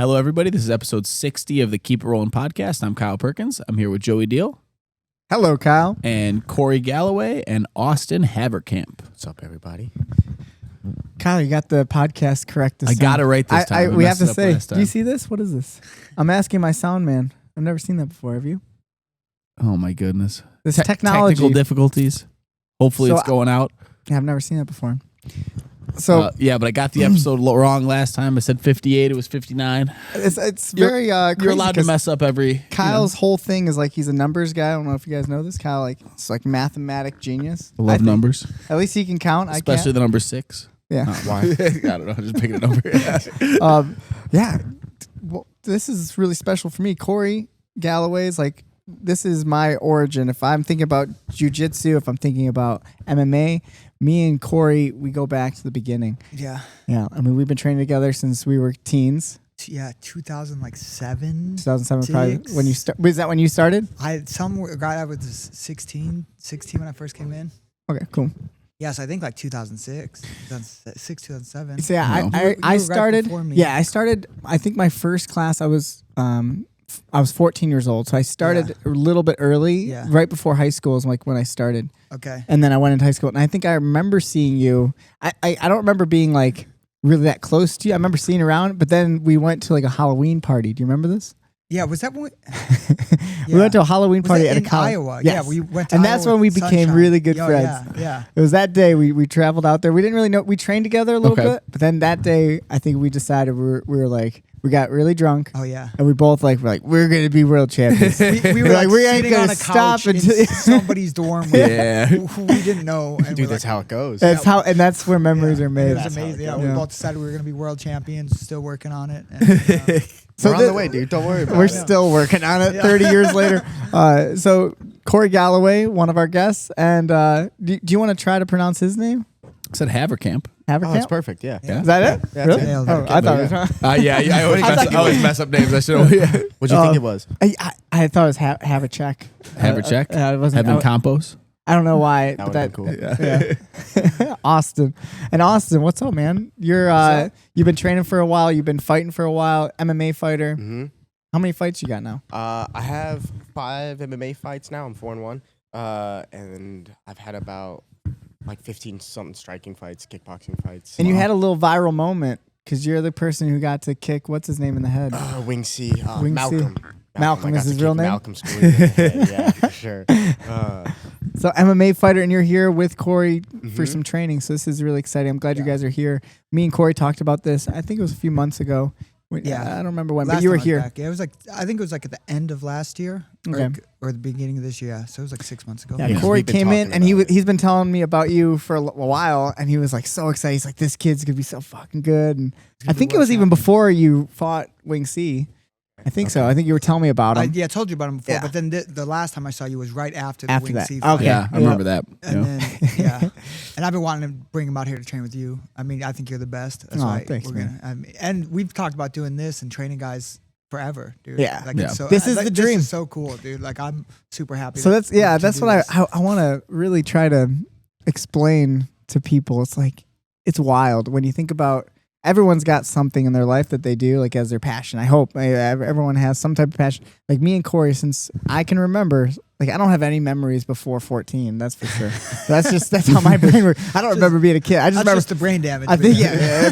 Hello, everybody. This is episode 60 of the Keep It Rolling podcast. I'm Kyle Perkins. I'm here with Joey Diehl. Hello, Kyle. And Cory Galloway and Austin Havercamp. What's up, everybody? Kyle, you got the podcast correct this I time. got it right this time. We have to say, do you see this? What is this? I'm asking my sound man. I've never seen that before. Have you? Oh, my goodness. This technology. Technical difficulties. Hopefully it's going out. Yeah, I've never seen that before. So yeah, but I got the episode wrong last time. I said 58. It was 59. It's very crazy. You're allowed to mess up every. Kyle's whole thing is like he's a numbers guy. I don't know if you guys know this. Kyle, it's like mathematic genius. I love numbers. At least he can count. Especially the number 6. Yeah. Why? I don't know. Just picking a number. Yeah. Well, this is really special for me. Cory Galloway is like, this is my origin. If I'm thinking about jiu-jitsu, if I'm thinking about MMA, me and Cory, we go back to the beginning. Yeah. Yeah. I mean, we've been training together since we were teens. 2007. 2007 probably when you start. Was that when you started? I was 16 when I first came in. Okay, cool. Yes, I think like 2006, 2007. So yeah, I started. Right yeah, I started. I think my first class I was 14 years old, so I started a little bit early. Yeah. Right before high school is like when I started. Okay. And then I went into high school, and I think I remember seeing you. I don't remember being like really that close to you. I remember seeing you around, but then we went to like a Halloween party. Do you remember this? Yeah, was that when we went to a Halloween party at a college. Iowa? Yes. Yeah, we went to and Iowa that's when we became really good friends. Yeah. It was that day we traveled out there. We didn't really know. We trained together a little bit, but then that day I think we decided we were like, we got really drunk. Oh yeah. And we both we're going to be world champions. we were like we ain't sitting on gonna a stop couch in somebody's dorm who we didn't know. And Dude, that's how it goes. That's where memories are made. It was amazing. Yeah, we both decided we were going to be world champions. Still working on it. And, so we're on the way, dude. Don't worry about it. We're still working on it 30 years later. So Cory Galloway, one of our guests. And do you want to try to pronounce his name? I said Havercamp. Havercamp? Oh, that's perfect. Yeah. Is that it? Yeah, really? Nailed it. Oh, I thought it was wrong. I always mess up names. I should. What'd you think it was? I thought it was Haverchamp. Haverchamp? It wasn't. Heaven Campos? I don't know why. That would but cool. Yeah. Austin. And Austin, what's up, man? You've been training for a while. You've been fighting for a while. MMA fighter. Mm-hmm. How many fights you got now? I have 5 MMA fights now. I'm 4-1. And I've had about like 15 something striking fights, kickboxing fights. And you had a little viral moment because you're the person who got to kick what's his name in the head? Wing C. Wing Malcolm. C. Malcolm is his real name? Malcolm Squeeze in the head. Yeah, for sure. So MMA fighter, and you're here with Cory for some training. So this is really exciting. I'm glad you guys are here. Me and Cory talked about this. I think it was a few months ago. I don't remember when, but you were here. Yeah, it was like I think it was like at the end of last year, or the beginning of this year. Yeah, so it was like 6 months ago. Yeah, Cory came in and he's been telling me about you for a while, and he was like so excited. He's like, "This kid's gonna be so fucking good." And I think it was even before you fought Wing C. I think so. I think you were telling me about him. I told you about him before, but then the last time I saw you was right after the Wing that. C fight. Okay. Yeah, I remember that. And then, and I've been wanting to bring him out here to train with you. I mean, I think you're the best. That's why thanks, and we've talked about doing this and training guys forever, dude. Yeah. Like, it's so, this is the dream. This is so cool, dude. Like, I'm super happy. So that's what I want to really try to explain to people. It's like, it's wild when you think about. Everyone's got something in their life that they do, like as their passion. I hope everyone has some type of passion. Like me and Cory, since I can remember, like I don't have any memories before 14. That's for sure. That's how my brain works. I don't remember being a kid. I just remember just the brain damage. I think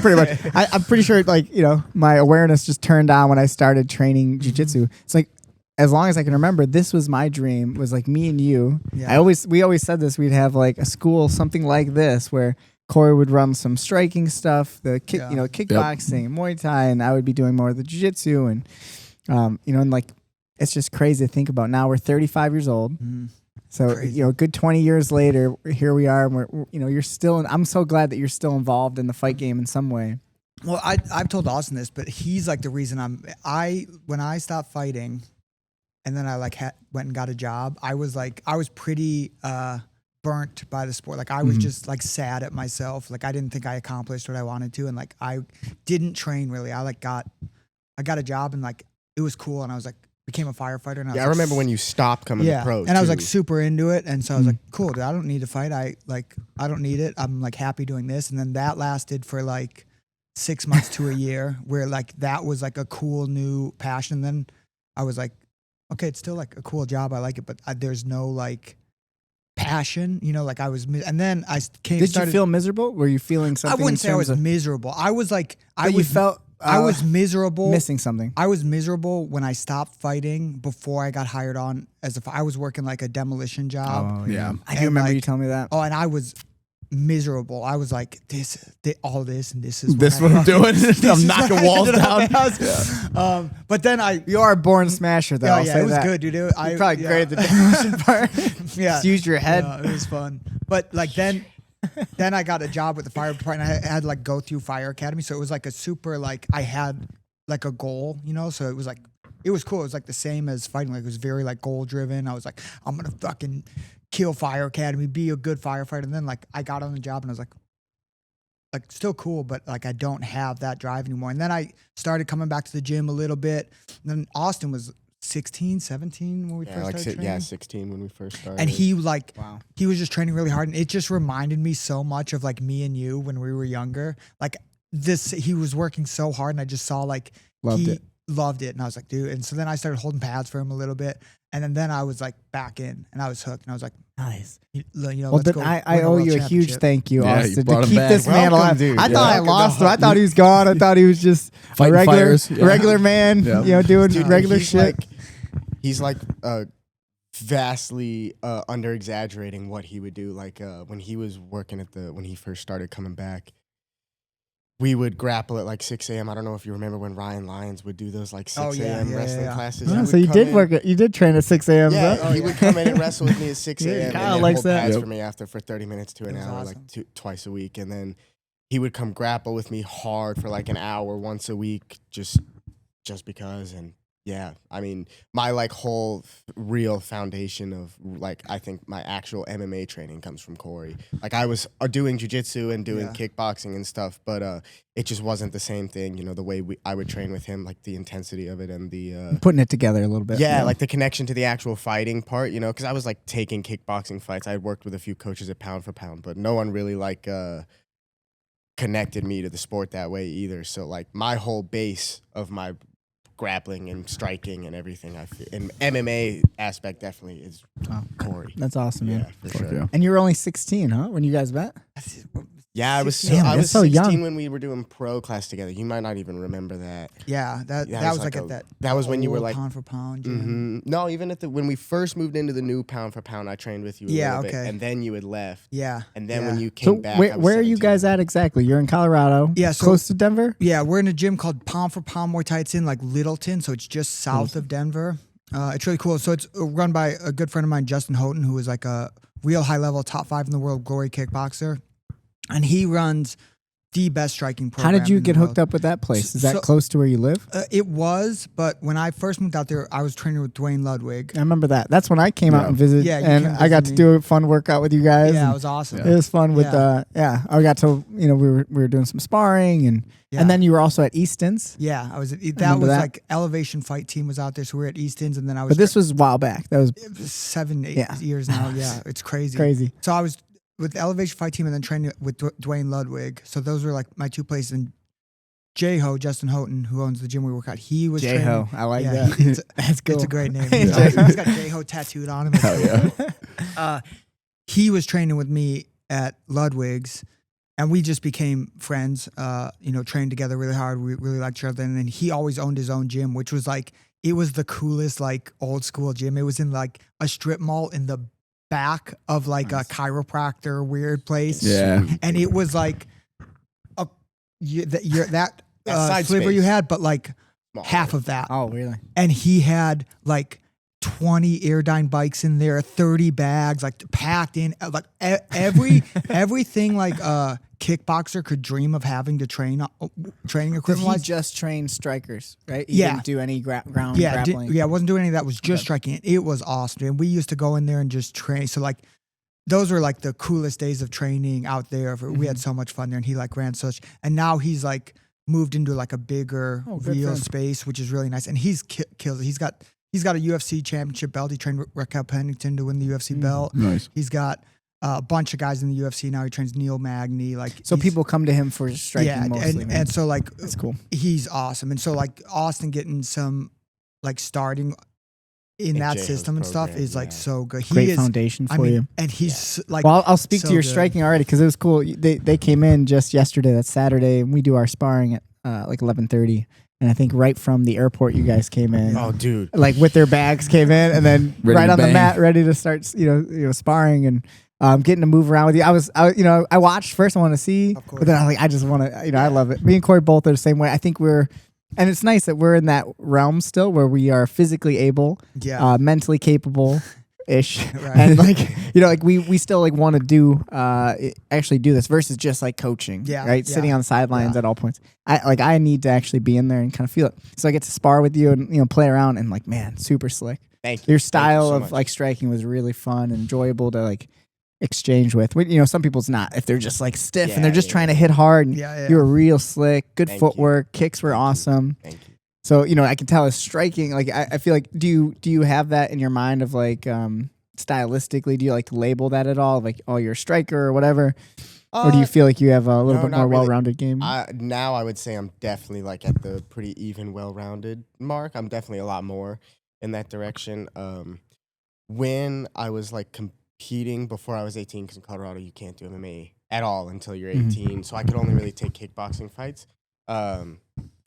pretty much. I'm pretty sure like my awareness just turned on when I started training jiu-jitsu. It's like as long as I can remember, this was my dream. Was like me and you. Yeah. We always said this. We'd have like a school, something like this, where Cory would run some striking stuff, kickboxing, Muay Thai, and I would be doing more of the jiu-jitsu, and and like it's just crazy to think about. Now we're 35 years old, so crazy. A good 20 years later, here we are, and we're you're still. I'm so glad that you're still involved in the fight game in some way. Well, I've told Austin this, but he's like the reason when I stopped fighting, and then I went and got a job. I was pretty. Burnt by the sport. Like I was just like sad at myself. Like I didn't think I accomplished what I wanted to. And like I didn't train really. I got a job and like it was cool. And I was like, became a firefighter. And I remember when you stopped coming to pro. And I was like super into it. And so I was like, cool, dude, I don't need to fight. I don't need it. I'm like happy doing this. And then that lasted for like 6 months to a year where like that was like a cool new passion. And then I was like, okay, it's still like a cool job. I like it, but there's no like passion, you know, like I was, and then I Did you feel miserable? Were you feeling something? I wouldn't say I was miserable. I was like, I was miserable. Missing something. I was miserable when I stopped fighting before I got hired on I was working like a demolition job. Oh, yeah. I do remember you telling me that. Oh, and I was miserable. I was like, all this, and this is what I'm doing. I'm knocking walls down. But then you are a born smasher, though. Yeah, it was good, dude. You probably graded the demolition part. Yeah, just used your head. Yeah, it was fun. But like then I got a job with the fire department. I had to like go through fire academy, so it was like a super like I had like a goal, you know. So it was like it was cool. It was like the same as fighting. Like it was very like goal driven. I was like, I'm gonna fucking kill fire academy, be a good firefighter. And then like I got on the job and I was like still cool, but like I don't have that drive anymore. And then I started coming back to the gym a little bit. And then Austin was 16, 17 when we first started training. Yeah, 16 when we first started. And he like he was just training really hard, and it just reminded me so much of like me and you when we were younger. Like he was working so hard, and I just saw like loved it, and I was like, dude. And so then I started holding pads for him a little bit, and then I was like back in, and I was hooked, and I was like, nice. You know, well, then I owe you a huge thank you, Austin, to keep this man alive. Dude. I thought I lost him. I thought he was gone. I thought he was just a regular man, you know, doing regular shit. He's like vastly under exaggerating what he would do. Like when he was working when he first started coming back, we would grapple at like 6 a.m. I don't know if you remember when Ryan Lyons would do those like 6 a.m. wrestling classes. Oh, so you did train at 6 a.m. Yeah, he would come in and wrestle with me at 6 a.m. Kyle and likes hold that. pads for me for 30 minutes to an hour, like twice a week. And then he would come grapple with me hard for like an hour once a week, just because. And yeah, I mean, my like whole real foundation of like, I think my actual MMA training comes from Cory. Like I was doing jiu-jitsu and doing kickboxing and stuff, but it just wasn't the same thing, you know, the way I would train with him, like the intensity of it and the... putting it together a little bit. Yeah, like the connection to the actual fighting part, you know, because I was like taking kickboxing fights. I had worked with a few coaches at Pound for Pound, but no one really like connected me to the sport that way either. So like my whole base of my grappling and striking and everything, I feel, and MMA aspect definitely is Cory. That's awesome, man. Yeah, for sure. And you were only 16, huh, when you guys met? Yeah, I was 16 16 young. when we were doing pro class together. You might not even remember that. Yeah, that was like at that. That was when you were like pound for pound. Gym. No, even when we first moved into the new pound for pound, I trained with you a little bit, and then you had left. Yeah, and then when you came back, where are you guys at exactly? You're in Colorado. Yeah, so, close to Denver. Yeah, we're in a gym called Pound for Pound Muay Thai. It's in like Littleton, so it's just south of Denver. It's really cool. So it's run by a good friend of mine, Justin Houghton, who is like a real high level, top 5 in the world glory kickboxer. And he runs the best striking program. How did you get hooked up with that place? Is that close to where you live? It was, but when I first moved out there, I was training with Dwayne Ludwig. I remember that. That's when I came out and visited, and I got to me. do a fun workout with you guys. Yeah, it was awesome. It was fun with, I got to, you know, we were doing some sparring, and then you were also at Easton's. Yeah, I was. Like Elevation Fight Team was out there, so we were at Easton's, and then I was. But this was a while back. That was 7, 8 years now. Yeah, it's crazy. Crazy. So I was with the Elevation Fight Team and then training with Dwayne Ludwig. So those were like my two places. And J-Ho, Justin Houghton, who owns the gym we work at, he was J-Ho. I like that. That's cool. It's a great name. He's got J-Ho tattooed on him. Hell yeah. He was training with me at Ludwig's, and we just became friends, trained together really hard. We really liked each other. And then he always owned his own gym, which was like, it was the coolest, like old school gym. It was in like a strip mall in the back of like a chiropractor weird place. Yeah. And it was like that side sliver space. you had, but like Small. half of that. Oh, really? And he had like 20 Airdyne bikes in there, 30 bags, like packed in, like everything like a kickboxer could dream of having to training equipment. He just trained strikers, right? He didn't do any ground grappling. I wasn't doing any of that. Was just striking. It was awesome. And we used to go in there and just train. So like, those were like the coolest days of training out there. We had so much fun there, and he like ran such. And now he's like moved into like a bigger real space, which is really nice. And he's killed it. He's got a UFC championship belt. He trained Raquel Pennington to win the UFC belt. Nice. He's got a bunch of guys in the UFC now. He trains Neil Magny. Like, So people come to him for striking mostly. and so like that's cool. he's awesome. And so like Austin getting some like starting in that J-Ho's system and stuff program, is like so good. He Great is, foundation for you. and he's like. Well, I'll speak so to your good. striking already because it was cool. They came in just yesterday. That's Saturday, and we do our sparring at like 11:30. And I think right from the airport, you guys came in. Oh, dude. Like with their bags came in, and then Ready right to on the bang. mat, ready to start, sparring and getting to move around with you. I watched first. I want to see, Of course. but then I was like, I just want to, I love it. Me and Cory both are the same way. I think and it's nice that we're in that realm still where we are physically able, mentally capable. Ish Right. and like we still like want to do actually do this versus just like coaching, right? Sitting on the sidelines at all points. I need to actually be in there and kind of feel it. So I get to spar with you and play around and like, man, super slick. Thank you. Your style so of much. like striking was really fun and enjoyable to like exchange with. Some people's not if they're just like stiff and they're just trying to hit hard. And you were real slick, good Thank you. footwork, kicks were awesome. Thank you. So, I can tell it's striking. Like, I feel like, do you have that in your mind of like, stylistically, do you like to label that at all? Like, oh, you're a striker or whatever? Or do you feel like you have a little no, bit more not really. well-rounded game? Now I would say I'm definitely like at the pretty even, well-rounded mark. I'm definitely a lot more in that direction. When I was like competing before I was 18, because in Colorado you can't do MMA at all until you're 18. So I could only really take kickboxing fights. How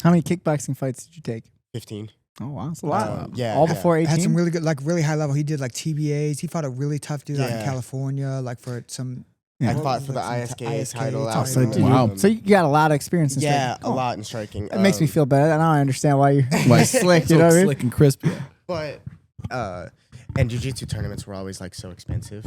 many kickboxing fights did you take? 15. Oh, wow. That's a lot. Yeah. All before 18? Had some really good, like really high level. He did like TBAs. He fought a really tough dude out in Yeah. California, like for some. I what fought was for the it, some ISK title. title. out so, in, did you- Wow. so you got a lot of experience in Yeah, striking. a lot in striking. It makes me feel better. Now I understand why you're Why slick. so You know what I mean? slick and crisp. But and jiu-jitsu tournaments were always like so expensive.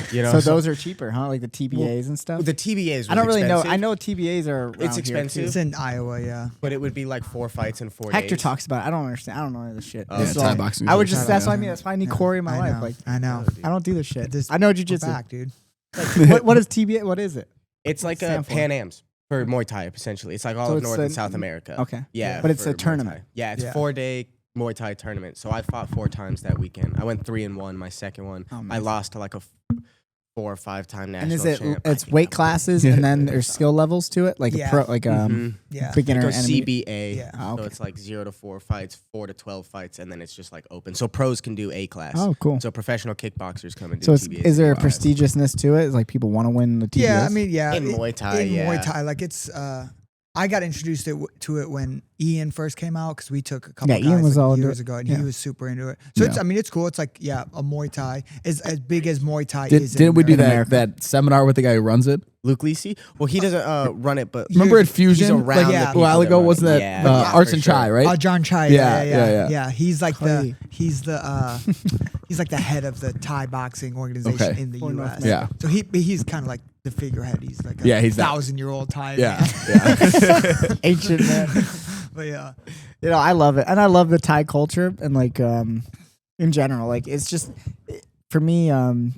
So those are cheaper, huh? Like the TBAs and stuff? the TBAs. Was I don't really know. expensive, I know TBAs are around It's here, expensive. too. It's in Iowa, yeah. but it would be like 4 fights in 4 Hector days. talks about it. I don't understand. I don't know any of this shit. Oh, This yeah, is Thai all- boxing I would is just. like That's that. what I mean. That's why I need Cory in my life. Like I know. I don't do this shit. This- I know Go jujitsu. back, dude. What is TBA? What is it? It's like a Stand for? Pan Am's for Muay Thai, essentially. It's like all So of it's North a- and South America. Okay. Yeah. But it's for a Muay tournament. Thai. Yeah, it's Yeah. 4-day Muay Thai tournament. So I fought 4 times that weekend. I went 3-1 my second one. Oh, I nice. lost to like a 4 or 5 time national And is it? champ. I It's think weight I'm classes, good. and then there's skill levels to it, like a Yeah. pro, like Mhm. Yeah. beginner. It goes intermediate- CBA. Yeah. Oh, okay. So it's like 0 to 4 fights, 4 to 12 fights, and then it's just like open. So pros can do A class. Oh, cool. So professional kickboxers come and do So TBAs. is there a A class. prestigiousness to it? Is like people want to win the TBS? Yeah, I mean, yeah. In Muay Thai, In yeah. Muay Thai, like it's. I got introduced to it when Ian first came out because we took a couple Yeah, Ian guys was like all into years it. ago, and Yeah. he was super into it. So it's, I mean, it's cool. It's like a Muay Thai is as big as Muay Thai is. Didn't we do in that America. that seminar with the guy who runs it? Luke Lisi? Well, he doesn't run it, but Remember at he's Fusion? around Like the yeah. a people while that ago, run it. wasn't that Yeah, Arts for and sure. Chai, right? John Chai. Yeah, Yeah. yeah. He's like Chai. he's the head of the Thai boxing organization Okay. in the For North U.S. America. So he's kind of like the figurehead. He's like a Yeah, he's that. 1,000-year-old Thai. Yeah, man. yeah. Ancient man. But yeah. I love it, and I love the Thai culture, and like in general, like it's just for me.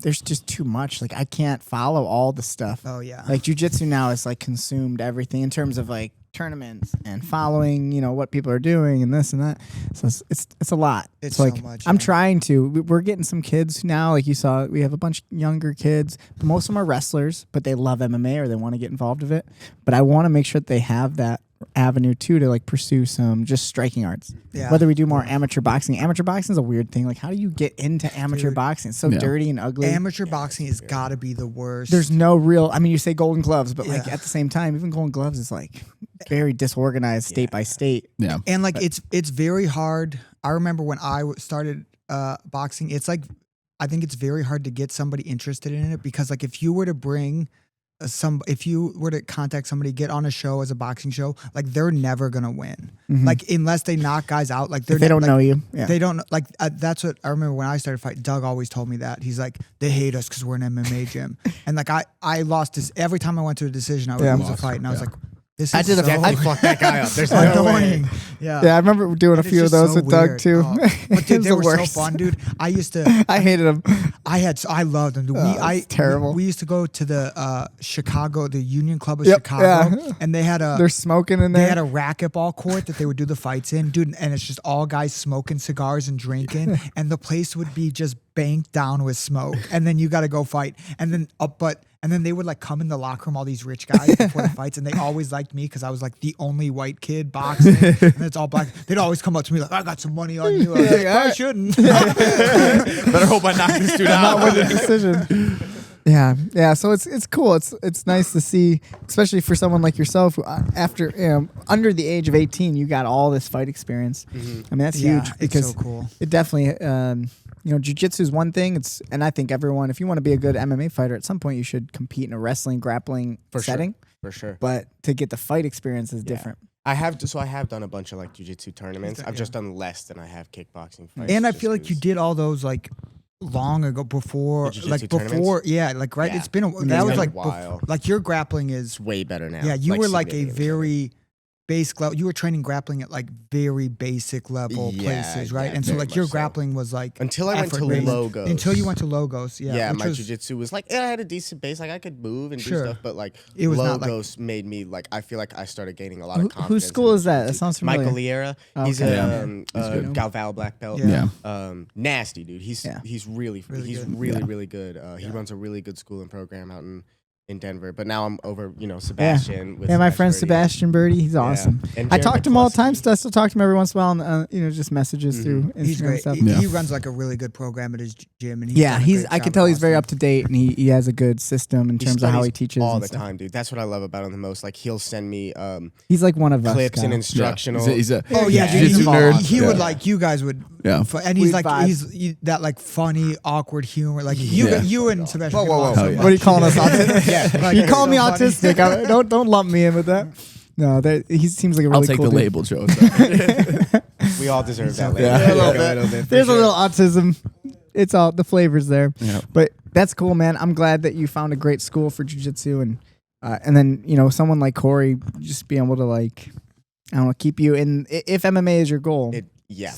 There's just too much. Like I can't follow all the stuff. Oh yeah. Like jujitsu now is like consumed everything in terms of like tournaments and following, what people are doing and this and that. So it's a lot. It's like so much, I'm yeah. trying to. We're getting some kids now. Like you saw, we have a bunch of younger kids. Most of them are wrestlers, but they love MMA or they want to get involved with it. But I want to make sure that they have that avenue too to like pursue some just striking arts. Yeah. Whether we do more amateur boxing. Amateur boxing is a weird thing. Like how do you get into amateur Dude. boxing? It's so Yeah. dirty and ugly. Amateur boxing has got to be the worst. There's no real. I mean, you say golden gloves, but like Yeah. at the same time, even golden gloves is like very disorganized state by state. Yeah. and like it's very hard. I remember when I started boxing, it's like I think it's very hard to get somebody interested in it because like if you were to bring if you were to contact somebody, get on a show as a boxing show, like they're never gonna win. Like unless they knock guys out, like If they don't like, know you. Yeah. They don't like. That's what I remember when I started fighting. Doug always told me that he's like they hate us because we're an MMA gym, and like I lost this every time I went to a decision. I would lose a Lost, fight, and I was yeah. like, this is I did a- so Definitely fuck that guy up. There's no annoying. way. Yeah. Yeah, I remember doing a And it's few of just those so with Doug weird. too. Oh, It but dude, was they the were so worst. fun, dude. I used to. I hated them. I loved them. Terrible. We used to go to the Chicago, the Union Club of Chicago, and they had they're smoking in there. They had a racquetball court that they would do the fights in, dude, and it's just all guys smoking cigars and drinking, and the place would be just banked down with smoke, and then you got to go fight, and then and then they would like come in the locker room, all these rich guys before the fights, and they always liked me because I was like the only white kid boxing, and it's all black. They'd always come up to me like, "I got some money on you." I was like, I shouldn't. Better hope I knock this dude out. Not with a decision. Yeah. So it's cool. It's nice to see, especially for someone like yourself, who after under the age of 18, you got all this fight experience. Mm-hmm. I mean, that's huge because it's so cool. It definitely. Jiu-jitsu is one thing. And I think everyone, if you want to be a good MMA fighter, at some point you should compete in a wrestling, grappling setting. For sure. But to get the fight experience is different. I have done a bunch of like jiu-jitsu tournaments. I've just done less than I have kickboxing fights. And I feel like you did all those like long ago before, like before, right. It's been that was like a while. Like your grappling is way better now. Yeah, you were like a very basic level. You were training grappling at like very basic level places, right? And so like your grappling was like until I went to Logos. Until you went to Logos, yeah. My jiu-jitsu was like I had a decent base, like I could move and do stuff, but like it was Logos made me like I feel like I started gaining a lot of confidence. Whose school is that? That sounds familiar. Michael Liera. He's a Galval black belt. Yeah. Nasty dude. He's really good. He runs a really good school and program out in Denver, but now I'm over, Sebastian. Yeah, my friend Sebastian Birdie, he's awesome. And I talk to him all the time. I still talk to him every once in a while, and just messages through Instagram. He's great. Stuff. He runs like a really good program at his gym, and I can tell he's very up to date, and he has a good system in terms of how he teaches all the time, dude. That's what I love about him the most. Like he'll send me he's like one of us clips and instructional. He's a jiu-jitsu nerd. He would like you guys would and he's like he's that like funny awkward humor like you and Sebastian. Whoa. What are you calling us autistic? You call me autistic. Don't lump me in with that. No, he seems like a really I'll take cool the dude. label, Joe. We all deserve that label. Yeah, a little bit. There's a little autism. It's all the flavors there. Yeah. But that's cool, man. I'm glad that you found a great school for jiu-jitsu and then, someone like Cory just being able to like, I don't know, keep you in, if MMA is your goal. For if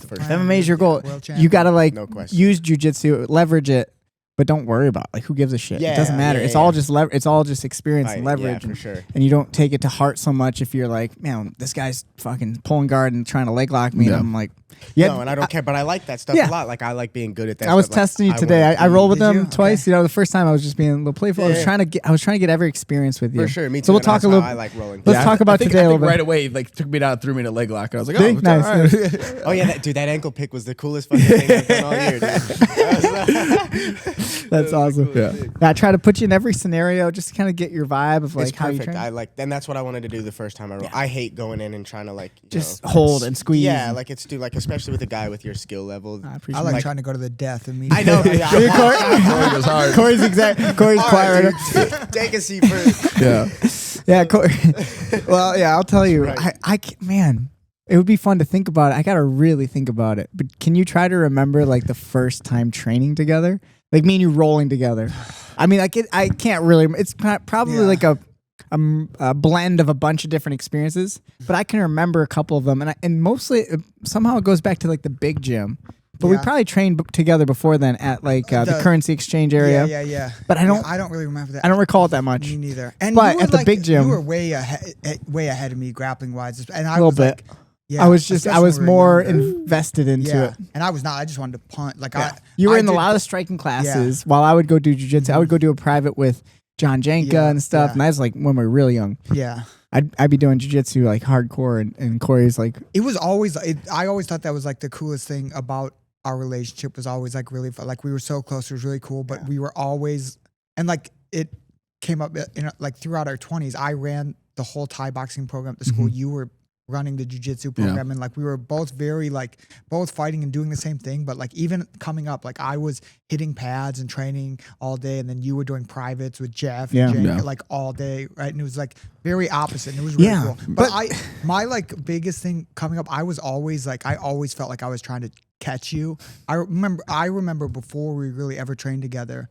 sure. MMA is your goal, you got to like use jiu-jitsu, leverage it. But don't worry about like who gives a shit. It doesn't matter. It's all just it's all just experience and leverage. For sure. And you don't take it to heart so much if you're like, man, this guy's fucking pulling guard and trying to leg lock me. And I'm like, no, and I don't care. But I like that stuff a lot. Like I like being good at that. I was testing you today. I rolled with them twice. Okay. The first time I was just being a little playful. I was trying to get every experience with you. For sure. Me too. So we'll talk a little. I like rolling. Let's talk about today a little bit. Right away, like took me down, threw me in a leg lock. I was like, oh, nice. Oh yeah, that ankle pick was the coolest fucking thing I've done all year, dude. That's awesome. Yeah. I try to put you in every scenario just to kind of get your vibe of like it's how you perfect. train. And that's what I wanted to do the first time I rolled. I hate going in and trying to like just hold and squeeze. Yeah, like it's like especially with a guy with your skill level. I like trying to go to the death immediately. I know. Corey goes hard. Corey's quiet. Right, take a seat first. Yeah. Corey. Well, yeah, I'll tell you. Right. Man, it would be fun to think about it. I gotta really think about it. But can you try to remember like the first time training together? Like me and you rolling together. I mean, I can't really. It's probably like a blend of a bunch of different experiences, but I can remember a couple of them, and mostly somehow it goes back to like the big gym. But we probably trained together before then at like the currency exchange area. Yeah. But I don't really remember that. I don't recall it that much. Me neither. And but at the big gym, you were way ahead of me grappling wise, and I was a little bit. Like, yeah, I was more invested into it. And I was not. I just wanted to punt. Like you were in a lot of the striking classes while I would go do jiu-jitsu. I would go do a private with John Janka and stuff. And that was like when we were really young. Yeah. I'd be doing jiu-jitsu like hardcore and Corey's like. It was always, I always thought that was like the coolest thing about our relationship was always like really fun. Like we were so close. It was really cool, but we were always, and like it came up like throughout our 20s, I ran the whole Thai boxing program at the school. You were running the jiu-jitsu program and like we were both very like both fighting and doing the same thing, but like even coming up, like I was hitting pads and training all day, and then you were doing privates with Jeff and Jake like all day, right? And it was like very opposite, and it was really cool. But my like biggest thing coming up, I was always like, I always felt like I was trying to catch you. I remember before we really ever trained together,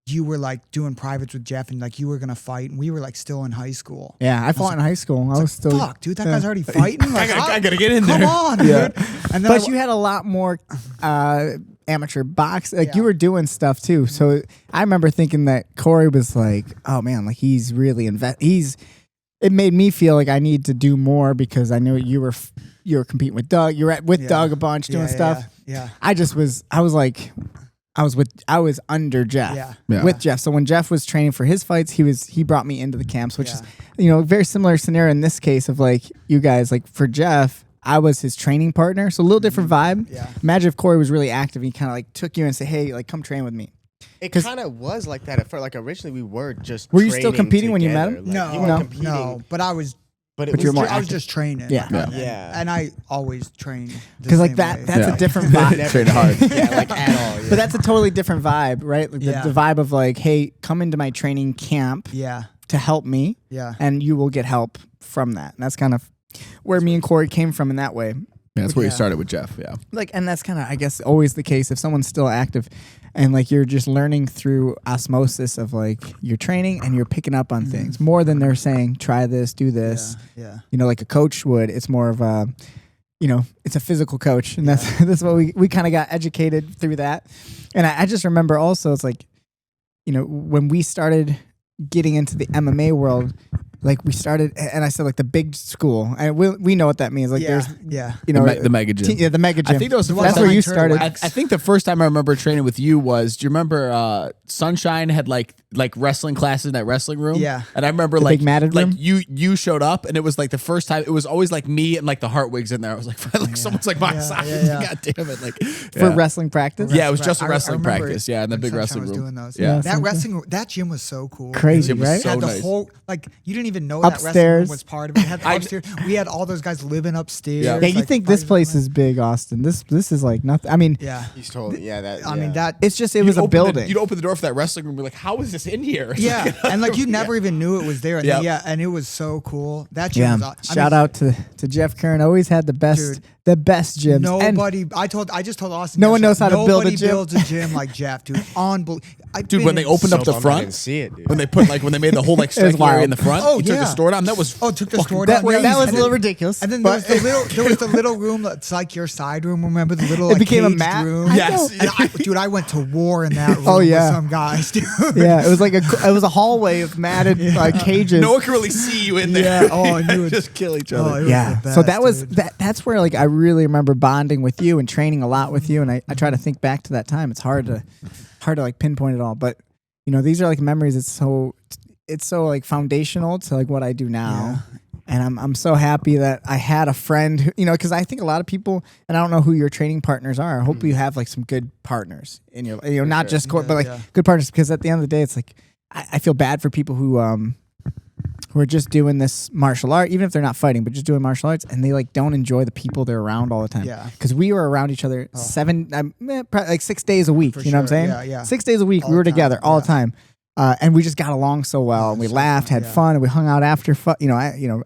you were like doing privates with Jeff and like you were gonna fight, and we were like still in high school. Yeah, I fought in high school. I was still fuck, dude, that guy's already fighting. Like, I gotta get in there. Come on, dude. And then but you had a lot more amateur box. Like you were doing stuff too. So I remember thinking that Cory was like, oh man, like he's really it made me feel like I need to do more because I knew you were competing with Doug. You were with Doug a bunch doing stuff. Yeah. I was under Jeff with Jeff. So when Jeff was training for his fights, he brought me into the camps, which is, very similar scenario in this case of like you guys, like for Jeff, I was his training partner. So a little different vibe. Yeah. Imagine if Cory was really active and he kind of like took you and said, hey, like come train with me. It kind of was like that at first. Like originally we were just Were you still competing when you met him? Like, no, but I was. But I was just training. Yeah. And I always train. Because like that's a different vibe. Train hard. Like at all. Yeah. But that's a totally different vibe, right? Like the vibe of like, hey, come into my training camp to help me. Yeah. And you will get help from that. And that's kind of where me and Cory came from in that way. Yeah, that's where you started with Jeff. Yeah. Like, and that's kind of, I guess, always the case if someone's still active and like you're just learning through osmosis of like your training and you're picking up on things more than they're saying, try this, do this. Yeah. Like a coach would. It's more of a, it's a physical coach. And that's what we kind of got educated through that. And I just remember also, it's like, when we started getting into the MMA world, like we started, and I said like the big school, and we know what that means. Like there's, the mega gym. The mega gym. I think that was that's where you started. I think the first time I remember training with you was, do you remember Sunshine had like wrestling classes in that wrestling room? Yeah. And I remember the like big matted room? you showed up, and it was like the first time. It was always like me and like the Hartwigs in there. I was like, someone's like my size. God damn it! Like for wrestling practice. Yeah, it was just a wrestling practice. Yeah, in the big wrestling room. Doing those. Yeah, that gym was so cool. Crazy, right? So had the nice. whole like you didn't even know upstairs. that wrestling room was part of it. It had upstairs. We had all those guys living upstairs. Yeah, you like, think this place is big, Austin? This is like nothing. I mean, he's totally I mean that it's just it was a building. You'd open the door for that wrestling room. You're like, how is this in here? Yeah, and like you never even knew it was there. And and it was so cool. That gym was shout out to Jeff Curran. Always had the best gyms. Nobody. I just told Austin. No one knows how to build a gym. Nobody builds a gym like Jeff, dude. Unbelievable. Dude, when they opened up the front, I didn't see it, dude. when they made the whole like striking area in the front, took the store down. That was took the store down. That was a little ridiculous. And then there was the little room that's like your side room. Remember the little it became a caged mat room? Yes, dude, I went to war in that room with some guys, dude. Yeah, it was like it was a hallway of matted cages. No one could really see you in there. Yeah, and you would just kill each other. So that was that's where like I really remember bonding with you and training a lot with you, and I try to think back to that time. It's hard to like pinpoint it all, but these are like memories. It's so like foundational to like what I do now. And I'm so happy that I had a friend who, because I think a lot of people, and I don't know who your training partners are. I hope you have like some good partners in your, not just but like good partners, because at the end of the day, it's like I feel bad for people who are just doing this martial art, even if they're not fighting, but just doing martial arts, and they like don't enjoy the people they're around all the time. Yeah. Because we were around each other like 6 days a week. For you know what I'm saying? Yeah. 6 days a week, we were together all the time. And we just got along so well, and we laughed, had fun, and we hung out after,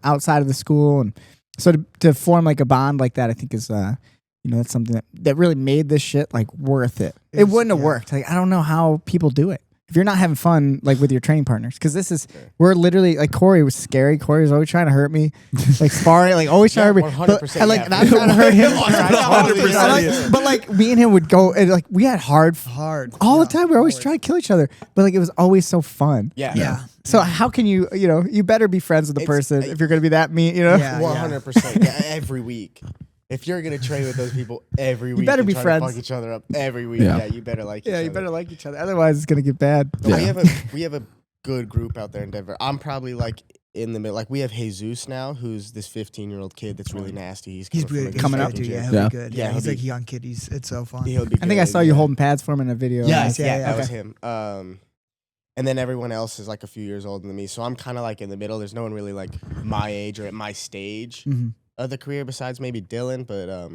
outside of the school, and so to form like a bond like that, I think is, that's something that really made this shit like worth it. It wouldn't have worked. Like I don't know how people do it if you're not having fun like with your training partners, because we're literally like Cory was scary. Cory was always trying to hurt me, like sparring, like always trying to hurt me. 100%. And like I'm trying to hurt him. 100%. But like me and him would go, and like we had hard all the time. We were always trying to kill each other, but like it was always so fun. Yeah. So how can you better be friends with the person if you're gonna be that mean, 100%. Yeah, every week. If you're gonna train with those people every week, you better be try friends. to fuck each other up every week. Yeah, you better like each other. Yeah, you better like each other. Otherwise, it's gonna get bad. We have a good group out there in Denver. I'm probably like in the middle. Like we have Jesus now, who's this 15-year-old kid that's really nasty. He's really coming up. He'll be good. Yeah, he's like a young kid. It's so fun. He'll be good. I think I saw you holding pads for him in a video. Yes, that was him. And then everyone else is like a few years older than me, so I'm kind of like in the middle. There's no one really like my age or at my stage of the career besides maybe Dylan, but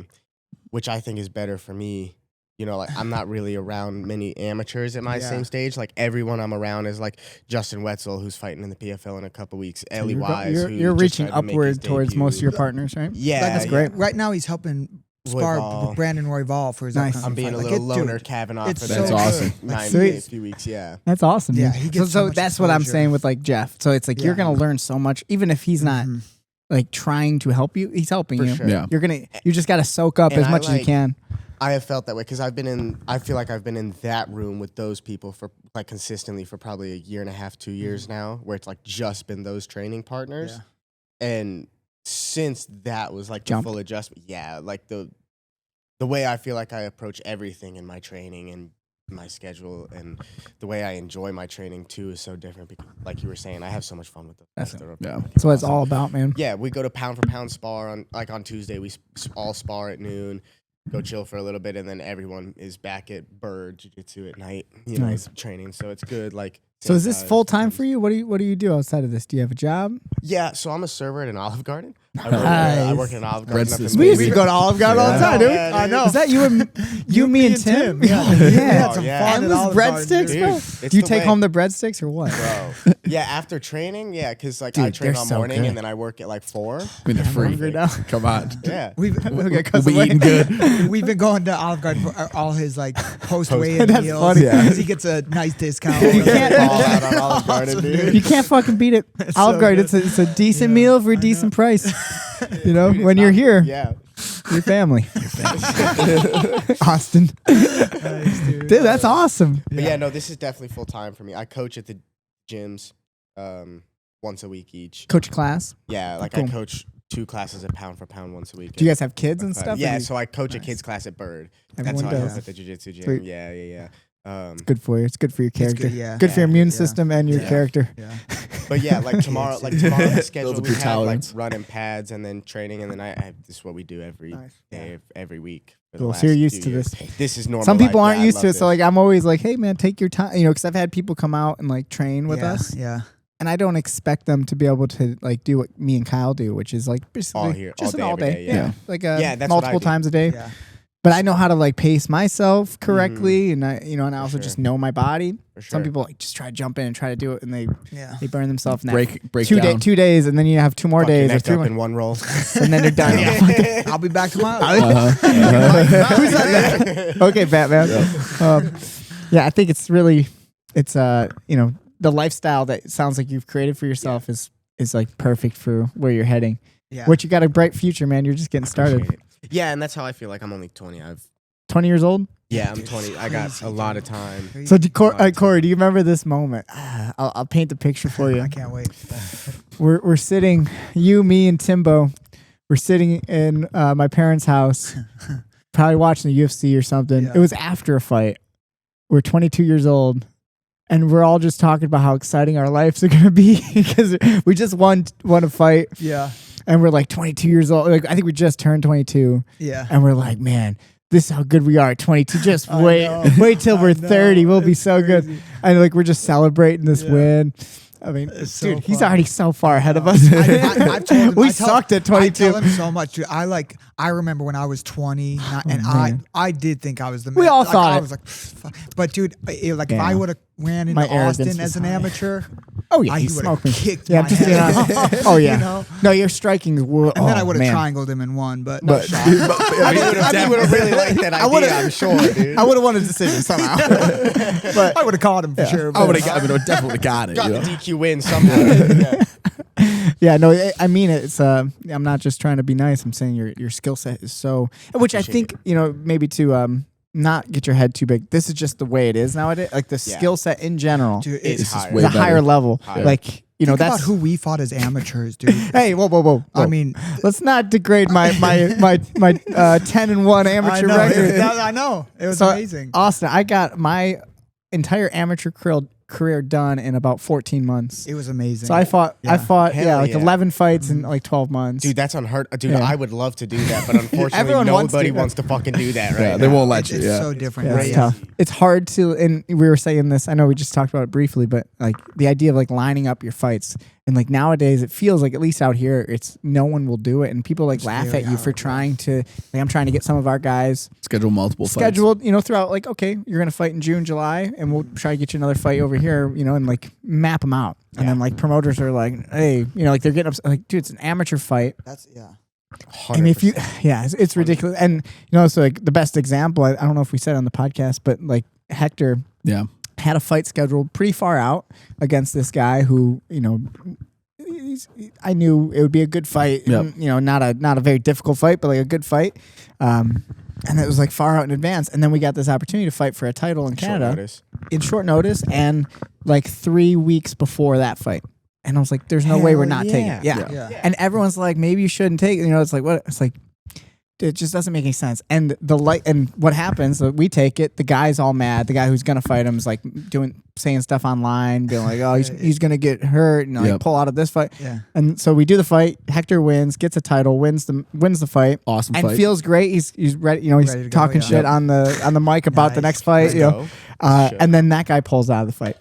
which I think is better for me. Like I'm not really around many amateurs at my same stage. Like everyone I'm around is like Justin Wetzel, who's fighting in the PFL in a couple weeks. Ellie Wise, you're reaching upward towards most of your partners, right? Yeah, that's great. Right now, he's helping spar with Brandon Royval for his nice. I'm being a little loner Kavanaugh for that's awesome. 9 days, few weeks. Yeah, that's awesome. Yeah, he gets so that's what I'm saying with like Jeff. So it's like you're gonna learn so much, even if he's not like trying to help you. He's helping you. Sure. Yeah, you just gotta soak up as much as you can. I have felt that way because I feel like I've been in that room with those people for like consistently for probably a year and a half, 2 years now, where it's like just been those training partners. Yeah. And since that was like the full adjustment, like the way I feel like I approach everything in my training and my schedule and the way I enjoy my training too is so different because, like you were saying, I have so much fun with them. That's what it's all about, man. Yeah, we go to pound for pound spar on Tuesday. We all spar at noon, go chill for a little bit, and then everyone is back at Bird Jiu-Jitsu at night. You know, training. So it's good. Like, so is this full time for you? What do you do outside of this? Do you have a job? Yeah, so I'm a server at an Olive Garden. I work at an Olive Garden. We used to go to Olive Garden all the time, dude. I know. Is that you, me, and Tim? Yeah. Had some fun. And those breadsticks, bro. Do you take home the breadsticks or what? Bro. Yeah, after training, because like I train all morning and then I work at like 4. I mean, they're free. Come on. Yeah. We'll be eating good. We've been going to Olive Garden for all his like post-weigh-in That's meals. funny. Because he gets a nice discount. You can't all out on Olive Garden, dude. You can't fucking beat it. Olive Garden, it's a decent meal for a decent price. You know, when you're here, your family. Austin. Nice, dude. Dude, that's awesome. But yeah, no, this is definitely full time for me. I coach at the gyms once a week each. Coach class? Yeah, like I coach 2 classes at pound for pound once a week. Do you guys have kids and stuff? Yeah, so I coach a kids class at Bird. Everyone That's how I does. help at the jiu-jitsu gym. Sweet. Yeah. It's good for you. It's good for your character. Good for your immune system and your character. Yeah. But yeah, like tomorrow the schedule Builds up we your have tolerance. like running pads and then training, and then this is what we do every day, every week. Cool. So you're used to this. This is normal. Some people life. aren't used to it, so like I'm always like, hey man, take your time, because I've had people come out and like train with us. Yeah. And I don't expect them to be able to like do what me and Kyle do, which is like basically just an all day. Yeah. Like that's multiple times a day. Yeah. But I know how to like pace myself correctly, and and I also just know my body. For sure. Some people like just try to jump in and try to do it, and they burn themselves. In Break 2 down. 2 days, and then you have 2 more days or 3 up more, in one roll, and then they're done. I'll be back tomorrow. Who's on that? Okay, Batman. I think it's really, the lifestyle that sounds like you've created for yourself is like perfect for where you're heading. Yeah. Which you got a bright future, man. You're just getting started. Yeah, and that's how I feel. Like I'm only 20. 20 years old? Yeah, I'm 20. I got a lot of time. So, Cory, do you remember this moment? I'll paint the picture for you. I can't wait. We're sitting, you, me, and Timbo. We're sitting in my parents' house, probably watching the UFC or something. Yeah. It was after a fight. We're 22 years old, and we're all just talking about how exciting our lives are going to be because we just won a fight. Yeah. And we're like 22 years old. Like I think we just turned 22. Yeah. And we're like, man, this is how good we are at 22. Just wait till we're 30. We'll be so good. And like we're just celebrating this win. I mean, dude, he's already so far ahead of us. I've told him, we sucked at 22. I tell him so much. Dude. I remember when I was 20, I did think I was the man. We all thought I it. was like, fuck. But dude, if I would have ran into My arrogance Austin was as an high. amateur, Oh yeah, he he would smoked have me. kicked Yeah, my just head. oh yeah. You know? No, your striking is And then I would have triangled him and won. But I would have really liked that idea. I'm sure, dude. I would have won a decision somehow. but I would have caught him for sure. I would have definitely got it. Got You the know? DQ win somehow. Yeah, no, I mean it. It's I'm not just trying to be nice. I'm saying your skill set is so, which I think maybe to not get your head too big. This is just the way it is nowadays. Like the skill set in general Dude, It's higher. higher. Way is a better. higher level. Higher. Like Think that's about who we fought as amateurs, dude. Hey, whoa. I mean, let's not degrade my 10-1 amateur record. I know. It was So, amazing. Austin, I got my entire amateur career done in about 14 months. It was amazing. So I fought Hell 11 fights in like 12 months. Dude, that's unheard. Dude, Yeah. I would love to do that, but unfortunately, Everyone wants nobody to. wants to fucking do that, right? Yeah, they now. won't let you. It's Yeah. so different. Yeah, right? it's tough. It's hard to, and we were saying this, I know we just talked about it briefly, but like the idea of like lining up your fights. And like nowadays, it feels like, at least out here, it's no one will do it. And people like laugh very at you for hard, trying to, like I'm trying to get some of our guys Schedule multiple fights. scheduled, throughout like, okay, you're going to fight in June, July, and we'll try to get you another fight over here, and like map them out. And then like promoters are like, hey, like they're getting upset. Like, dude, it's an amateur fight. That's yeah. 100%. And if you, it's ridiculous. And so like the best example, I don't know if we said it on the podcast, but like Hector Yeah. had a fight scheduled pretty far out against this guy who, I knew it would be a good fight. Yep. Not a very difficult fight, but like a good fight. and it was like far out in advance. And then we got this opportunity to fight for a title in Canada in short notice, and like 3 weeks before that fight. And I was like, "There's no way we're not taking it." Yeah. And everyone's like, "Maybe you shouldn't take it." It's like what? It's like. It just doesn't make any sense. And what happens? We take it. The guy's all mad. The guy who's gonna fight him is like saying stuff online, being like, "Oh, he's gonna get hurt," and like pull out of this fight. Yeah. And so we do the fight. Hector wins, gets a title, wins the fight. Awesome and fight. Feels great. He's ready. He's ready talking shit on the mic about the next fight. And then that guy pulls out of the fight.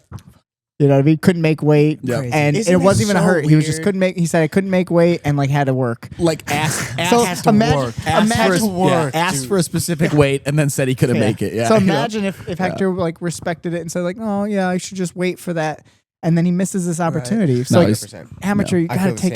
You know what I mean? Couldn't make weight, and it wasn't even a hurt. Weird? He was just couldn't make. He said I couldn't make weight, and like had to work. Like asked for a specific weight, and then said he couldn't make it. Yeah. So imagine if Hector like respected it and said like, "Oh yeah, I should just wait for that," and then he misses this opportunity. Right. So no, like, amateur, you gotta take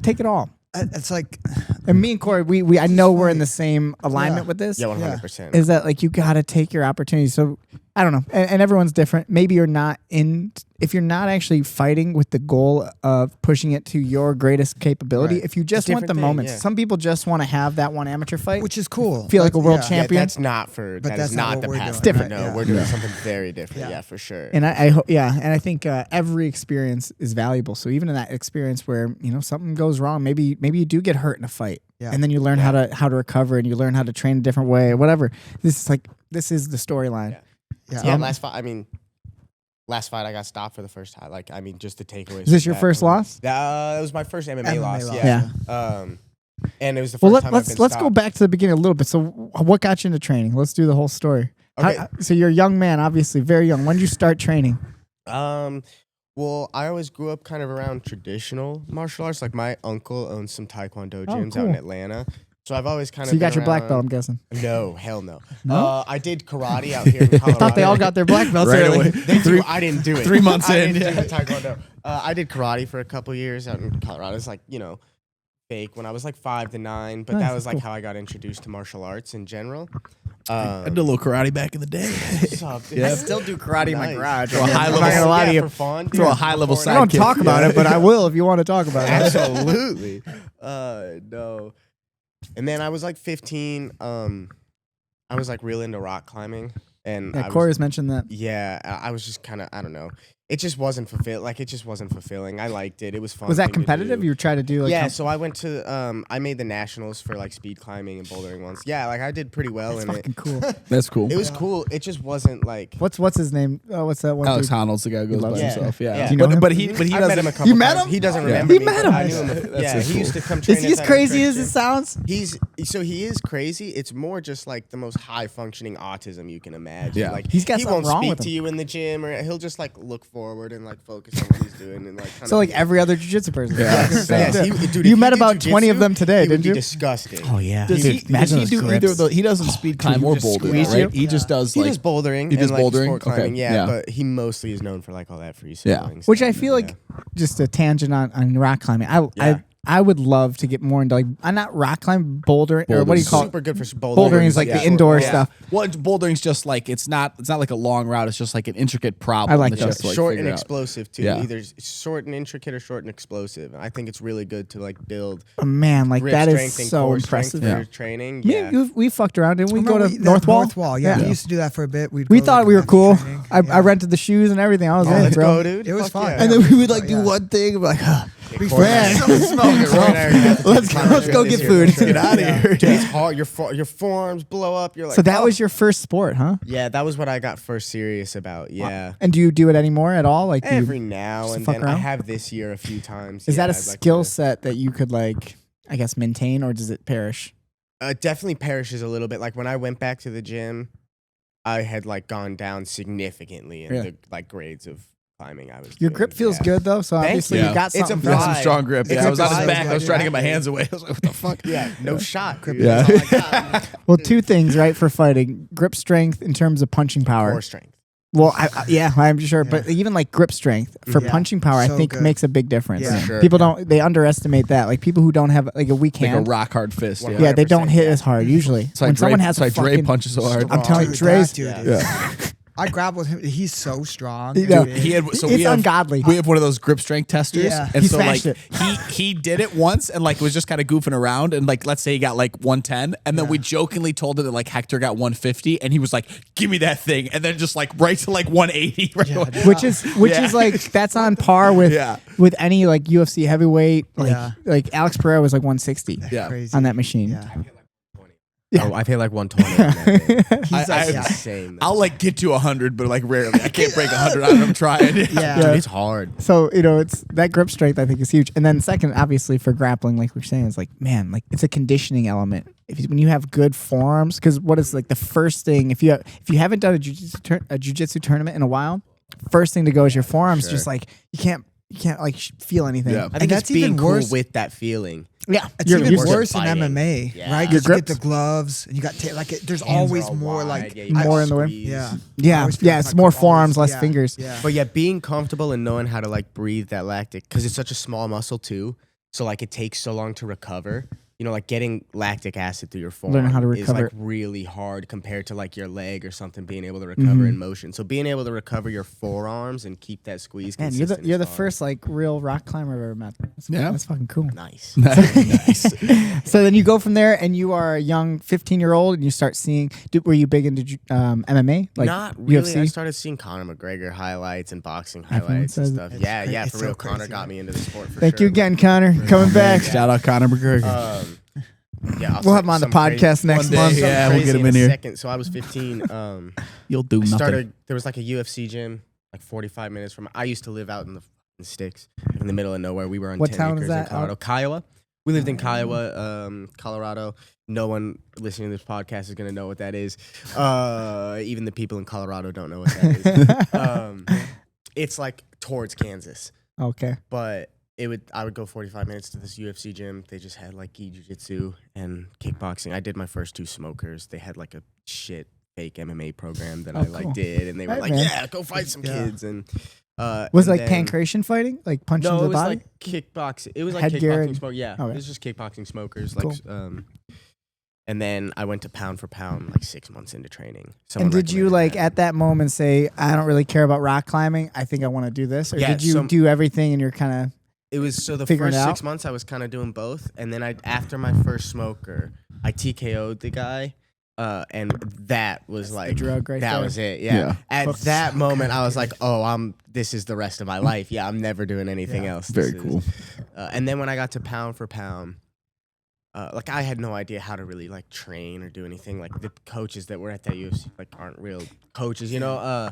take it all. It's like, and me and Cory, we I know we're in the same alignment with this. Yeah, 100%. Is that like you gotta take your opportunity? So I don't know, and everyone's different. Maybe you're not if you're not actually fighting with the goal of pushing it to your greatest capability. If you just want the moment, some people just want to have that one amateur fight, which is cool. Feel like a world champion. That's not for. But that's not the path. It's different. No, we're doing something very different. Yeah, for sure. And I hope, and I think every experience is valuable. So even in that experience where something goes wrong, maybe you do get hurt in a fight, and then you learn how to recover, and you learn how to train a different way, or whatever. This is the storyline. Yeah. Last fight I got stopped for the first time. Like, I mean, just the takeaways. Is this your first loss? That was my first MMA loss. Yeah. And it was the first time let's go back to the beginning a little bit. So what got you into training? Let's do the whole story. Okay. So you're a young man, obviously, very young. When did you start training? Well, I always grew up kind of around traditional martial arts. Like, my uncle owns some Taekwondo gyms out in Atlanta. So I've always kind of. So you got your black belt, I'm guessing. No, hell no. No, I did karate out here in Colorado. I thought they all got their black belts right away. I didn't do it. 3 months in. I didn't do Taekwondo. I did karate for a couple years out in Colorado. It's like fake when I was like 5 to 9, but that was like how I got introduced to martial arts in general. I did a little karate back in the day. I still do karate in my garage. Throw a high level for fun. Throw a high level side. I don't talk about it, but I will if you want to talk about it. Absolutely. No. And then I was like 15. I was like real into rock climbing, and Cory's mentioned that. Yeah, I was just kind of, I don't know. It just wasn't fulfilling. I liked it. It was fun. Was that competitive? You tried to do like so I went to I made the nationals for like speed climbing and bouldering once. Yeah, like I did pretty well in it. Cool. That's cool. It was cool. It just wasn't like what's his name? What's that one? Alex Honnold's the guy who goes by himself. Yeah. You know him? But he doesn't. Met him a couple you met times. him? He doesn't remember me. You met him. I knew him. He used to come train. Is he as crazy as it sounds? He is crazy. It's more just like the most high functioning autism you can imagine. Yeah. Like he won't speak to you in the gym, or he'll just like look forward and like focus on what he's doing and like. So like every other jiu-jitsu person. Yes, you met about 20 of them today, didn't you? Disgusting. Oh yeah. Does he do either? He doesn't speed climb or bouldering, right? He just does like bouldering. He does and, like, bouldering. sport climbing, yeah, but he mostly is known for like all that freestyling. Which I feel like just a tangent on rock climbing. I would love to get more into like I'm not rock climbing, bouldering, or what do you call it? Super good for bouldering. Bouldering is like the indoor stuff. Well, bouldering's just like it's not like a long route. It's just like an intricate problem. I like that. Just, like, short and explosive too. Yeah. Either short and intricate or short and explosive. I think it's really good to like build. Oh, man, like that is so impressive. For your training. We fucked around, didn't we? Go to North Wall. North Wall, yeah. We used to do that for a bit. We thought we were cool. I rented the shoes and everything. I was in, let's bro. go, dude. It was fun. And then we would like do one thing, like. Let's go get food. Let's get out of here. It's hard. Your forearms blow up. You're like, so that was your first sport, huh? Yeah, that was what I got first serious about. Yeah. And do you do it anymore at all? Like every now and then. I have this year a few times. Is that a skill set that you could like, I guess, maintain, or does it perish? Definitely perishes a little bit. Like when I went back to the gym, I had like gone down significantly in the like grades of climbing. Your grip feels good though, so obviously you got something. You got some strong grip. I was on his back. I was trying to get my hands away. I was like, what the fuck? No shot. Grip. Well, two things, right, for fighting: grip strength in terms of punching power. Core strength. Well, I'm sure, but even like grip strength for punching power, I think makes a big difference. Yeah, sure. People they underestimate that. Like people who don't have like a weak hand, like a rock hard fist. Yeah, they don't hit as hard usually. It's like when someone has Dre punches so hard. I'm telling you, Dre's. I grappled with him. He's so strong. You know, He had so it's we have ungodly. we have one of those grip strength testers, Yeah. and He so like smashed he did it once and like was just kind of goofing around, and like let's say he got like 110, and then we jokingly told him that like Hector got 150, and he was like, "Give me that thing," and then just like right to like 180, right away. which is like that's on par with with any like UFC heavyweight. Like Alex Pereira was like 160 Crazy. on that machine. Yeah. Oh, I feel like 120 on that thing. He's I- Insane. I'll like get to 100, but like rarely. I can't break 100 out of him trying. Yeah. Dude, it's hard. So it's that grip strength I think is huge. And then second, obviously for grappling, like we're saying, is like man, like it's a conditioning element. When you have good forearms, because what is like the first thing if you haven't done a jiu-jitsu tournament in a while, first thing to go is your forearms. Just like you can't like feel anything. Yeah. I think that's it's being even cool worse. with that feeling. Yeah, It's even used to worse in fighting. MMA, Yeah. right? Your Because you get grips. the gloves and you got like there's Hands always are all more wide, like yeah, you gotta more in the way. squeeze. yeah. I Yeah, always feel like it's my more grip forearms, always- less fingers. Yeah. But yeah, being comfortable and knowing how to like breathe that lactic, because it's such a small muscle too. So like it takes so long to recover. You know, like getting lactic acid through your forearm Learning how to is recover. like really hard compared to like your leg or something being able to recover in motion. So being able to recover your forearms and keep that squeeze Man, consistent you're the is hard. first like real rock climber I've ever met. That's fucking cool. Nice. Nice. So then you go from there, and you are a young 15-year-old, and you start seeing. Were you big into MMA? Like Not really. UFC? I started seeing Conor McGregor highlights and boxing highlights and says stuff. it. Yeah, It's yeah. cra- For it's real, so Conor crazy, got right? me into the sport. For Thank sure. you again, Connor, coming back. Shout out Conor McGregor. Yeah, We'll have him on the podcast next day. month. Yeah, we'll get him in in a here. second. So I was 15. You'll do I nothing. started. There was like a UFC gym, like 45 minutes from. I used to live out in the sticks, in the middle of nowhere. We were on What 10 town is acres that? in Colorado, Kiowa. We lived in Kiowa, Colorado. No one listening to this podcast is gonna know what that is. Even the people in Colorado don't know what that is. It's like towards Kansas, Okay. but I would go 45 minutes to this UFC gym. They just had like jiu-jitsu and kickboxing. I did my first 2 smokers. They had like a shit fake MMA program that I like cool. did, and they were Right, like, man. "Yeah, go fight some kids." And Was it and like then- pancreation fighting, like punching No, to it the was body? like kickboxing. It was like Headgear kickboxing smoke. Yeah, okay. it was just kickboxing smokers. Cool. Like, and then I went to pound for pound like 6 months into training. And Someone did you recommended like that. at that moment say, "I don't really care about rock climbing. I think I want to do this," or Yeah, did you do everything and you're kind of It was so the figuring first it 6 out? months I was kind of doing both, and then after my first smoker, I TKO'd the guy, and that was like drug right that there. was it. Yeah. Yeah. At That's that moment, I was like, "Oh, this is the rest of my life. Yeah, I'm never doing anything else." Very This is- cool. And then when I got to pound for pound, like I had no idea how to really like train or do anything. Like the coaches that were at that UFC like aren't real coaches, you know.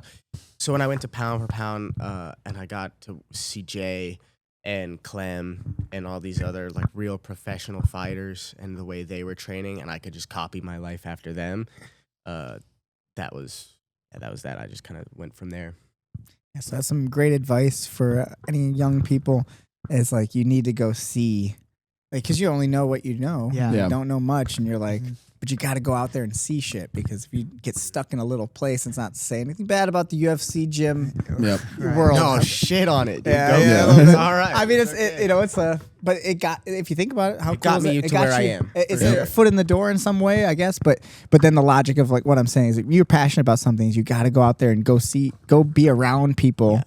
So when I went to pound for pound, and I got to see Jay and Clem and all these other like real professional fighters and the way they were training, and I could just copy my life after them. That was that. I just kind of went from there. Yeah, so that's some great advice for any young people. Is like you need to go see, like, because you only know what you know. Yeah. You Yeah. don't know much, and you're like, but you got to go out there and see shit. Because if you get stuck in a little place, it's not to say anything bad about the UFC gym Yep. world. No shit on it, dude. Yeah, Go yeah. get a little bit. All right. I mean, it's okay. but it got. If you think about it, how It cool got is me it? to It got where I you- am, It's for a sure. foot in the door in some way, I guess. But then the logic of like what I'm saying is, if you're passionate about something, you got to go out there and go be around people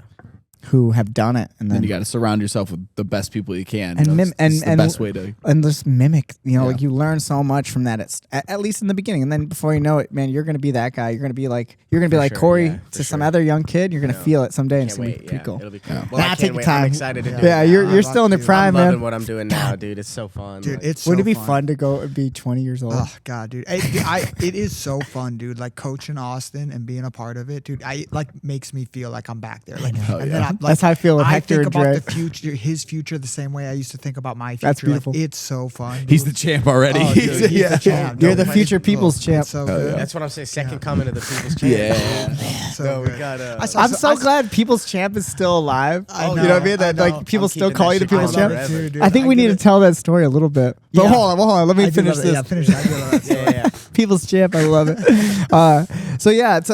who have done it, and Then then you got to surround yourself with the best people you can. And You know, mim- it's the and- best way to. and just mimic. You know, Yeah. like you learn so much from that. At least in the beginning, and then before you know it, man, you're gonna be that guy. You're gonna be like For Cory sure, to for some sure. other young kid. You're gonna Yeah. feel it someday, and Can't it's gonna be wait. pretty Yeah, cool. it'll be cool. Yeah. Well, Nah, I take can't your wait. time. I'm excited to do Yeah, it. you're still in the Dude, prime, I'm loving man. what I'm doing now, dude. It's so fun. Dude, like- it's so Wouldn't it be fun to go and be 20 years old? Oh God, dude, it is so fun, dude. Like coaching Austin and being a part of it, dude. I like makes me feel like I'm back there. Like, Hell and yeah. then I, like, That's how I feel with I Hector think and about Dre. the future, his future, the same way I used to think about my future. That's beautiful. Like, it's so fun. He's the dude. champ already. Oh, dude, he's Yeah. the champ. You're No the question. future people's Oh, champ. it's so Oh, good. yeah. That's what I'm saying. Second coming of the people's champ. Yeah. So So we good. got. I saw- I'm I so saw- glad People's Champ is still alive. I You know, know what I mean? I That know. like people I'm still keeping call that you the shit People's going Champ. forever. Dude, I think we get need to it. tell that story a little bit. But Yeah. hold on. Let me I do finish love it. this. Yeah, finish it. I do love that story. Yeah. People's Champ. I love it. So yeah, it's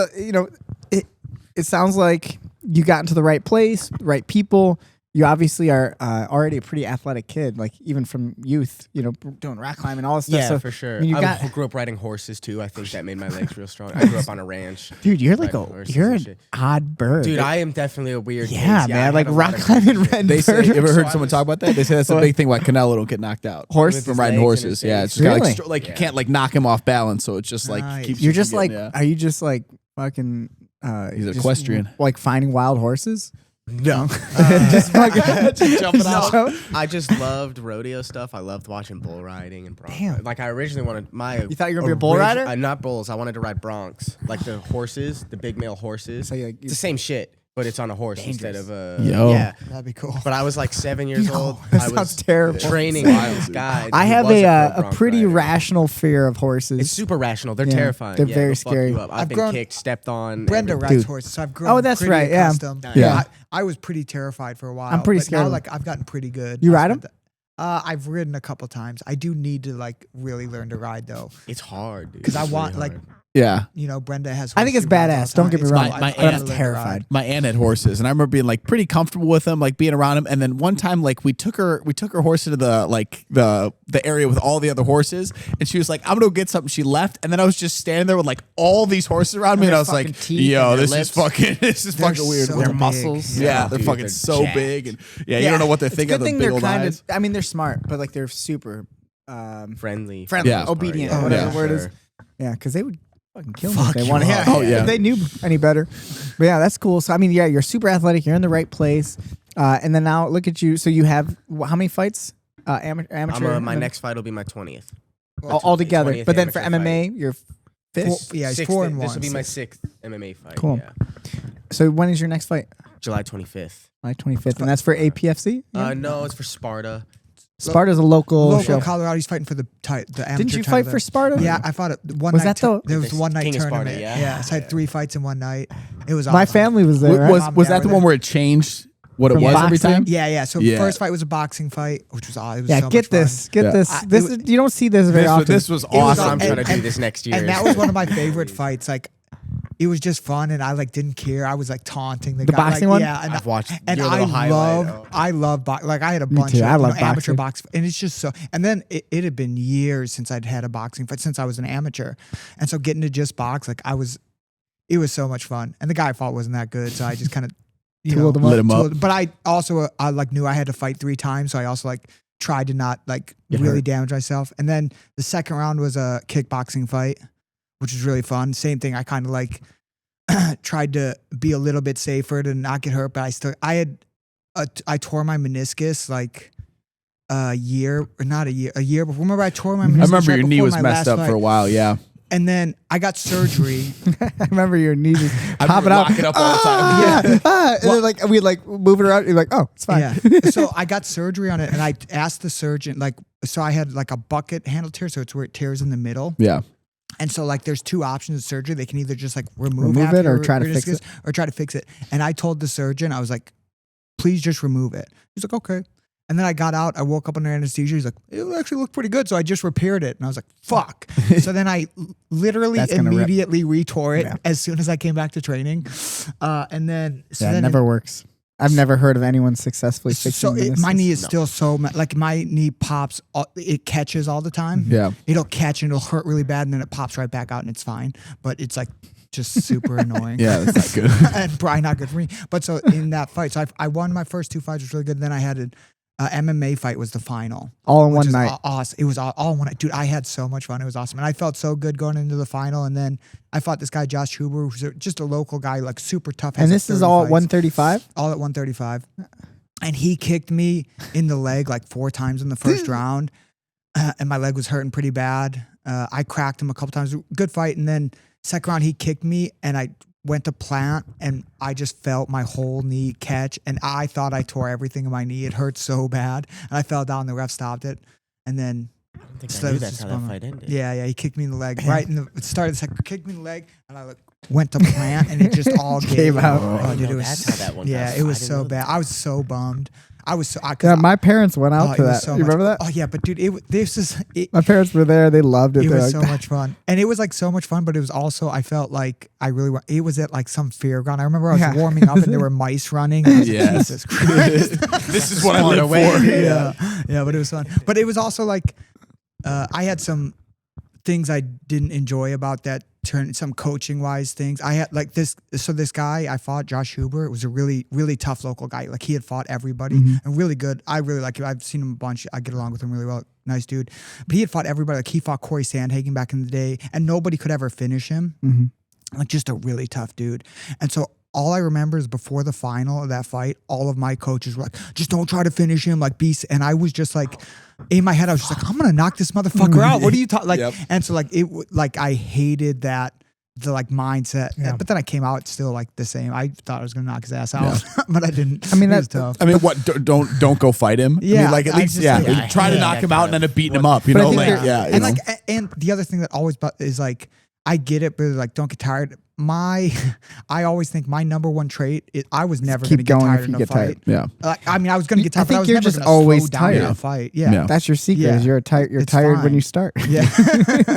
it sounds like you got into the right place, right people. you obviously are already a pretty athletic kid, like even from youth, doing rock climbing, all this stuff. Yeah, so, for sure. I mean, I grew up riding horses too. I think that made my legs real strong. I grew up on a ranch. Dude, you're like riding horses you're and an shit. odd bird. Dude, I am definitely a weird case. yeah, I man, had like a lot rock of climbing crazy shit. red They say, bird. you ever heard So someone I talk about that? They say that's a big thing why Canelo don't get knocked out. Horse With From his riding legs and horses. his Yeah, face. it's just got, Really? like you can't like knock him off balance, so it's just like Nice. keeps You're you just from like, getting, are you just like fucking? He's just, equestrian. like finding wild horses. No. Just fucking jumping out. No, I just loved rodeo stuff. I loved watching bull riding and bronc. Damn. Like I originally wanted my. You thought you were gonna be a bull rider? Not bulls. I wanted to ride broncs, like the horses, the big male horses. So, It's the same shit, but it's on a horse instead of a. Yo. Yeah. That'd be cool. But I was like 7 years old. that I sounds was terrible. training with this guy. I who have was pro a bronc pretty rider. rational fear of horses. It's super rational. They're Yeah, terrifying. they're Yeah, very they'll fuck scary. you up. I've I've been grown- kicked, stepped on. Brenda everything. rides horses, so I've grown. Oh, that's pretty right, yeah. accustomed. Yeah. I was pretty terrified for a while. I'm pretty but scared now. of Like I've gotten pretty good. You I ride spent 'em? I've ridden a couple times. I do need to like really learn to ride though, It's hard, dude. because I It's want really like hard. Yeah. Brenda has. I think horse it's she rides all badass. the Don't time. get me It's wrong. cool. My I aunt- wanna I'm learn to ride. terrified. My aunt had horses, and I remember being like pretty comfortable with them, like being around them. And then one time, like we took her horse into the area with all the other horses, and she was like, "I'm gonna go get something." She left, and then I was just standing there with like all these horses around me, and I was like, fucking teeth "Yo, and this their is fucking weird." so Their big. muscles, yeah, they're Dude, fucking they're so jacked. big, and you don't know what they It's think a of good the thing big they're old kind eyes. of. I mean, they're smart, but like they're super Friendly. friendly, Yeah. obedient, Oh, whatever yeah. the word is. Sure. Yeah, because they would fucking kill me Fuck if they you wanted. up. Yeah, Oh, yeah. if they knew any better. But yeah, that's cool. So I mean, yeah, you're super athletic. You're in the right place. And then now look at you. So you have how many fights? Amateur. My next fight will be my 20th. all together. 20th But then for amateur MMA, you're fifth. Yeah, he's Sixth- 4-1. This will be my 6th MMA fight. Cool. Yeah. So when is your next fight? July 25th. July 25th, and that's for APFC. Yeah. No, it's for Sparta. Sparta's a local show. Colorado. He's fighting for the amateur. Didn't you title fight there. for Sparta? Yeah, I fought it one Was night. that the- There was one night King of Sparta, tournament. yeah? So I had 3 fights in one night. It was My awesome. family was there. Was right? was Yeah, that the we're one there. where it changed what it From was every boxing? time? Yeah. So Yeah. first fight was a boxing fight, which was awesome. It was Yeah, so get much fun. this. Get Yeah. this. I- This it is, you don't see this very often. This was was awesome. I'm trying to do and- this next year. And that was one of my favorite fights. Like, it was just fun, and I like didn't care. I was like taunting the guy. boxing like, one? Yeah, and I've watched and your I little highlight. love like I had a bunch too. of I love amateur boxing. box, and it's just so. And then it had been years since I'd had a boxing fight since I was an amateur, and so getting to just box, like it was so much fun. And the guy I fought wasn't that good, so I just kind of Tooled him up. Lit him up. But I also I like knew I had to fight 3 times, so I also like tried to not like Get really hurt. damage myself. And then the second round was a kickboxing fight, which was really fun. Same thing. I kind of like tried to be a little bit safer to not get hurt, but I tore my meniscus like a year before. Remember I tore my meniscus. I remember right your knee before was my messed last up fight. for a while. Yeah, And then I got surgery. I remember your knee just I popping remember up. locking up all the time. Yeah. And then like we like move it around. You're like, oh, it's fine. Yeah. So I got surgery on it, and I asked the surgeon, like, so I had like a bucket handle tear, so it's where it tears in the middle. Yeah. And so like there's 2 options of surgery. They can either just like remove Remove half it or your try to fix meniscus it. or try to fix it. And I told the surgeon, I was like, please just remove it. He's like, okay. And then I got out, I woke up under anesthesia. He's like, it actually looked pretty good. So I just repaired it. And I was like, fuck. So then I literally That's gonna rip. immediately retore it Yeah. as soon as I came back to training. And then, so Yeah, it then never works. I've never heard of anyone successfully fixing so my meniscus. knee is still so like my knee pops, it catches all the time. Yeah. It'll catch and it'll hurt really bad, and then it pops right back out, and it's fine. But it's like just super annoying. Yeah, that's not good. And probably not good for me. But so in that fight, so I won my first 2 fights, was really good. Then I had an MMA fight was the final. all in which one is night. Awesome. It was all in one night. Dude, I had so much fun. It was awesome. And I felt so good going into the final. And then I fought this guy, Josh Huber, who's just a local guy, like super tough. has And like this is 30 all at fights. 135. All at 135. And he kicked me in the leg like 4 times in the first round. And my leg was hurting pretty bad. I cracked him a couple times. Good fight. And then second round, he kicked me and I went to plant and I just felt my whole knee catch. And I thought I tore everything in my knee. It hurt so bad. And I fell down. The ref stopped it. And then I think So I knew was that's just how that bummer. fight ended. Yeah, he kicked me in the leg right in the it started. Kicked me in the leg, and I went to plant, and it just all Came out. Oh, dude, it was That's how that one yeah, does. it was I didn't so know bad. that. I was so bummed. I was so Yeah, my parents went out to it was that. so You much- remember that? Oh yeah, but dude, My parents were there. They loved it. it They're was like, so much fun, and it was like so much fun. But it was also I felt like it was at like some fairground. I remember I was Yeah. warming up and there were mice running. And I was like, Yes. Jesus Christ. This is what I live for. yeah, but it was fun. But it was also like I had some things I didn't enjoy about that turn, some coaching wise things. I had like this guy I fought, Josh Huber, was a really, really tough local guy. Like he had fought everybody and really good. I really like him. I've seen him a bunch. I get along with him really well. Nice dude. But he had fought everybody. Like he fought Corey Sandhagen back in the day and nobody could ever finish him. Like just a really tough dude. And so all I remember is before the final of that fight, all of my coaches were like, just don't try to finish him, like beast. And I was just like, in my head, I was just like, I'm gonna knock this motherfucker out. What are you talking? Like, and so like I hated that the like mindset. Yeah. But then I came out still like the same. I thought I was gonna knock his ass out, but I didn't. I mean, it was that's tough. I mean, what? Don't go fight him. I Yeah, mean, like at I least just- yeah, yeah, try to yeah, knock that him out kind and of- end up beating him up. You But I know, think like there- yeah, you and know. like and the other thing that always is like I get it, but like don't get tired. I always think my number one trait is I was never keep going to get going tired if in you a get fight. tired. Yeah. Like, I mean, I was going to get I tired, but I think was you're never just gonna always slow down tired. in a fight. Yeah. Yeah. That's your secret. Yeah. Is you're tired. You're It's tired when fine. you start. Yeah.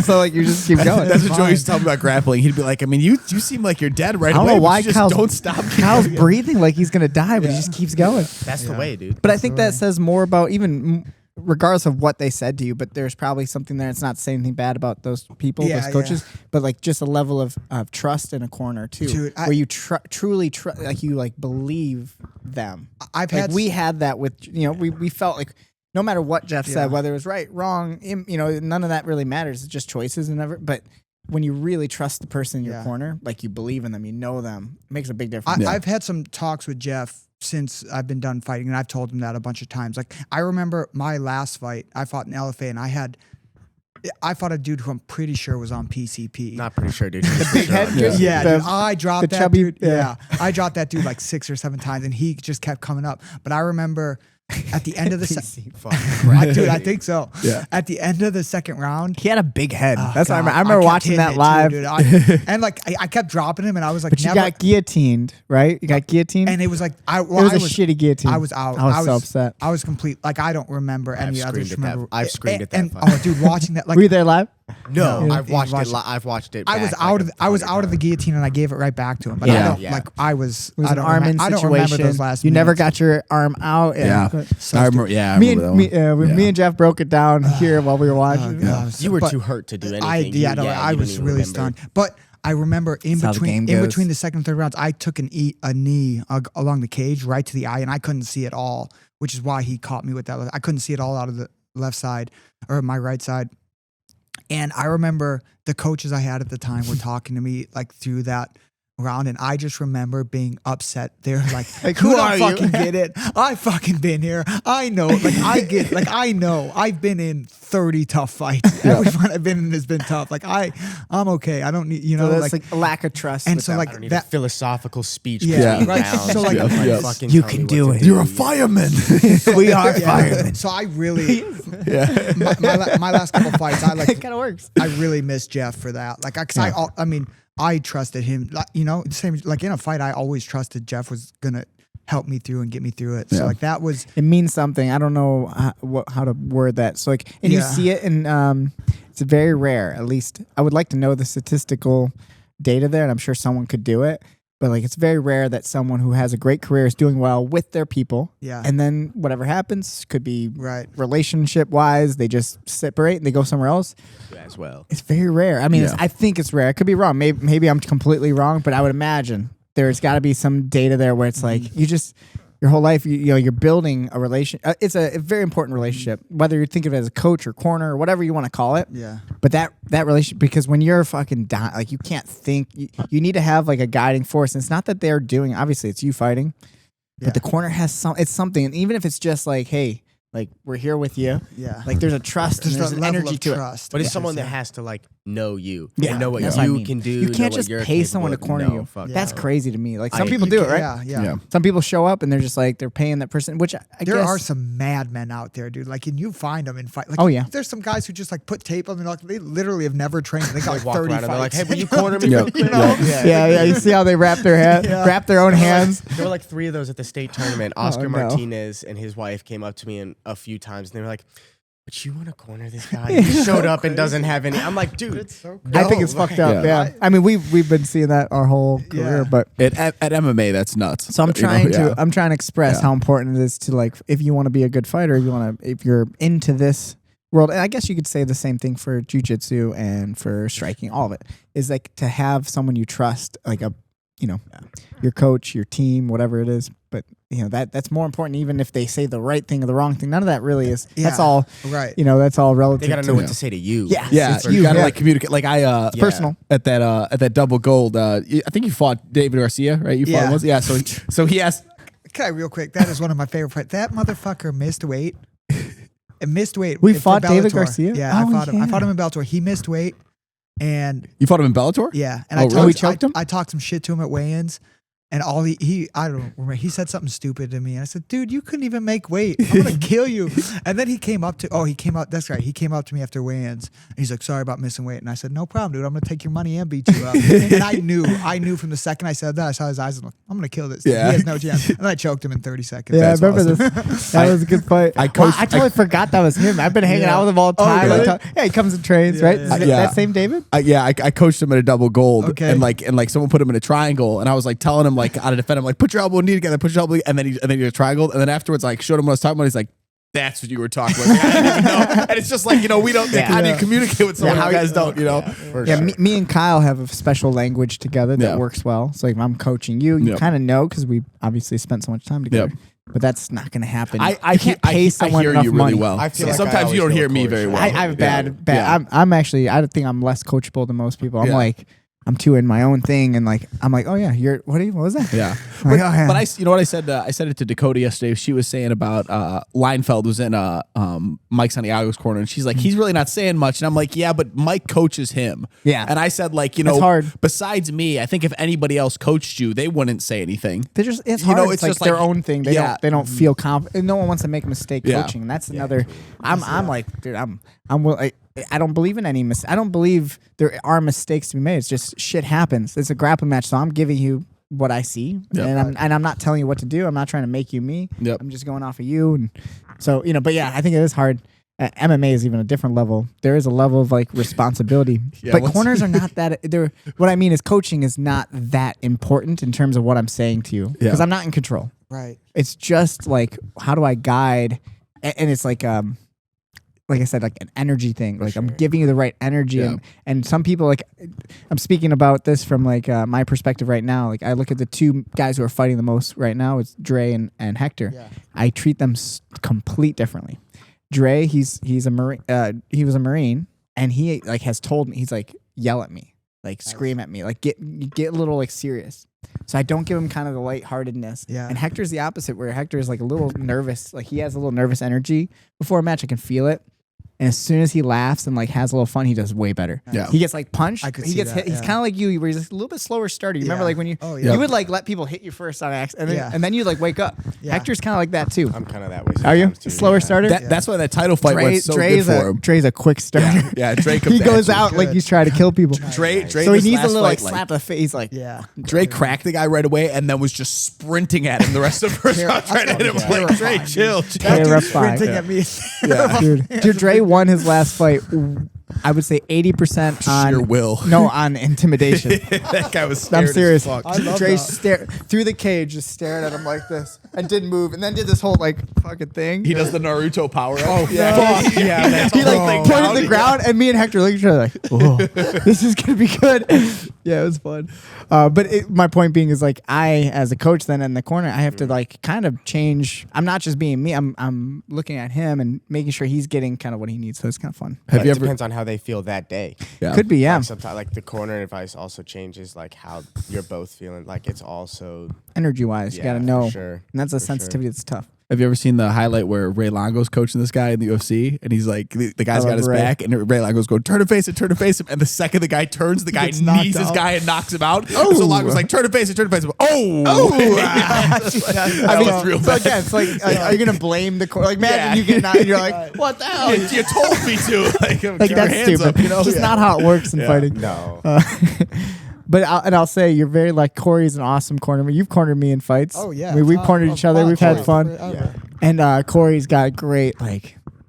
So like you just keep going. That's what fine. Joey used to tell me about grappling. He'd be like, I mean, you seem like you're dead right I don't away. know but why you just Kyle's don't stop. Kyle's breathing like he's gonna die, but he just keeps going. That's the way, dude. But I think that says more about even regardless of what they said to you. But there's probably something there. It's not saying anything bad about those people, Yeah, those coaches, but like just a level of trust in a corner too, Dude, where you truly like you like believe them. I've Like had we had that with we felt like no matter what Jeff said, whether it was right, wrong, none of that really matters. It's just choices and never. But when you really trust the person in your corner, like you believe in them, you know them, it makes a big difference. I've had some talks with Jeff since I've been done fighting, and I've told him that a bunch of times. Like I remember my last fight, I fought in LFA, and I fought a dude who I'm pretty sure was on PCP. Not pretty sure, dude. The big head, Yeah, The- dude, I dropped the that chubby- dude. Yeah, I dropped that dude like 6 or 7 times, and he just kept coming up. But I remember at the end of the dude, I think so. Yeah. At the end of the second round, He had a big head. oh, That's what I God, remember. I remember kept watching hitting that it too, live. dude. And like I kept dropping him, and I was like, But you never. got guillotined, right? You got guillotined. And it was like it was a shitty guillotine. I was out. I was so upset. I was complete. Like I don't remember any others. I've screamed at that And fight. oh, dude, watching that, like Were you there live? No, No. I've watched Watched it. I've watched it. I was back, out like, of I was 100 out of the times. guillotine, and I gave it right back to him. But Yeah. I don't Yeah. like I was. It was I an don't arm in remember, I don't situation. remember those last. You never minutes. got your arm out. Yeah. So I remember. Yeah, I Me remember and that one. me and Jeff broke it down here while we were watching. You were But too hurt to do anything. I You- no, I you was didn't even really remember. stunned. But I remember in That's how the game goes. between the second and third rounds, I took a knee along the cage right to the eye, and I couldn't see it all, which is why he caught me with that. I couldn't see it all out of the left side or my right side. And I remember the coaches I had at the time were talking to me like through that round, and I just remember being upset. They're like, who "You are don't you?" fucking get it. I fucking been here. I know. Like I get. Like I know. I've been in 30 tough fights. Every one I've been in has been tough. Like I'm okay. I don't need. You know. So that's like like a lack of trust. and with so, them. like, I don't need that- a philosophical speech. Yeah, between right. rounds. So, like, Like, yeah. fucking You tell can me what do to it. You're a fireman. we are Yeah. firemen. So I really, yeah. my last couple fights, I It like. kind of works. I really miss Jeff for that. Like, I mean, I trusted him. Like, you know, same like in a fight, I always trusted Jeff was gonna help me through and get me through it. So Yeah. like that was It means something. I don't know how to word that. So like, and you Yeah. see it, and it's very rare. At least I would like to know the statistical data there, and I'm sure someone could do it. But like, it's very rare that someone who has a great career is doing well with their people. Yeah. And then whatever happens could be right. relationship wise, they just separate and they go somewhere else. as well. It's very rare. I mean, Yeah. I think it's rare. I could be wrong. Maybe I'm completely wrong, but I would imagine there's got to be some data there where it's like you just your whole life, you know, you're building a relation. It's a very important relationship, whether you think of it as a coach or corner or whatever you want to call it. Yeah. But that relationship, because when you're fucking dying, like you can't think, you need to have like a guiding force. And it's not that they're doing. Obviously, it's you fighting, Yeah. but the corner has it's something. And even if it's just like, hey, like we're here with you. Yeah. Like there's a trust, There's and there's a an level energy of to it. trust. But it's Yeah. someone that has to like know you Yeah, and know what that's you what I mean. can do. You can't know just what you're pay someone to capable of. corner No, you. fuck That's no. crazy to me. Like some I- people You do it, can- right? Yeah. Some people show up and they're just like they're paying that person, which I There guess are some madmen out there, dude. Like, and you find them in fight. Like, Oh, yeah. There's some guys who just like put tape on. Like, they literally have never trained. They got like Walk 30 around and they're like, fights. "Hey, will you corner me?" Yeah. real quick? yeah. You see how they wrap their wrap their own hands. There were like 3 of those at the state tournament. Oscar Martinez and his wife came up to me a few times, and they were like, "But you want to corner this guy? He showed up and doesn't have any." I'm like, "Dude, It's so I think it's fucked up. Yeah. I mean, we've been seeing that our whole career, Yeah. but At MMA, that's nuts. so I'm trying I'm trying to express Yeah. how important it is to like if you want to be a good fighter, if you're into this world, and I guess you could say the same thing for jiu-jitsu and for striking, all of it is like to have someone you trust, like your coach, your team, whatever it is. But that's more important, even if they say the right thing or the wrong thing. None of that really is. That's Yeah. all. Right. That's all relative. they gotta know what to say to you." Yeah. Yeah, It's you you, gotta yeah. like communicate. Like It's personal. at that double gold. I think you fought David Garcia, right? You fought Yeah. him once. Yeah. So he asked. Okay, real quick. That is one of my favorite fights. That motherfucker missed weight. It missed weight. We for fought David Bellator. Garcia? Yeah, Oh, I fought him. I yeah. fought him in Bellator. He missed weight, and You fought him in Bellator? yeah, and Oh, I really? talked, We choked him? I talked some shit to him at weigh-ins, and all he I don't remember. He said something stupid to me, and I said, "Dude, you couldn't even make weight. I'm gonna kill you." And then he came up to that's right. He came up to me after weigh-ins, and he's like, "Sorry about missing weight," and I said, "No problem, dude. I'm gonna take your money and beat you up." And I knew from the second I said that, I saw his eyes and like, I'm gonna kill this. Dude. Yeah. He has no chance. And I choked him in 30 seconds. Yeah, That's I remember awesome. this. That was a good fight. I coached- I totally forgot that was him. I've been hanging Yeah. out with him all the Oh, time. really? Yeah, he comes and trains, right? yeah. Is it Yeah. that same David? I coached him at a double gold, Okay. and like someone put him in a triangle, and I was like telling him like how to defend him, like put your elbow and knee together, put your elbow, and then he did a triangle, and then afterwards like showed him what I was talking about. He's like, "That's what you were talking about." Like, I didn't even know. And it's just like we don't. Like, how do you communicate with someone? Yeah, How how you guys don't, For Yeah, sure. me and Kyle have a special language together that Yeah. works well. So like, if I'm coaching you, you Yep. kind of know because we obviously spent so much time together. Yep. But that's not going to happen. I you can't pay someone hear enough you really money. well. I feel like I Sometimes you always don't know hear me Cory very Galloway. well. I have bad. Yeah. I'm actually. I think I'm less coachable than most people. I'm Yeah. like, I'm too in my own thing, and like, I'm like, oh yeah, what was that? Yeah, I'm like, oh, yeah. but you know what I said? I said it to Dakota yesterday. She was saying about Leinfeld was in Mike Santiago's corner, and she's like, he's really not saying much, and I'm like, yeah, but Mike coaches him. Yeah. and I said like, It's hard. Besides me, I think if anybody else coached you, they wouldn't say anything. They're just it's You hard. know, It's it's like just their like- own thing. They Yeah. don't feel confident. No one wants to make a mistake Yeah. coaching. And that's another. I'm like, dude, I don't believe in any mis. I don't believe there are mistakes to be made. It's just shit happens. It's a grappling match, so I'm giving you what I see, Yep. and I'm not telling you what to do. I'm not trying to make you me. Yep. I'm just going off of you, and so But yeah, I think it is hard. MMA is even a different level. There is a level of like responsibility, Yeah, but what's- corners are not that. They're what I mean is coaching is not that important in terms of what I'm saying to you because Yeah. I'm not in control. Right. It's just like how do I guide, and it's like I said, like an energy thing. Like I'm giving you the right energy, Yeah. and some people like I'm speaking about this from like my perspective right now. Like I look at the two guys who are fighting the most right now. It's Dre and Hector. Yeah. I treat them complete differently. Dre, he's a Marine. He was a Marine, and he like has told me he's like yell at me, like scream at me, like get a little like serious. So I don't give him kind of the lightheartedness. Yeah. And Hector's the opposite, where Hector is like a little nervous. Like he has a little nervous energy before a match. I can feel it. And as soon as he laughs and like has a little fun, he does way better. Yeah. He gets like punched. I could he see gets that, hit. He's yeah. kind of like you, where he's a little bit slower starter. You remember Yeah. like when you Oh, yeah. you would like let people hit you first on accident, Yeah. and then you like wake up. Yeah. Hector's kind of like that too. I'm kind of that way. Are you sometimes, too, slower yeah. starter? That's why that title fight went so Dre's good for him. Dre's a quick starter. Yeah, Dre comes he goes at you. out like he's trying to kill people. Dre So he this needs a last little like fight, slap of the face. Like Yeah. Dre cracked the guy right away and then was just sprinting at him the rest of the first round, trying to hit him. Yeah. Like, Dre, chill. terrifying. Sprinting at me. Dude, Dre won his last fight. I would say 80% on Sheer will. No, on intimidation. That guy was scared I'm serious. as fuck. I love Dre that. stared through the cage, just stared at him like this, and didn't move, and then did this whole like fucking thing. He does the Naruto power up. Oh, yeah. yeah. That's He like all. pointed to the ground, and me and Hector looked at each other like, "Whoa, this is gonna be good." Yeah, it was fun. But my point being is like I, as a coach, then in the corner, I have to like kind of change. I'm not just being me. I'm looking at him and making sure he's getting kind of what he needs. So it's kind of fun. Have But you it ever? depends on how they feel that day. Yeah. Could be, yeah. Like sometimes, like the corner advice also changes, like how you're both feeling. Like it's also Energy wise, you Yeah, gotta for know, sure. and that's a For sure. sensitivity that's tough. Have you ever seen the highlight where Ray Longo's coaching this guy in the UFC, and he's like, the guy's got his back, and Ray Longo's going, turn and face him, and the second the guy turns, the guy knees his guy and knocks him out. Oh. And so Longo's like, turn and face him. Oh! I mean, was real bad. Again, it's like, are you gonna blame the court? Like, imagine you get knocked, and you're like, what the hell? You told me to. Like that's stupid. Up, It's just not how it works in fighting. No. But I'll say you're very like Cory's an awesome corner. You've cornered me in fights. Oh yeah, we've cornered each other. We've had fun. Yeah. And Cory's got great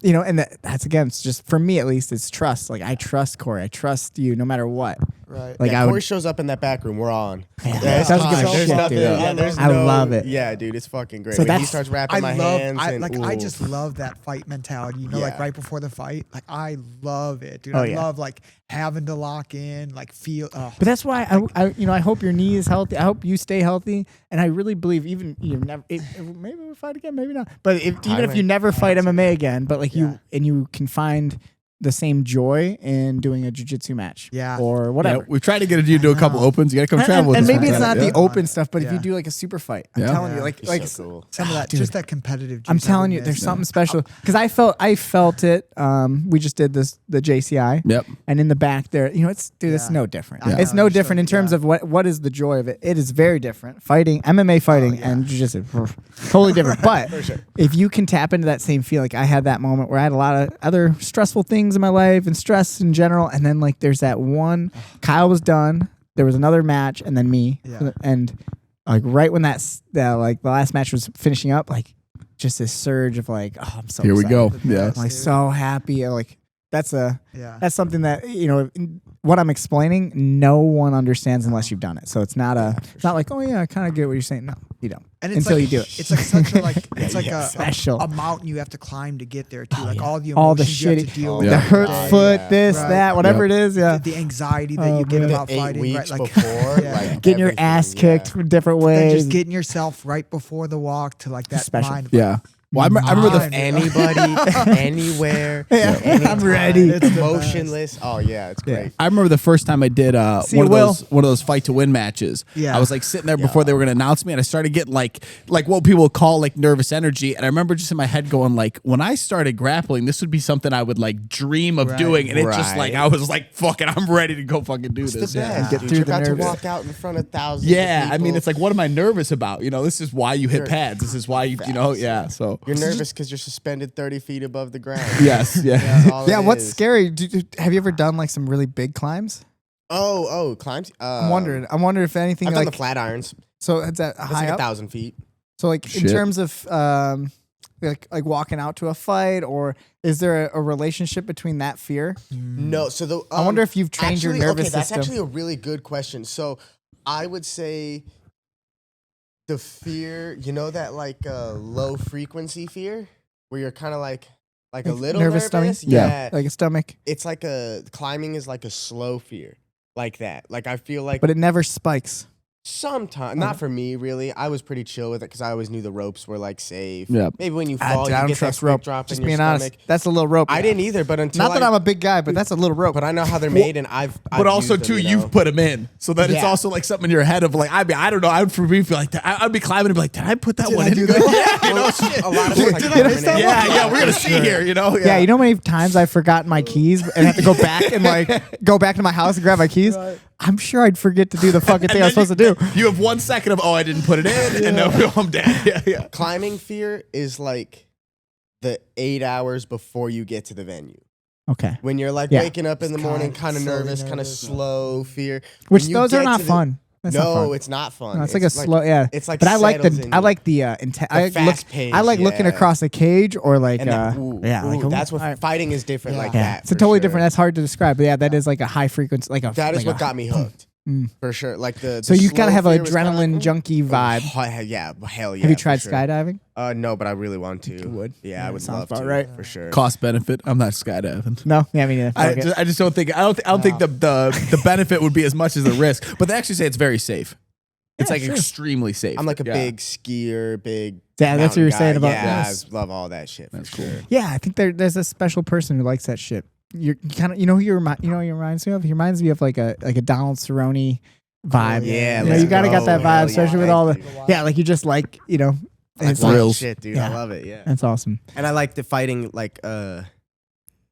and that's again, it's just for me at least, it's trust. Like I trust Cory. I trust you no matter what. Right. Like Cory shows up in that back room, we're on. Yeah, that's good there's shit, nothing. dude. Yeah, I love it. Yeah, dude, it's fucking great. So When he starts wrapping my hands. I just love that fight mentality. You know, like right before the fight. Like I love it, dude. I love like having to lock in, like feel. But that's why I hope your knee is healthy. I hope you stay healthy, and I really believe even you never. Maybe we'll fight again, maybe not. But even if you never fight MMA again, but like you can find the same joy in doing a jiu-jitsu match, or whatever. Yeah, we've tried to get you to do a couple opens. You got to come travel with and us. maybe it's not the open stuff, but if you do like a super fight, I'm telling you, like so cool. Some of that, just that competitive. I'm telling you, there's something special because I felt it. We just did the JCI. Yep. And in the back there, it's no different. It's no different in terms of what is the joy of it. It is very different. Fighting, MMA fighting, and jiu-jitsu, totally different. But if you can tap into that same feel, like I had that moment where I had a lot of other stressful things in my life and stress in general, and then like there's that one. Kyle was done. There was another match, and then me, and like right when the last match was finishing up, like just this surge of like, oh, I'm so here excited. We go. Yeah, I'm like so happy. Like that's something that what I'm explaining, no one understands unless you've done it. So it's not not like, oh yeah, I kind of get what you're saying. No, you don't. And it's until you do it. It's like such a a special a mountain you have to climb to get there too. Like all the all the emotions you have to shitty, deal with. the hurt foot, that, whatever it is. Yeah, the anxiety that you get about 8 fighting. weeks Right? Like before, like getting your ass kicked in different then ways. just getting yourself right before the walk to like that Special. mind. Yeah. Well, I remember anybody, anywhere. I'm ready. It's motionless. Oh yeah, it's great. I remember the first time I did one of those fight to win matches. Yeah. I was like sitting there before they were going to announce me, and I started getting like what people call like nervous energy. And I remember just in my head going like, when I started grappling, this would be something I would like dream of doing. And it just like I was like, fuck it, I'm ready to go fucking do this. The best. Get through You're the about to nervous. walk out in front of thousands. Yeah, of people. I mean, it's like, what am I nervous about? This is why you hit pads. This is why you So you're nervous because you're suspended 30 feet above the ground. yes, yeah. That's all it What's is. scary? Have you ever done like some really big climbs? Oh, climbs. I'm wondering if anything I've like done the flat irons. so it's at That's high like up. 1,000 feet. So like in terms of like walking out to a fight, or is there a relationship between that fear? No, so I wonder if you've trained your nervous that's system. actually a really good question. So I would say the fear, that like low frequency fear, where you're kind of like a little nervous. stomach. Yeah, like a stomach, it's like climbing is like a slow fear, like that. Like I feel like, but it never spikes. sometimes not for me really. I was pretty chill with it because I always knew the ropes were like safe. Yeah. Maybe when you I fall, you don't get that trust quick rope. drop Just in your being stomach. honest, that's a little rope. I didn't either, but until Not that I'm a big guy, but that's a little rope. But I know how they're made, and I've But also used them, too, you've put them in, so that it's Yeah. also like something in your head of like, I don't know. I would for me feel like I'd be climbing and be like, did I put that one in? Yeah, Well, shit, a lot of it's like yeah, we're gonna see here. Yeah, you know how many times I've forgotten my keys and have to go back and like go back to my house and grab my keys? I'm sure I'd forget to do the fucking thing I was supposed to do. You have 1 second of, I didn't put it in, and no, I'm dead. Yeah. Climbing fear is like the 8 hours before you get to the venue. Okay. When you're like waking up in the morning, kind of nervous, kind of slow fear. Which When you those are get not to the- fun. That's not fun. No, it's not fun. No, it's like a slow, yeah. It's like, but I like settles in I you. like the fast pace, I like looking yeah. across a cage or like And that, ooh, like that's what all right. fighting is different like Yeah, that. it's a for totally sure. different. That's hard to describe, but yeah, that is like a high frequency, like a. That is like what a- got me hooked. For sure. Like the So you gotta slow have an fear was kinda adrenaline like, junkie vibe. yeah, hell yeah. Have you for tried sure. skydiving? No, but I really want to. You would? Yeah, I would sounds love about to. right. For sure. Cost benefit. I'm not skydiving. No, yeah, I mean, I just don't think the benefit would be as much as the risk. But they actually say it's very safe. It's like extremely safe. I'm like a big skier, big. Yeah, that's what mountain you're guy. saying about Yeah, this. I love all that shit. That's cool. Yeah, I think there's a special person who likes that shit. You kind of, who he reminds me of? He reminds me of like a Donald Cerrone vibe. Yeah, you got to got that let's vibe, go. especially Yeah, with all the thank you. like you just like It's wild thrills. shit, dude. Yeah. I love it. Yeah. That's awesome. And I like the fighting, like,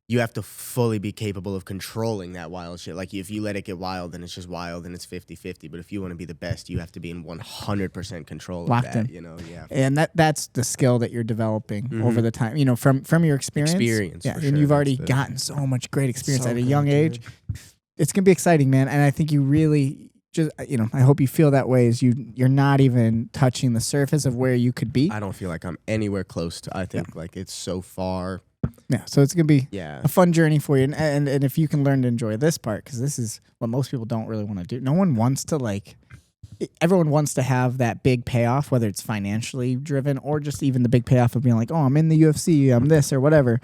you have to fully be capable of controlling that wild shit. Like, if you let it get wild, then it's just wild and it's 50-50. But if you want to be the best, you have to be in 100% control of Locked that, in. you know? Yeah. And that's the skill that you're developing over the time, you know, from your experience. Experience, Yeah. for And sure. you've already That's the- gotten so much great experience So at a good, young age. dude. It's going to be exciting, man. And I think you really just, you know, I hope you feel that way, is you're not even touching the surface of where you could be. I don't feel like I'm anywhere close to, I think, like, it's so far. Yeah. So it's going to be Yeah. a fun journey for you. And if you can learn to enjoy this part, because this is what most people don't really want to do. No one wants to, like, everyone wants to have that big payoff, whether it's financially driven or just even the big payoff of being like, oh, I'm in the UFC, I'm this or whatever.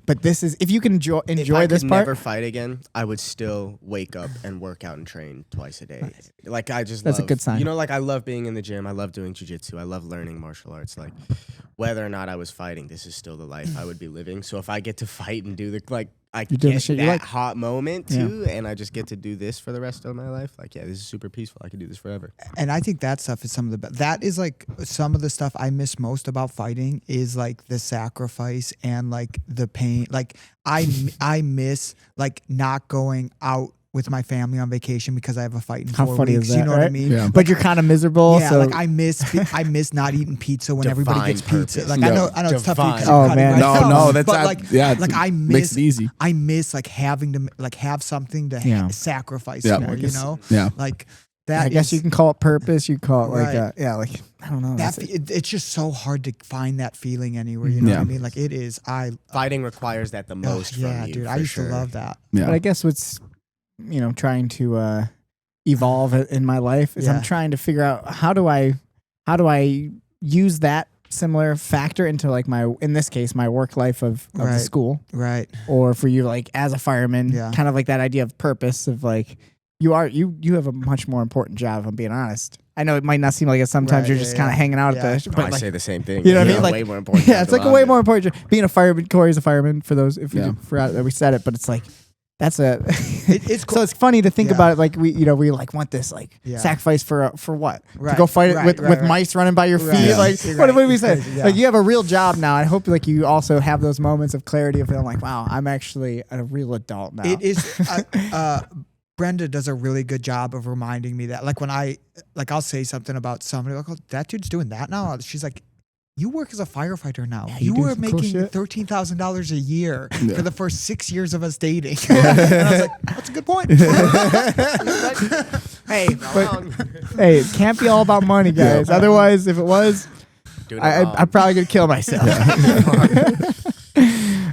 But this is, if you can enjoy If I this could part. never fight again, I would still wake up and work out and train twice a day. Nice. Like, I just That's a love, good sign. You know, like, I love being in the gym. I love doing jiu-jitsu. I love learning martial arts. Like, whether or not I was fighting, this is still the life I would be living. So if I get to fight and do the, like, I You're doing the get shit that you like. hot moment Yeah. too, and I just get to do this for the rest of my life. Like, yeah, this is super peaceful. I could do this forever. And I think that stuff is some of the best. That is like some of the stuff I miss most about fighting is like the sacrifice and like the pain. Like I miss like not going out with my family on vacation because I have a fight in How 4 funny weeks. is that, You know what I right? mean? Yeah. But you're kind of miserable. Yeah, so like I miss not eating pizza when everybody Divine gets pizza. purpose. Like Yeah. I know it's tough for you 'cause Divine. you're Oh, cutting man. right No, now. no, that's but not- like yeah, like I makes it easy. I miss like having to like have something to Yeah. sacrifice Yeah. for. Like You know, Yeah. like that. I guess you can call it purpose. You call it like, Right. like, I don't know. That That's it. it's just so hard to find that feeling anywhere. You know Yeah. what I mean? Like it is. Fighting requires that the most yeah, from you. dude. I for used sure. to love that. Yeah. But I guess what's, you know, trying to evolve in my life is Yeah. I'm trying to figure out how do I use that similar factor into like in this case, my work life of the Right. school, Right. or for you, like as a fireman, Yeah. kind of like that idea of purpose of like, you have a much more important job, if I'm being honest. I know it might not seem like it sometimes. Right, you're yeah, just kind of yeah. hanging out Yeah. at the, Oh, but I like, say the same thing. you know what I Yeah, mean? Like, way more important. yeah, it's like a way more important job. Being a fireman. Corey's a fireman for those, if you Yeah. forgot that we said it, but it's like, that's a, It's so it's funny to think Yeah. about it. Like we like want this like Yeah. sacrifice for what? To Right, go fight it right, with right, right. mice running by your feet. Right. Like You're what right. do we It's say? crazy, yeah. Like you have a real job now. I hope like you also have those moments of clarity of feeling like, wow, I'm actually a real adult now. It is. Brenda does a really good job of reminding me that, like when I'll say something about somebody, like, oh, that dude's doing that now. She's like, you work as a firefighter now. Yeah, you you do were some cool making shit. $13,000 a year Yeah. for the first 6 years of us dating. And I was like, that's a good point. Hey, but, hey, it can't be all about money, guys. Otherwise, if it was, I'm probably gonna kill myself.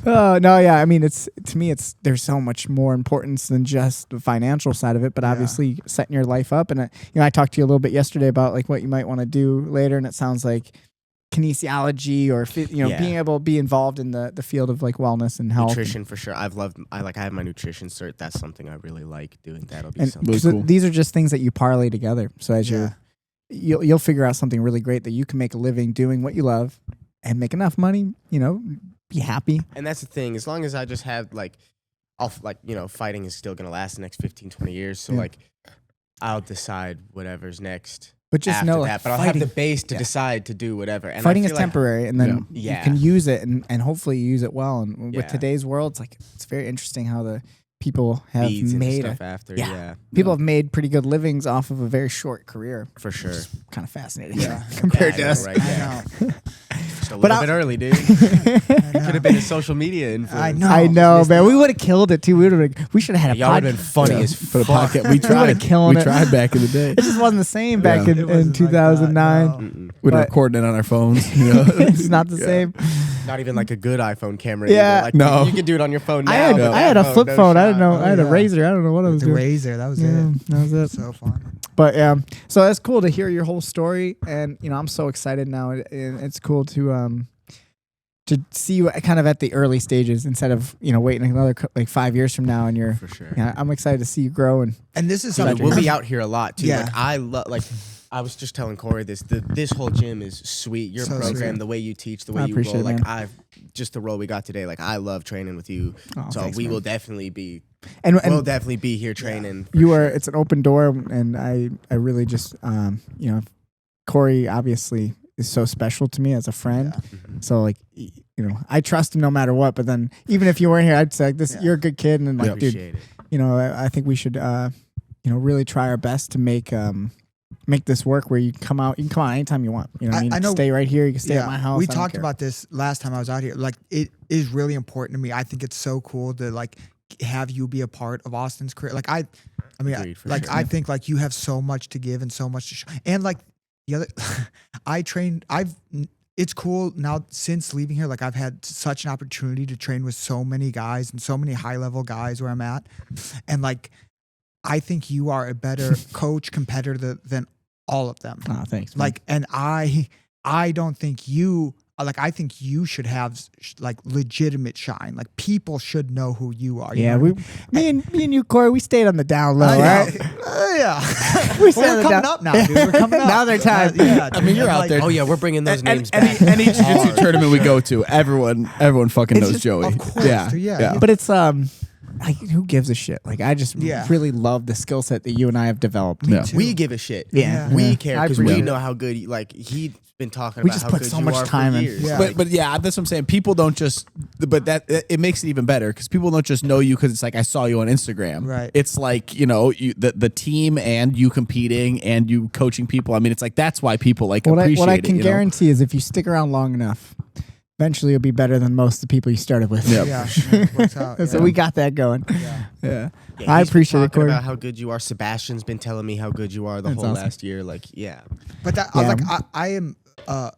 Oh no, yeah. I mean, to me, there's so much more importance than just the financial side of it. But obviously, setting your life up, and I talked to you a little bit yesterday about like what you might want to do later, and it sounds like kinesiology or being able to be involved in the field of like wellness and health. Nutrition for sure. I have my nutrition cert. That's something I really like doing. That'll be And something. Really so cool. these are just things that you parlay together. So as Yeah. you'll figure out something really great that you can make a living doing what you love and make enough money, be happy. And that's the thing. As long as I just have fighting is still gonna last the next 15, 20 years. So Yeah. like, I'll decide whatever's next. But just after know like, that, but I'll fighting, have the base to decide to do whatever. And I fighting is feel like- temporary, and then Yeah. you can use it and hopefully use it well. And with Yeah. today's world, it's very interesting how the people have beads and made stuff after. yeah. Yeah, people have made pretty good livings off of a very short career. for sure. Kind of fascinating, Yeah. compared Yeah, to I know, us. right? I Yeah. know. Just a But little I- bit early, dude. Could have been a social media influencer. I know. I know, man. We would have killed it too. We should have had a Y'all would podcast. have been funny as For the fuck. podcast, we tried. killing We it. tried back in the day. It just wasn't the same back Yeah. in It wasn't like that, 2009. no. Mm-mm. We'd But- record it on our phones. It's not the Yeah. same. Not even like a good iPhone camera. Yeah. either. Like, No. you can do it on your phone now. I had but I had a that flip no phone. I didn't shot. know. Oh, I had a yeah. razor. I don't know what I was The doing. razor. That was Yeah, it. that was it. So fun. But so that's cool to hear your whole story, and I'm so excited now. And it's cool to see you kind of at the early stages instead of waiting another 5 years from now, and you're. For sure. Yeah, I'm excited to see you grow and. And this is Dude, something we'll be out here a lot too. Yeah. Like I was just telling Corey this. This whole gym is sweet. Your So program, sweet. the way you teach, the I way you appreciate roll. it, Like man. just the role we got today. Like I love training with you. Oh, So thanks, we man. will definitely be. And We'll definitely be here training. for you sure. are. It's an open door, and I really just Corey obviously is so special to me as a friend. So like, I trust him no matter what. But then even if you weren't here, I'd say like, this, you're a good kid, and like, dude, I think we should, really try our best to make this work where you can come out anytime you want. You know what I mean? I know, stay right here. You can stay at my house. We talked about this last time I was out here. Like, it is really important to me. I think it's so cool to like have you be a part of Austin's career. Like I think like you have so much to give and so much to show. And like the other, it's cool now since leaving here. Like I've had such an opportunity to train with so many guys and so many high level guys where I'm at. And like, I think you are a better coach competitor than all of them. Oh, thanks, man. Like, and I don't think you, like, I think you should have like legitimate shine. Like people should know who you are. Yeah, me and you, Cory, we stayed on the down low, right? Yeah, we're coming up now, dude. We're coming up. Now they're time. Yeah, I mean, you're out there. Oh yeah, we're bringing those names back. Any jiu-jitsu tournament we go to, everyone fucking knows just, Joey. Of course, Yeah. But it's like, who gives a shit? Like, I just really love the skill set that you and I have developed. Yeah. We give a shit. Yeah. We care because we appreciate know how good. He's been talking We about just how put good so you much are time for in. years. Yeah. But yeah, that's what I'm saying. People don't just, but that it makes it even better because people don't just know you because it's like I saw you on Instagram. Right. It's like the team and you competing and you coaching people. I mean, it's like that's why people like appreciate it. What I can guarantee is if you stick around long enough, eventually you'll be better than most of the people you started with. Yep. Yeah, works out. So we got that going. Yeah. I appreciate it, talking Cory. about how good you are. Sebastian's been telling me how good you are the whole awesome. last year. Like, yeah. But that, Yeah. I am I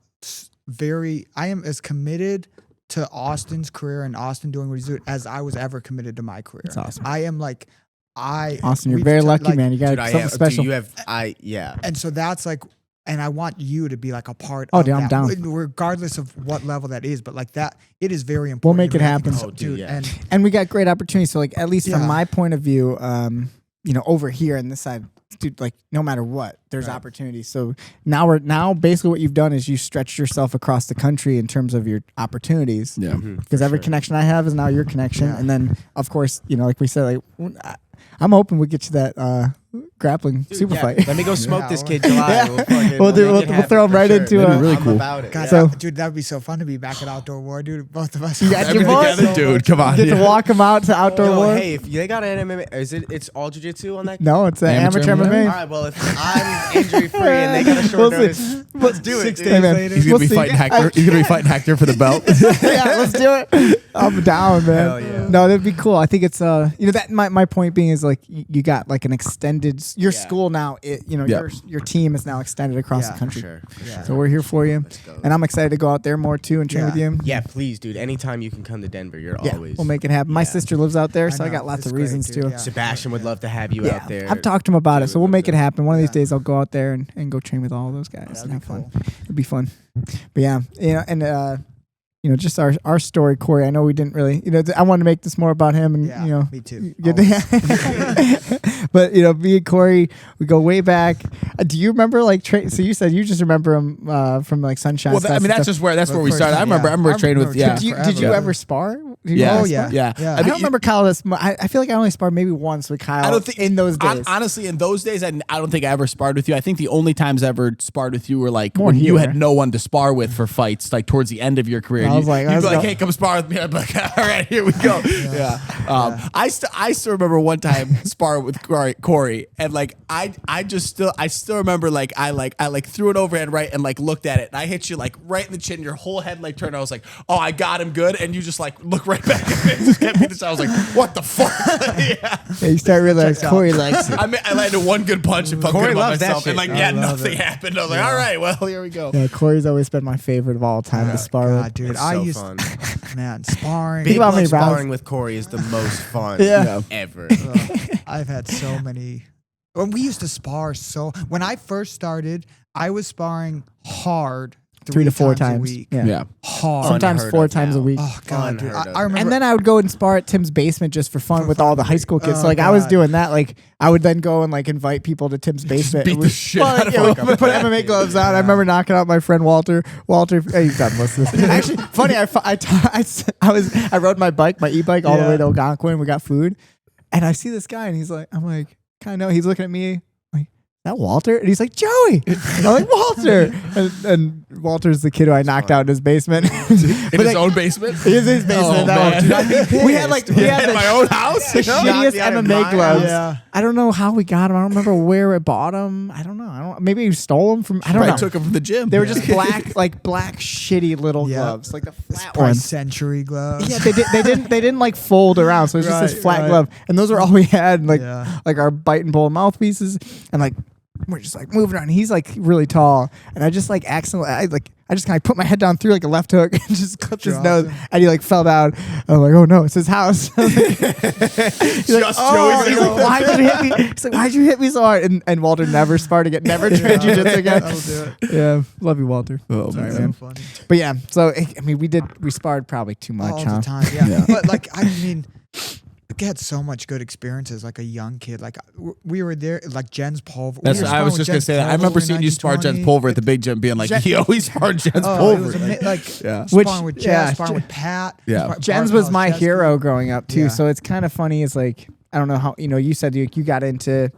am as committed to Austin's career and Austin doing what he's doing as I was ever committed to my career. That's awesome. I am like, Austin, you're we've very t- lucky, like, man. You got Dude, I something am. special. Dude, yeah. and so that's like, and I want you to be like a part Oh, of dude, that, I'm down. regardless of what level that is. But like that, it is very important. We'll make to it me. I think happen. it's- Oh, dude, yeah. And we got great opportunities. So like, at least from Yeah. my point of view, over here on this side, dude, like no matter what, there's Right. opportunities. So now basically what you've done is you stretched yourself across the country in terms of your opportunities. Yeah. Because every connection I have is now your connection. Yeah. And then of course, like we said, like I'm hoping we get you that grappling super fight. Let me go smoke Yeah, this well- kid July. Yeah. We'll We'll throw him right into That'd be really I'm cool. about it. God, So- dude, that would be so fun to be back at Outdoor War, dude. Both of us. You got your Everything boys? together, dude. Come on. Get to walk him out to outdoor Yo, war. hey, if they got an MMA, it's all jiu-jitsu on that? No, it's Amateur amateur MMA? All MMA. right, well, if I'm injury free and they got a short We'll see. notice, let's do it. 6 dude. days man. later. He's gonna We'll be see. fighting Hector. He's gonna be fighting Hector for the belt. Yeah, let's do it. I'm down, man. Hell yeah. No, that'd be cool. I think it's that my point being is like you got like an extended your school now. Your team is now extended across Yeah, the country. Sure. Yeah. So we're here for you, Let's go. and I'm excited to go out there more too and train Yeah. with you. Yeah, please, dude. Anytime you can come to Denver, you're Yeah, always. we'll make it happen. My Yeah. sister lives out there, so I know. got lots It's of great, reasons dude. too. Yeah. Sebastian would love to have you Yeah, out there. I've talked to him about it, so we'll make it happen. One of these Yeah. days, I'll go out there and go train with all of those guys That'd and be have fun. cool. It'd be fun. But yeah, just our story, Cory. I know we didn't really, I wanted to make this more about him, and Yeah, me too. Good Always. But me and Cory, we go way back. Do you remember so you said you just remember him from like Sunshine. Well, Fest I mean, and that's stuff. just where we course, started. I remember yeah. training with Yeah. Did you forever. ever spar? Did you Yeah. ever Oh, spar? Yeah. Yeah. I don't remember Kyle. I feel like I only sparred maybe once with Kyle. I don't think in those days. Honestly, in those days, I don't think I ever sparred with you. I think the only times I ever sparred with you were like More when you here. had no one to spar with for fights, like towards the end of your career. I was like, you'd be let's like, go. "Hey, come spar with me." I'd be like, "All right, here we go." Yeah. I still remember one time spar with Cory, and like I still remember like I threw an overhand right and like looked at it, and I hit you like right in the chin. Your whole head like turned. I was like, "Oh, I got him good," and you just like look right back at me. And just kept me this. I was like, "What the fuck?" Yeah. Yeah, you start realizing Cory likes it. I landed one good punch and felt Corey good about loves that myself, shit. and like I love nothing it. happened. I was like, all right, well, here we go. Yeah, Cory's always been my favorite of all time to spar God, with. dude, It's I so used fun. man sparring. Big about how many love rounds- sparring with Cory is the most fun Yeah. ever. I've had so many. When we used to spar when I first started, I was sparring hard 3 to 4 times times a week. Yeah. Hard. Sometimes Unheard 4 of times a now. week. Oh god, dude. Unheard of. I remember. And then I would go and spar at Tim's basement just for fun with all the high school kids. Oh, So like I was God. doing that. Like I would then go and like invite people to Tim's basement. beat And the we- shit well, out of yeah, them. we put MMA gloves on. I remember knocking out my friend Walter. Hey, you've done most of this. Actually, funny. I rode my e-bike all the way to Algonquin. We got food, and I see this guy, and I'm like, kind of. He's looking at me. Like, that Walter? And he's like, Joey. And I'm like, Walter. And Walter's the kid who I knocked out in his basement. In his own basement? In his basement. We had my own house? the shittiest MMA gloves. Yeah. I don't know how we got them. I don't remember where I bought them. I don't know. Maybe we stole them from. I don't Probably know. took him from the gym. They were just black, black shitty little Yeah. gloves, like the flat Probably ones. century gloves. Yeah, they didn't like fold around, so it was just this flat glove, and those were all we had, and, like our bite and pull mouthpieces, and like we're just like moving around. He's like really tall, and I just like accidentally, I just kind of put my head down through like a left hook and just clipped his nose, and he like fell down. I'm like, oh no, it's his house. He's like, why'd you hit me? He's like, why'd you hit me so hard? And Walter never sparred again, never trained jiu-jitsu again. That'll do it. Yeah, love you, Walter. Oh, Sorry, man. man. Funny. But yeah, so I mean, we sparred probably too much, All huh? the time, yeah. But like, I mean, I had so much good experiences. Like a young kid, like we were there. Like Jens Pulver. I was just gonna say that. I remember seeing you spar Jens Pulver at the big gym, being like, "Yo, he sparred Jens Pulver." Sparring with Jens, sparring with Pat. Yeah. Jens was my hero growing up too, so it's kind of funny. It's like I don't know how you said you got into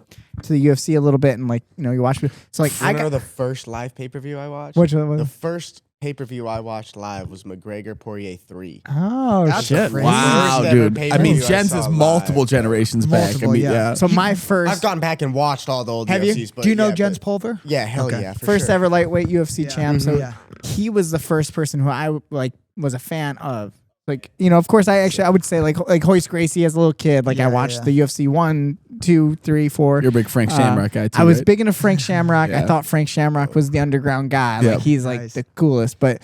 the UFC a little bit, and like you watched it. So like I got the first live pay-per-view I watched. Which one was the it? first pay-per-view I watched live was McGregor Poirier 3. Oh That's shit! crazy. Wow, First ever dude. I pay-per-view mean, I Jens saw is live. multiple generations back. I Multiple, mean, yeah. So my first I've gone back and watched all the old Have you? UFCs. But Do you know yeah, Jens but- Pulver? Yeah, hell Okay. yeah. For first sure. ever lightweight UFC champ. So Yeah. he was the first person who I was a fan of. Like of course I would say like Hoist Gracie as a little kid. Like I watched the UFC 1, 2, 3, 4. You're a big Frank Shamrock guy too. I was right? big into Frank Shamrock. I Yeah. thought Frank Shamrock was the underground guy. Yeah. Like he's like Nice. the coolest. But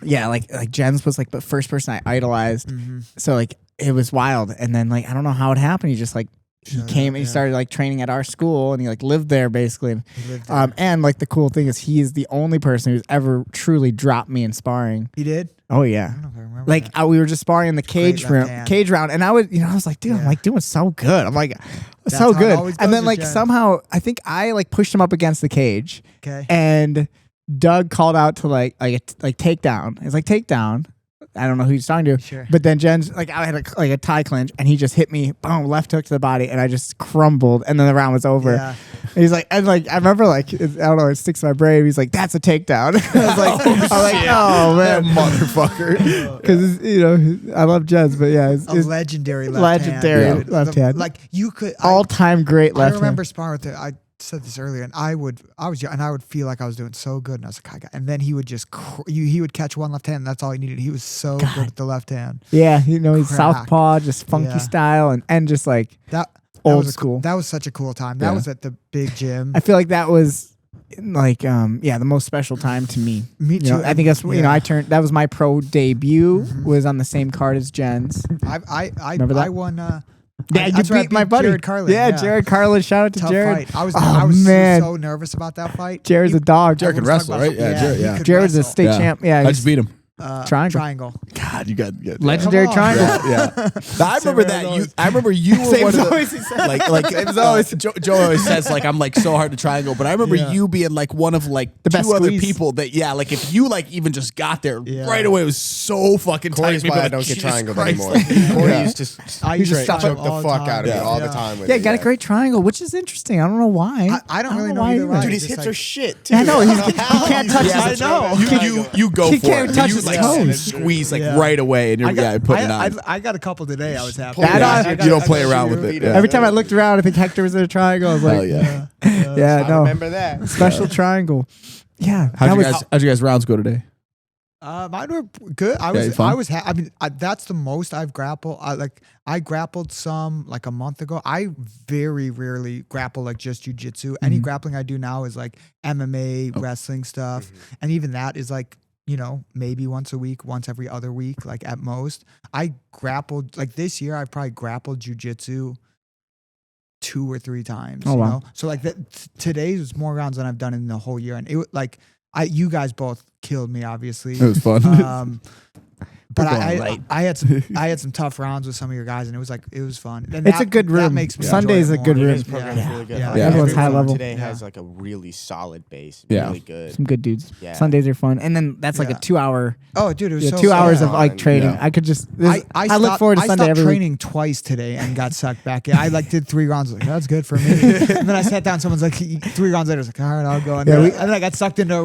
yeah, like Jens was like the first person I idolized. So like it was wild. And then like I don't know how it happened. He just like he came and he started like training at our school, and he like lived there basically. And like the cool thing is he is the only person who's ever truly dropped me in sparring. He did. Oh yeah. I don't know if I remember. Like that. we were just sparring in the cage left room, hand. cage round, and I was, I was like, dude, I'm Yeah. like doing so good. I'm like, so how it good. always And goes then with like Jen. somehow, I think I like pushed him up against the cage, Okay. and Doug called out to like takedown. It's like takedown. I don't know who he's talking to, Sure. but then Jen's like I had a tie clinch, and he just hit me, boom, left hook to the body, and I just crumbled, and then the round was over. Yeah. And he's like, and like I remember like I don't know, it sticks to my brain. He's like, that's a takedown. I was like, oh That man, motherfucker. because I love Jens, but yeah, it's A legendary left hand. legendary dude. left hand. Like you could all time great I left remember hand. sparring with it. I said this earlier, and I was young, and I would feel like I was doing so good, and I was like, I got, and then he would just he would catch one left hand, and that's all he needed. He was so good at the left hand. Yeah, he's Crack. southpaw, just funky Yeah. style, and just like That Old was school. That was such a cool time. That Yeah. was at the big gym. I feel like that was like the most special time to me. Me too. I think that's Yeah. that was my pro debut, was on the same card as Jen's. I Remember that? I won. Yeah, you that's where I beat my buddy Jared Carlin. Yeah, Jared Carlin. Shout out to Tough Jared. fight. I was Oh, so- man. so nervous about that fight. Jared's a dog. Jared can Everyone's talking wrestle, about right? Yeah, how- Jared, he yeah. could Jared's a wrestle. state champ. Yeah, I he's just beat him. triangle. God, you got Legendary Come on. triangle. Yeah. I remember that. I remember you were Same one as of always, he the said. like as always. Joe always says like I'm like so hard to triangle, but I remember Yeah. you being like one of like The best two other squeeze. people that like if you like even just got there Yeah. right away, it was so fucking Corey's tight. why I Like, don't get Jesus triangled Christ. anymore. Corey Yeah. used to I used to stop choke it the all fuck time. out of me Yeah. all the Yeah. time. with Yeah, it, got a great triangle, which is interesting. I don't know why. I don't really know why either way. Dude, his Just hips like- are shit. Too. I know, I he don't know how can't he's touch able his- to I know. throw that You go He for can't it. touch You his like toes. squeeze like Yeah. right away, and you're putting it on. I got a couple today. I was happy. Pull it out. You don't play around with it. Yeah. Every time I looked around, I think Hector was in a triangle. I was like, Hell yeah. yeah, I no, remember that. special triangle. Yeah, How'd you guys rounds go today? Mine were good. I you was. fun? I mean, that's the most I've grappled. I grappled some like a month ago. I very rarely grapple like just jujitsu. Any grappling I do now is like MMA, wrestling stuff, and even that is like maybe once a week, once every other week, like at most. I grappled like this year. I probably grappled jujitsu 2 or 3 times. Oh, you wow. know? So like today's was more rounds than I've done in the whole year, and it like you guys both killed me, obviously. It was fun. But going late. I had some tough rounds with some of your guys, and it was fun. And It's a good room. That makes me Sunday's enjoy a good it more. room. His program's Yeah. really good. Yeah. Like, Everyone's every high room level. Today Yeah. has like a really solid base. Yeah. Really good. Some good dudes. Yeah. Sundays are fun, and then that's like a Yeah. 2 hour. Oh, dude, it was Yeah, so 2 hours of fun. like training. Yeah. I could just. I look stopped- forward to I Sunday stopped every week. training twice today and got sucked back in. I like did 3 rounds. Like, that's good for me. And then I sat down. Someone's like 3 rounds later. I was like, all right, I'll go. And, Yeah, then, we- and then I got sucked into.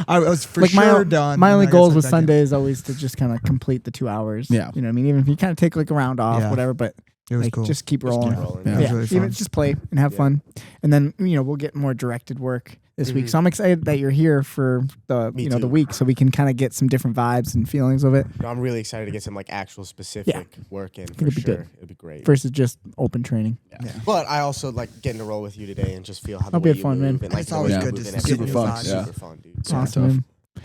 I was for Like sure done. my and only I got goals sucked with back in. Sunday is always to just kind of complete the 2 hours. Yeah. You know what I mean? Even if you kind of take like a round off, Yeah. whatever, but It was like, cool. just keep Just rolling. keep rolling. Yeah. It was really Even fun. just play and have Yeah. fun. And then, we'll get more directed work this week. So I'm excited that you're here for the, Me the too. week so we can kind of get some different vibes and feelings of it No, I'm really excited to get some like actual specific work in for it'll be sure. good. It'll be great. versus just open training. But I also like getting to roll with you today and just feel how the Hope you way had you fun, man. move and, like, It's the way always you good move to and get everything. new It's vibes. Super fun, dude. Yeah. Awesome. Man.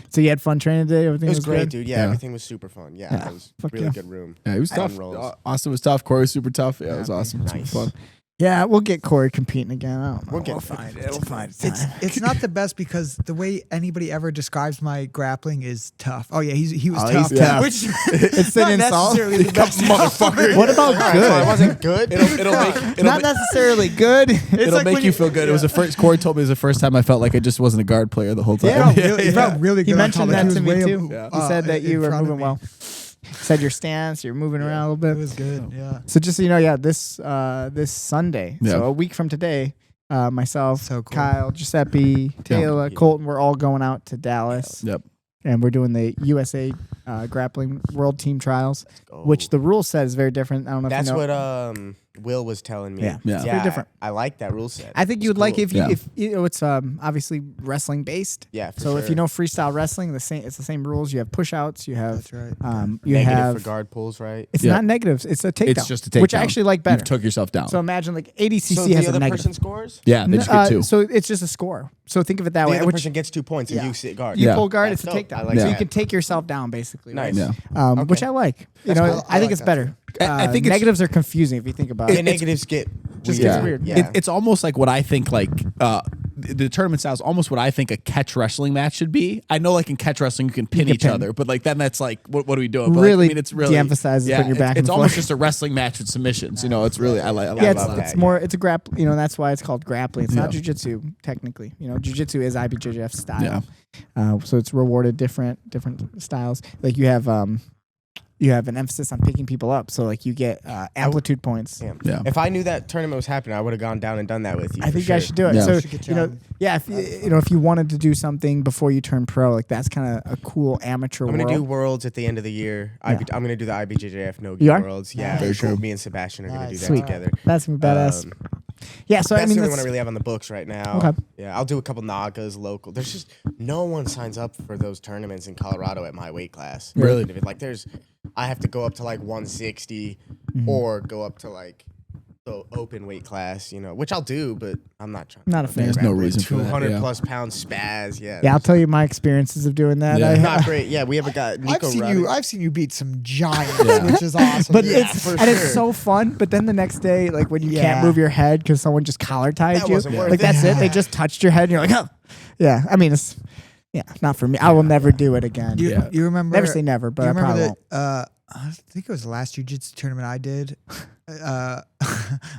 So you had fun training today? Everything It was was great, good? dude. Yeah, Yeah. everything was super fun. Yeah, Yeah. it was Fuck really yeah. good room. Yeah, it was Fun tough. rolls. Austin was tough. Corey was super tough. Yeah, it was awesome. Nice. Super fun. Yeah, we'll get Corey competing again. I don't know. We'll get- We'll find it. We'll find it. It's not the best because the way anybody ever describes my grappling is tough. Oh yeah, he was Oh, tough. he's tough. Which It's an not insult. necessarily the best Motherfucker. What about All right, good? so I wasn't good. Not necessarily good. It'll like make when you feel good. It was the first. Corey told me it was the first time I felt like I just wasn't a guard player the whole time. Yeah, he felt really good. He on mentioned top. that He to was me way too. up- He said that in you were front of moving me. well. Said your stance, you're moving around a little It bit. was good. Yeah. So just so you know, this Sunday, Yeah. so a week from today, myself, So cool. Kyle, Giuseppe, Taylor, Colton, we're all going out to Dallas, Yep. and we're doing the USA Grappling World Team Trials, which the rule set is very different. I don't know That's if you know. what Will was telling me. Yeah. Yeah. It's very different. I like that rule set. I think you It's would like cool. if you Yeah. if it's obviously wrestling based. Yeah, for So if sure. you know freestyle wrestling, it's the same rules. You have push outs. You have That's right. you Negative have for guard pulls, right? it's Yeah. not negatives. It's a takedown. It's just a takedown. which I actually like better. You took yourself down. So imagine like ADCC So the has a other negative. person scores. yeah, they just get two. So it's just a score. So think of it that The way. other Which person gets 2 points and Yeah. you sit guard. you Yeah. pull guard, That's it's a dope. takedown. I like so you that. can take yourself down basically. right? Nice. Yeah. Which I like. That's cool. I I think like it's that better. I think it's- negatives are confusing if you think about The it. negatives get Just weird. gets weird. Yeah. It's almost like what I think like the tournament style is almost what I think a catch wrestling match should be. I know like in catch wrestling you can pin can each pin. other, but like then that's like what are we doing? But Really like, I mean, it's really de-emphasizes putting your back It's and almost forth. just a wrestling match with submissions. You know, it's really I like. Yeah, I it's, love it's that, more. It's a grapple. That's why it's called grappling. It's not Yeah. jujitsu technically. Jujitsu is IBJJF style. So it's rewarded different styles. Like you have an emphasis on picking people up. So like you get amplitude points. Damn. Yeah. If I knew that tournament was happening, I would have gone down and done that with you. I for think you sure. guys should do it. Yeah. So Should get you on. if you wanted to do something before you turn pro, like that's kind of a cool amateur I'm gonna world. do Worlds at the end of the year. Yeah. I'm gonna do the IBJJF no You gi are? Worlds. Yeah, Very cool. true. Me and Sebastian are gonna do that Sweet. together. That's gonna be badass. Yeah. So That's I mean, the only that's, one I really have on the books right now. Okay. Yeah, I'll do a couple Nagas local. There's just no one signs up for those tournaments in Colorado at my weight class. Really? Like I have to go up to like 160 or go up to like the open weight class, which I'll do, but I'm not trying. Not a fan. There's no reason for that, 200 yeah. plus pound spaz. Yeah. yeah, I'll tell you my experiences of doing that. Yeah. Not great. Yeah, we have a guy. Nico I've seen you beat some giants, Yeah. which is awesome. But Yeah, it's for it's sure. so fun. But then the next day, like when you Yeah. can't move your head because someone just collar tied That you, wasn't worth like it. that's it. They just touched your head, and you're like, oh, yeah. I mean, it's not for me. I will never do it again. you remember? Never say never, but do I you remember probably won't. that? I think it was the last jiu-jitsu tournament I did. I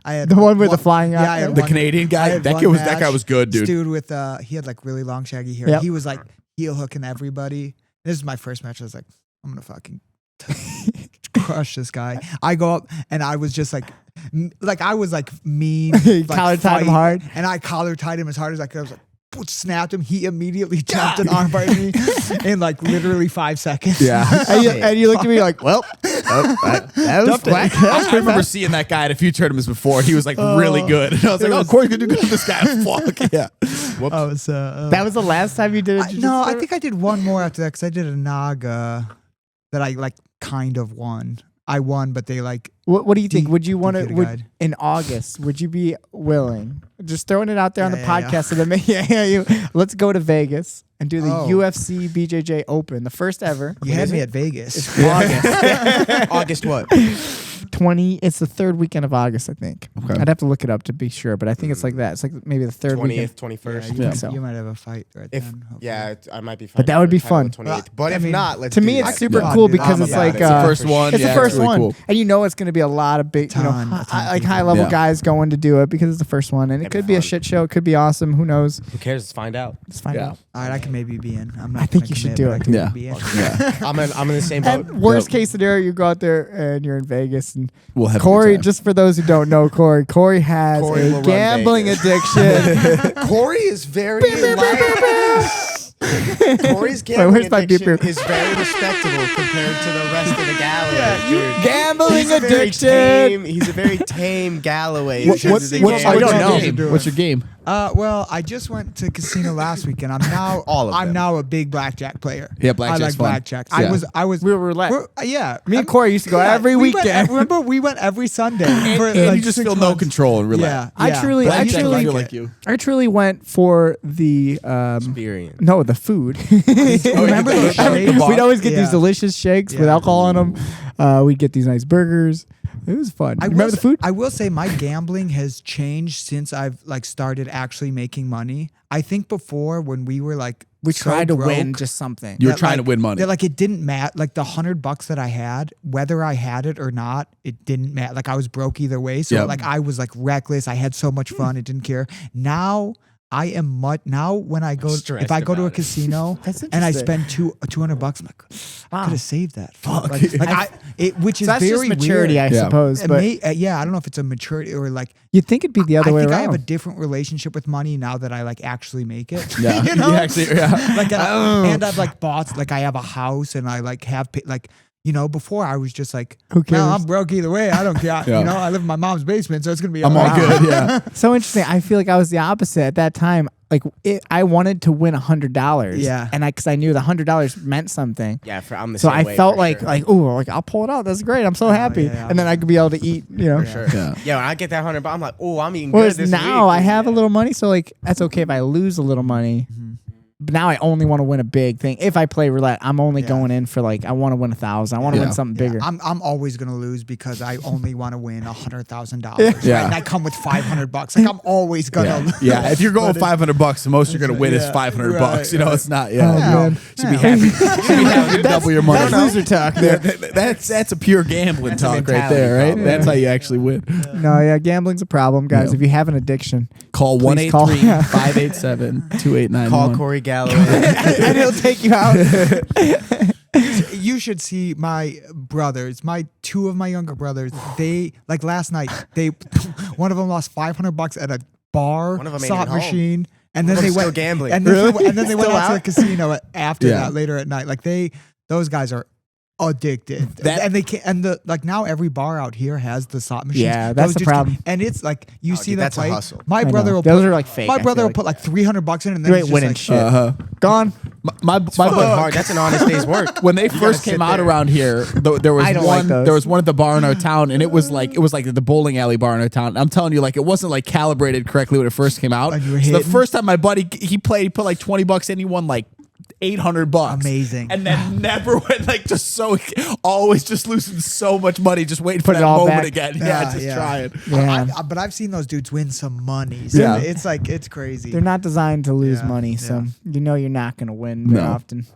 had The one with the flying Yeah, eye- I had The one- Canadian I guy, had that one guy was good, This dude. dude with he had like really long shaggy hair. Yep. He was like heel hooking everybody. This is my first match. I was like, I'm gonna fucking crush this guy. I go up and I was just like I was like mean. You like, collar tied him fight, hard. and I collar tied him as hard as I could. I was like, snapped him. He immediately jumped and arm barred me in like literally 5 seconds. Yeah. and you looked at me like, well, that was whack. I remember seeing that guy at a few tournaments before. He was like really good. And I was like, oh, Corey's gonna do good with this guy. Fuck. Yeah. Whoops. I was, That was the last time you did it. no, I think I did one more after that because I did a Naga that I like kind of won. I won, but they like What do you think? Would you want to DQ'd a guide. in August? Would you be willing? Just throwing it out there on the Yeah, yeah, podcast. So that let's go to Vegas and do the Oh. UFC BJJ Open, the first ever. you had me at Vegas. August August what? It's the third weekend of August, I think. Okay. I'd have to look it up to be sure, but I think it's like that. It's like maybe the third 20th, weekend. 21st. Yeah. So. You might have a fight right If then. hopefully. I might be fine. But that would be fun. 28th. But I if mean, not, let's To do me, that. it's super Yeah. cool I'm because about it's it. like It's the first one. It's Yeah, the first really one, cool. and you know it's going to be a lot of big, A ton of like people. high level Yeah. guys going to do it because it's the first one, and it It'd be could be a fun. shit show. It could be awesome. Who knows? Who cares? Let's find out. Let's find Yeah. out. All right, I can maybe be in. I'm not I think gonna you should commit, do but I it. can Yeah. be in. I'm in the same boat. And worst case scenario, you go out there and you're in Vegas, and We'll have Corey. a good time. Just for those who don't know, Corey has Corey will a run gambling Vegas. addiction. Corey is very Corey's Wait, gambling where's my beep addiction beep? is very respectable compared to the rest of the Galloway. Dude. Gambling He's a very addiction. tame- He's a very tame Galloway. in What- terms what's of the what's game. your I don't game? know. What's your game? Well, I just went to casino last weekend. I'm now All of I'm them. now a big blackjack player. Yeah, blackjack's I like fun. blackjack. Yeah. I was We were roulette. yeah. Me and Corey used to go every we went- weekend. remember we went every Sunday. for, And like, you just 6 feel no months. control and relax. Yeah, I yeah. truly- But I Blackjack, truly- I feel like you. I truly went for the Experience. no, the food. Remember those shakes? We'd always get these Yeah. delicious shakes with Yeah. alcohol in them. We'd get these nice burgers. It was fun. You remember the food? I will say my gambling has changed since I've like started actually making money. I think before when we were like We so tried to broke, win just something. You were that, trying to like- win money. that, like it didn't matter. Like the $100 that I had, whether I had it or not, it didn't matter. Like I was broke either way. So Yep. like I was like reckless. I had so much fun. It didn't care. Now I am much now when I go Stressed if I go to a about it. casino That's and I interesting. spend $200, I'm like, I could have saved that. Fuck. Which is So that's very just maturity, weird. I Yeah. suppose. It But yeah, I don't know if it's a maturity or like you'd think it'd be the other way I think around. I have a different relationship with money now that I like actually make it. Yeah. you know, You actually- yeah. like and I've like bought like I have a house and I like have like you know before I was just like Who cares? well I'm broke either way I don't care Yeah. you know I live in my mom's basement so it's gonna be I'm all alright. good. Yeah. So interesting. I feel like I was the opposite at that time. Like I wanted to win $100. Yeah. And because I knew the $100 meant something. Yeah, I'm the So same I way, felt for like sure. ooh, like I'll pull it out. That's great. I'm so happy. yeah, and then I could be able to eat. You know. For sure. Yeah. Yeah, when I get that $100, I'm like, oh, I'm eating Whereas good this now week. I have a little money, so like that's okay if I lose a little money. But now I only want to win a big thing. If I play roulette, I'm only going in for like I want to win 1,000. I want to Yeah. win something Yeah, bigger. I'm always gonna lose because I only want to win $100,000. Yeah. Right? And I come with $500. Like I'm always gonna Yeah. lose. Yeah. If you're going But it's- $500, the most you're gonna win is Yeah. $500. Right, You know, right. it's not. Oh, Yeah. man. Should be happy. Should be happy to double your money. That's loser talk there. That's a pure gambling That's a talk right mentality there, right? problem. That's how you actually win. No, yeah, gambling's a problem, guys. Yeah. If you have an addiction, Call Please call. 1-833-587-2891. Call Cory Galloway. and he'll take you out. You should see my brothers, two of my younger brothers. They like last night. One of them lost $500 at a bar One of them made slot it home. machine, and then One of they them's went still gambling. and then, Really? and then they went Still out to out? the casino after Yeah. that later at night. Like those guys are addicted. That- and they can't. And the like now every bar out here has the slot machines. Yeah, that's Those the dudes can- problem. and it's like you see dude, them that's a play. hustle. My I brother know. will Those put, are like fake. My I brother feel will put like $300 in, and then You he's ain't just winning like, shit. Uh-huh. Gone. My Fucking hard. That's an honest day's work. when they You first gotta came sit out there. around here, there was I don't like one. those. There was one at the bar in our town, and it was like the bowling alley bar in our town. I'm telling you, like it wasn't like calibrated correctly when it first came out. And you were So the hitting? first time my buddy he put like $20 in, he won like $800. Amazing. And then never went like just so always just losing so much money, just waiting for Put it that all moment back. again. Yeah, Yeah, just yeah. trying. Yeah. But I've seen those dudes win some money. So Yeah. it's like it's crazy. They're not designed to lose Yeah, money, so yeah. you know you're not going to win very No. often.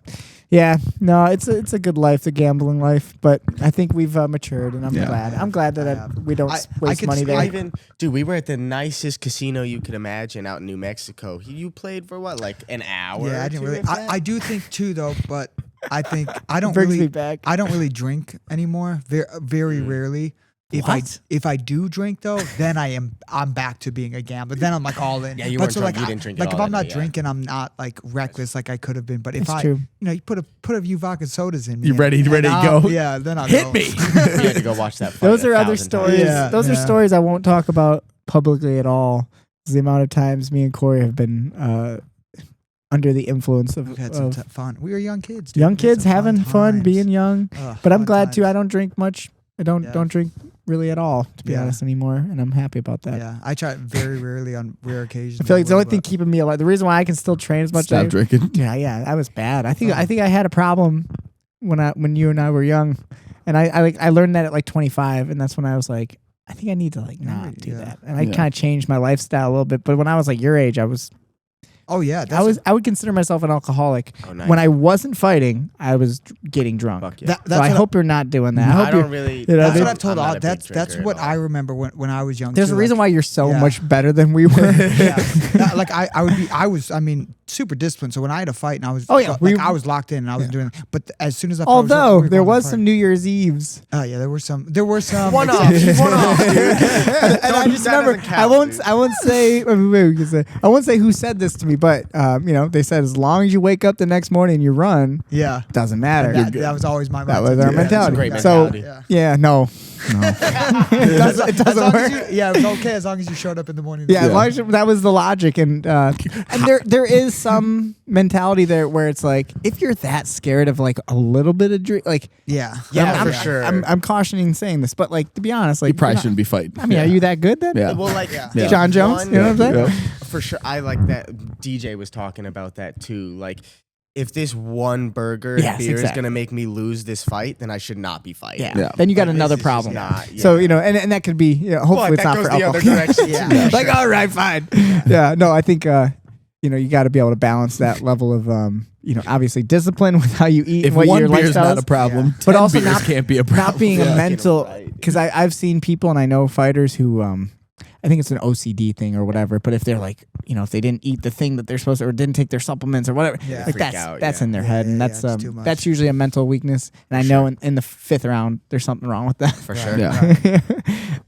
Yeah, no, it's a good life, the gambling life, but I think we've matured, and I'm Yeah. glad. I'm glad that we don't waste could money see- there. Dude, we were at the nicest casino you could imagine out in New Mexico. You played for what, like an hour? Yeah, or I didn't two, really. if that? I do think too, though. But I think I don't Brings really. me back. I don't really drink anymore. Very rarely. If I do drink though, then I'm back to being a gambler. Then I'm like all in. Yeah, you But weren't so, drunk. like, You didn't drink at Like if all I'm that not night, yeah. drinking, I'm not like reckless like I could have been. But if It's I, true. you put a few vodka sodas in me, You ready and to I'll- go? Yeah, then I'll Hit go. me. You had to go watch that fight. Those are other 1,000 times. stories. Yeah, Those are yeah. stories I won't talk about publicly at all. The amount of times me and Corey have been under the influence of, We've had some of fun. We were young kids. Dude. young We had kids some having fun, times. being young. Ugh, But I'm fun glad too. times. I don't drink much. I don't Yeah. drink really at all, to be Yeah. honest, anymore, and I'm happy about that. Yeah, I try very rarely on rare occasions. I feel like it's the only but- thing keeping me alive. The reason why I can still train as much as I Stop drinking. Yeah, I was bad. I think I had a problem when you and I were young. And I learned that at like 25, and that's when I was like, I think I need to like not do that. And I kind of changed my lifestyle a little bit. But when I was like your age, I would consider myself an alcoholic. Oh, nice. When I wasn't fighting, I was getting drunk. Fuck yeah. So I hope you're not doing that. I don't really. That's what I'm I've told not all. a big That's drinker what at all. I remember when I was young. There's too, a reason like, why you're so much better than we were. I was super disciplined. So when I had a fight and I was, I was locked in and I was doing. But as soon as I, although there was some New Year's Eves. Oh yeah, there were some. One off, dude. And I just remember, I won't say who said this to me, but they said as long as you wake up the next morning and you run, doesn't matter. That was always my that mentality. was our mentality. Great So mentality. no. it doesn't work. It was okay as long as you showed up in the morning. Yeah, as long as that was the logic, and there is some mentality there where it's like if you're that scared of like a little bit of drink, like for sure. I'm cautioning saying this, but like to be honest, like You probably shouldn't be fighting. I mean, are you that good then? Yeah. Well, like John Jones, you know what I'm saying? For sure, I like that. DJ was talking about that too. Like, if this one burger and beer is gonna make me lose this fight, then I should not be fighting. Yeah. Then you got Like, another this is problem. not- So and that could be hopefully it's that not goes for the alcohol. other direction. Yeah. Like all right, fine. Yeah, no, I think you got to be able to balance that level of obviously discipline with how you eat If and what one your beer is lifestyle not a problem, but 10 also beers can't be a problem. not being a mental, right. because I've seen people and I know fighters who I think it's an OCD thing or whatever, but if they're like if they didn't eat the thing that they're supposed to or didn't take their supplements or whatever, Yeah. like Freak out, that's in their head, and it's that's too much. that's usually a mental weakness, and I know in the 5th round there's something wrong with that. For sure. Yeah.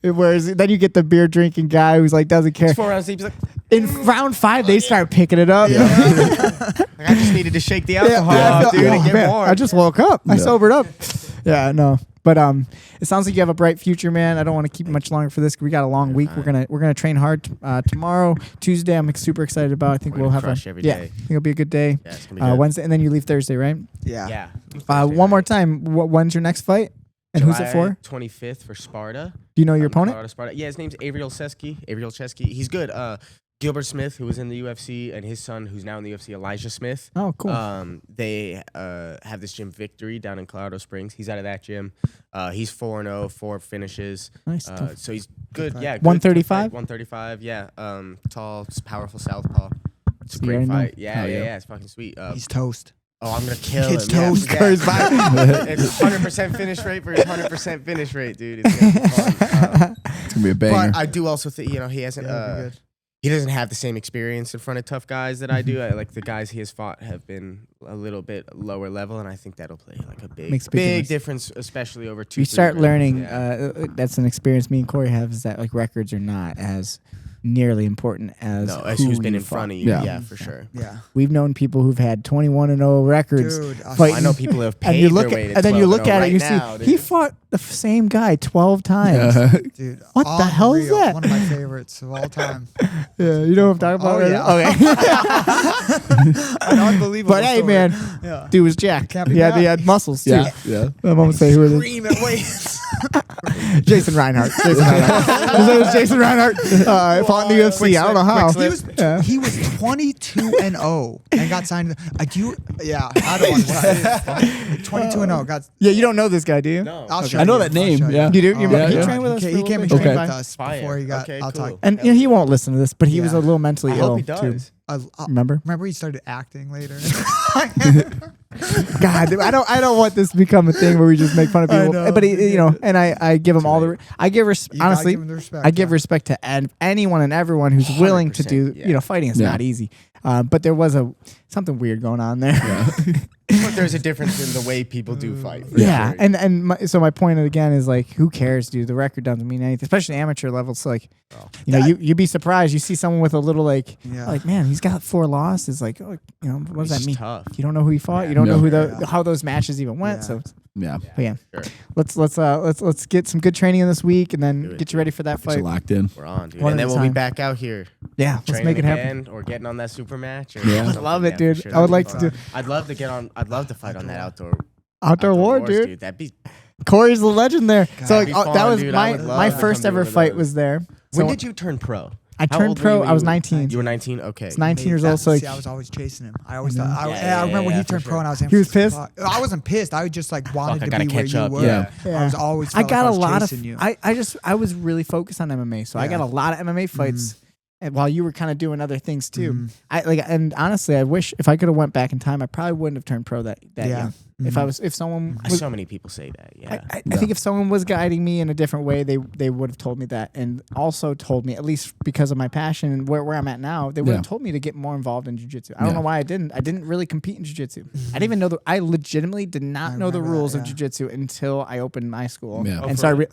Whereas then you get the beer drinking guy who's like doesn't care. 4 rounds deep. He's like, In round 5 they start picking it up. like, I just needed to shake the alcohol off, dude, and get warm. I just woke up. I Yeah. sobered up. Yeah, no. But it sounds like you have a bright future, man. I don't want to keep much longer for this. We got a long week. We're gonna train hard tomorrow, Tuesday. I'm super excited about. I think We're we'll gonna have crush a every yeah. day. I think it'll be a good day. Yeah, it's gonna be good. Wednesday, and then you leave Thursday, right? Yeah. One more time. When's your next fight? And who's it for? 25th for Sparta. Do you know your opponent? Colorado, Sparta. Yeah, his name's Avriel Chesky. He's good. Gilbert Smith, who was in the UFC, and his son, who's now in the UFC, Elijah Smith. Oh, cool. They have this gym Victory down in Colorado Springs. He's out of that gym. He's 4-0, 4 finishes. Nice. So he's good. Yeah, good 135? 135. Yeah. Tall, powerful southpaw. It's a See, I great know. fight. Yeah, Hell yeah. yeah. It's fucking sweet. He's toast. Oh, I'm gonna kill It's him. toast. Yeah. It's 100% finish rate for his 100% finish rate, dude. It's gonna be fun. It's gonna be a banger. But I do also think he hasn't. He doesn't have the same experience in front of tough guys that I do. Like the guys he has fought have been a little bit lower level, and I think that'll play like a big difference, especially over 2. You start learning. Yeah. That's an experience me and Corey have. Is that like records are not as nearly important as who's been you in front of fought. you. Yeah. Yeah, for sure. Yeah. We've known people who've had 21-0 records. Dude, fighting- I know people who have and paid you look their way at to and then you look 12-0 at it right and you now, see he dude. fought the same guy 12 times. Dude, What the hell is unreal. that? One of my favorites of all time. Yeah, you know what I'm talking about? Oh, right? yeah. Okay. An unbelievable But hey, story. man, Yeah. dude was jacked. Can't be He bad. had muscles too. yeah, yeah. I won't say who it is. Scream at weights. Jason Reinhardt. His name was Jason Reinhardt. Fought in the UFC. I don't know how. He was Yeah. he was 22-0 and got signed. I don't want to say it. 22-0 got. Yeah, you don't know this guy, do you? No. I'll show I know you. that I'll name, show you. yeah. You do? Yeah, he yeah. trained with us. He for a came and little trained bit. with Okay. us before he got. Okay, I'll cool. talk. And he won't listen to this, but he was Yeah. a little mentally I ill hope he too. does. Remember? Remember, he started acting later. God, dude, I don't want this to become a thing where we just make fun of people. know. But and I give him all the. I give You gotta honestly. give him the respect, I give yeah. respect to anyone and everyone who's willing to 100%, do. yeah. Fighting is Yeah. not easy. But there was something weird going on there. But there's a difference in the way people do fight. for Yeah, sure. so my point again is like, who cares, dude? The record doesn't mean anything, especially amateur levels. So like, you'd be surprised. You see someone with a little like, Yeah. like man, he's got 4 losses. Like, what does that It's mean? tough. You don't know who he fought. Yeah. You don't know Yeah. how those matches even went. Yeah. So Yeah. but yeah, Sure. let's get some good training in this week and then Do it, get you ready for that Get you fight. locked in. We're on, dude. One And at then a we'll be time. back out here. Yeah, let's Training make it happen. again, or getting on that super match. Or Yeah. something. Love it, Yeah, dude. for sure. I would That'd like be to fun. I'd love to fight on that outdoor war, wars, dude. That'd be. Corey's the legend there. So that'd be that fun, was dude. I my would love to first come to ever one of fight those. was there. When So did you turn pro? I How turned old were pro. when I was you- 19. You were 19. Okay. It's 19 years old. So like, See, I was always chasing him. I always I know. thought. Yeah, I remember when yeah, he turned for pro sure. and I was in. He was pissed? I wasn't pissed. I just like wanted I to gotta be where catch you up. were. Yeah. I was always. I felt like got I a was lot of. chasing you. I was really focused on MMA, so I got a lot of MMA fights. And while you were kind of doing other things too, and honestly, I wish if I could have went back in time, I probably wouldn't have turned pro that young. If someone was, So many people say that. Yeah. I think if someone was guiding me in a different way, they would have told me that, and also told me, at least because of my passion and where I'm at now, they would have told me to get more involved in jiu-jitsu. I don't know why I didn't. I didn't really compete in jiu-jitsu. I didn't even know I legitimately did not know the rules of jiu-jitsu until I opened my school. Yeah. And so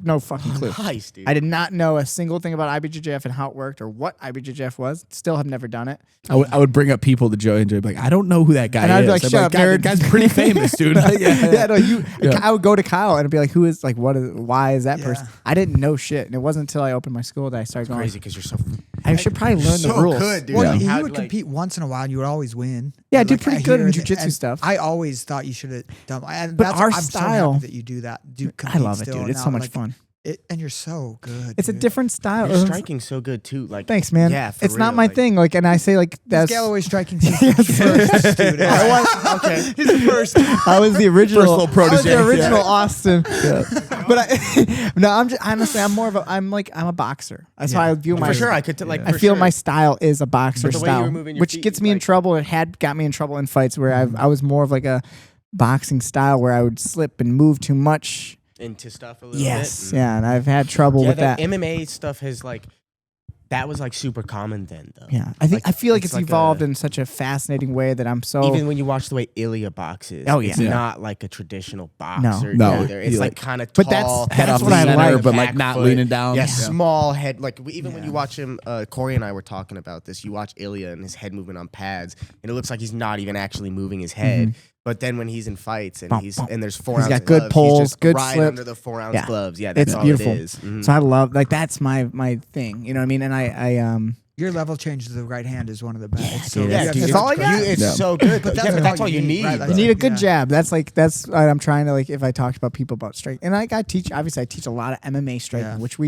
no fucking clue. Nice, dude. I did not know a single thing about IBJJF and how it worked or what IBJJF was. Still have never done it. I would bring up people to Joey and Joey, be like, I don't know who that guy And is. I'd be like, I'm shut up, "God, nerd." that guy's pretty famous, dude. I would go to Kyle and be like, who is, like, why is that person? I didn't know shit. And it wasn't until I opened my school that I started going, Crazy because you're so. I should probably learn the so rules. good, dude. Well, Like, you how- would like- compete once in a while, and you would always win. Yeah, I do Like, pretty good in hear it, jiu-jitsu and stuff. I always thought you should have done. And But that's, our I'm so style- happy that you do that. I love it, dude. It's so much fun. And you're so good. It's a dude. different style. Your striking's so good too. Like, Thanks, man. Yeah, for it's not real, my like- thing. Like, and I say like that's. Galloway striking since the first student. Okay. He's the first. I was the original. First little I was the protege, original yeah. Austin. But I'm just honestly, I'm a boxer. That's how I view my. For sure, I could like. I for feel sure. my style is a boxer But the way you style, were moving your which feet gets is me in like- trouble. It had got me in trouble in fights where I was more of like a boxing style where I would slip and move too much. into stuff a little Yes, bit. yeah, and I've had trouble with that. MMA stuff has like that was like super common then though. Yeah, I feel like it's like evolved a- in such a fascinating way that I'm so. Even when you watch the way Ilya boxes, Oh, yeah. it's Yeah. not like a traditional boxer. No. either. It's He, like like- kind of But tall. that's head off what the I center, like. but like back not foot. leaning down. Yeah, Yeah. small head. Like even when you watch him, Cory and I were talking about this. You watch Ilya and his head movement on pads, and it looks like he's not even actually moving his head. But then when he's in fights and and there's 4 He's ounce got good gloves, poles, he's just good right slip. under the 4 ounce Yeah. gloves. Yeah, that's It's all beautiful. it is. Mhm. So I love that's my thing. You know what I mean? And I Your level change to the right hand is one of the best. It's dude, Yeah, That's dude, all I got. It's Yeah. so good. But But that's all you need. right? bro. You need a good Yeah. jab. That's what I'm trying to like. If I talked about people about strike, and I teach. Obviously, I teach a lot of MMA striking, Yeah. which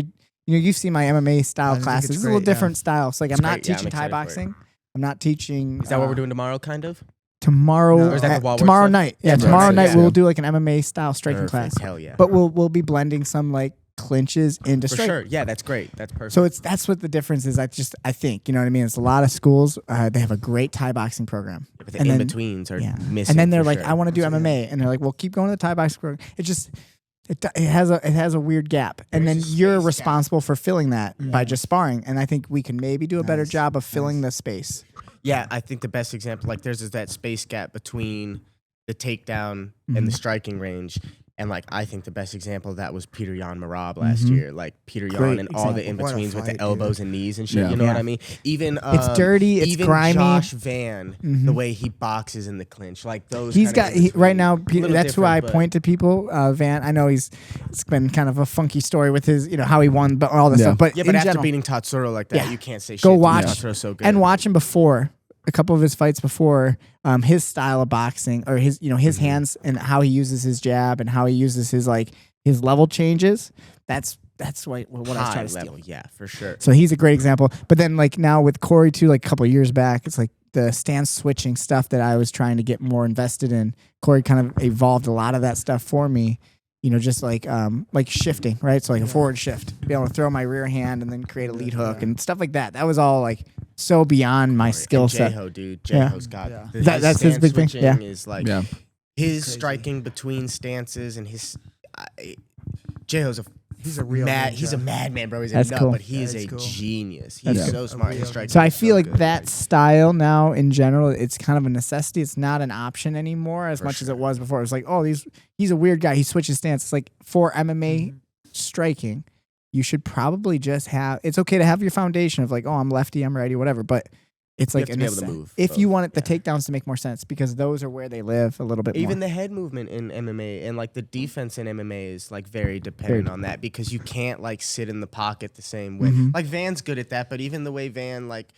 you see my MMA style I think classes. it's It's a little great, yeah. different style. So like, I'm It's not great. Yeah, I'm teaching Thai excited for it. boxing. I'm not teaching. Is that what we're doing tomorrow? Kind of. tomorrow? No. Or is that the wall work tomorrow stuff? night. Yeah, Yeah, tomorrow tomorrow night night, we'll yeah. do like an MMA style striking Perfect. class. Hell yeah. But we'll be blending some like clinches into For strike. sure. Yeah, that's great. That's perfect. So that's what the difference is. I think, you know what I mean? It's a lot of schools, they have a great Thai boxing program. but the and then- in-betweens are missing. And then they're for like, sure. I want to do MMA. And they're like, well, keep going to the Thai boxing program. It has a weird gap. And then There's a you're space responsible for filling that by just sparring. And I think we can maybe do a better job of filling the space. Yeah, I think the best example, like there's that space gap between the takedown and the striking range. And like I think the best example of that was Peter Yan Marab last year. Like Peter Yan Great and all the example. in-betweens with What a the fight, elbows and knees and shit. Yeah. You know what Yeah. I mean? Even It's dirty, it's even grimy. Josh Van, the way he boxes in the clinch, like those. He's kinda got in-betweens. right now. A little That's who I different, but- point to people. Van, I know it's been kind of a funky story with his, how he won, but all this Yeah. stuff. But Yeah, in but after general, beating Tatsuro like that, Yeah. you can't say shit. Go dude. watch Tatsuro's so good. and watch him before a couple of his fights before, his style of boxing or his his hands and how he uses his jab and how he uses his level changes. That's what I was High trying to steal. level, yeah, for sure. So he's a great example. But then like now with Cory too, like a couple of years back, it's like the stance switching stuff that I was trying to get more invested in. Cory kind of evolved a lot of that stuff for me. Just like shifting, right? So like a forward shift, be able to throw my rear hand and then create a lead hook and stuff like that. That was all like so beyond my skill set. Jeho, dude. Yeah. Jeho's got That's his stance big thing, switching yeah. Is like Yeah. his Crazy. striking between stances and his. Jeho's He's a real mad. ninja. He's a madman, bro. He's a That's nut, cool. but he is That a is cool. genius. That's He's cool. so smart. A His real striking. So I is feel like good. that style now in general, it's kind of a necessity. It's not an option anymore as For much as sure. it was before. It was like, oh, he's a weird guy. He switches stance. It's like for MMA striking, you should probably just have. It's okay to have your foundation of like, oh, I'm lefty, I'm righty, whatever. But it's like have to be able to move if you both, want the yeah. takedowns to make more sense because those are where they live a little bit Even more. the head movement in MMA and like the defense in MMA is like very dependent on that because you can't like sit in the pocket the same way. Mhm. Like Van's good at that, but even the way Van like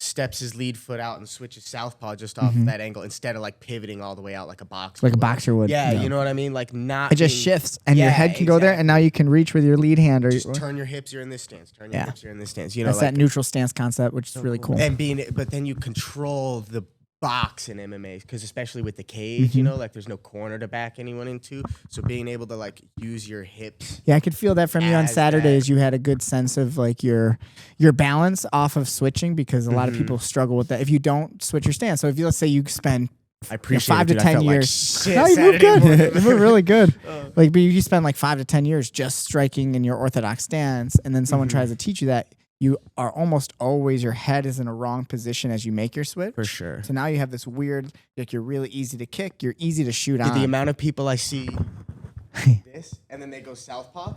steps his lead foot out and switches southpaw just off that angle instead of like pivoting all the way out like a boxer. Like a boxer would. Yeah, you know what I mean? Like not. It just shifts and your head can go there, and now you can reach with your lead hand or just turn your hips. You're in this stance. Turn your hips. You're in this stance. You know, that's like, that neutral stance concept, which is really cool. And but then you control the box in MMA because especially with the cage, you know, like there's no corner to back anyone into. So being able to like use your hips. Yeah, I could feel that from you on Saturdays. You had a good sense of like your balance off of switching because a lot of people struggle with that if you don't switch your stance. So if you let's say you spend I appreciate 5 to 10 Like years. shit, no, you move good. morning. You move really good. Like, but you spend like 5 to 10 years just striking in your orthodox stance, and then someone tries to teach you that. You are almost always, your head is in a wrong position as you make your switch. For sure. So now you have this weird, like you're really easy to kick, you're easy to shoot on. The amount of people I see this, and then they go southpaw.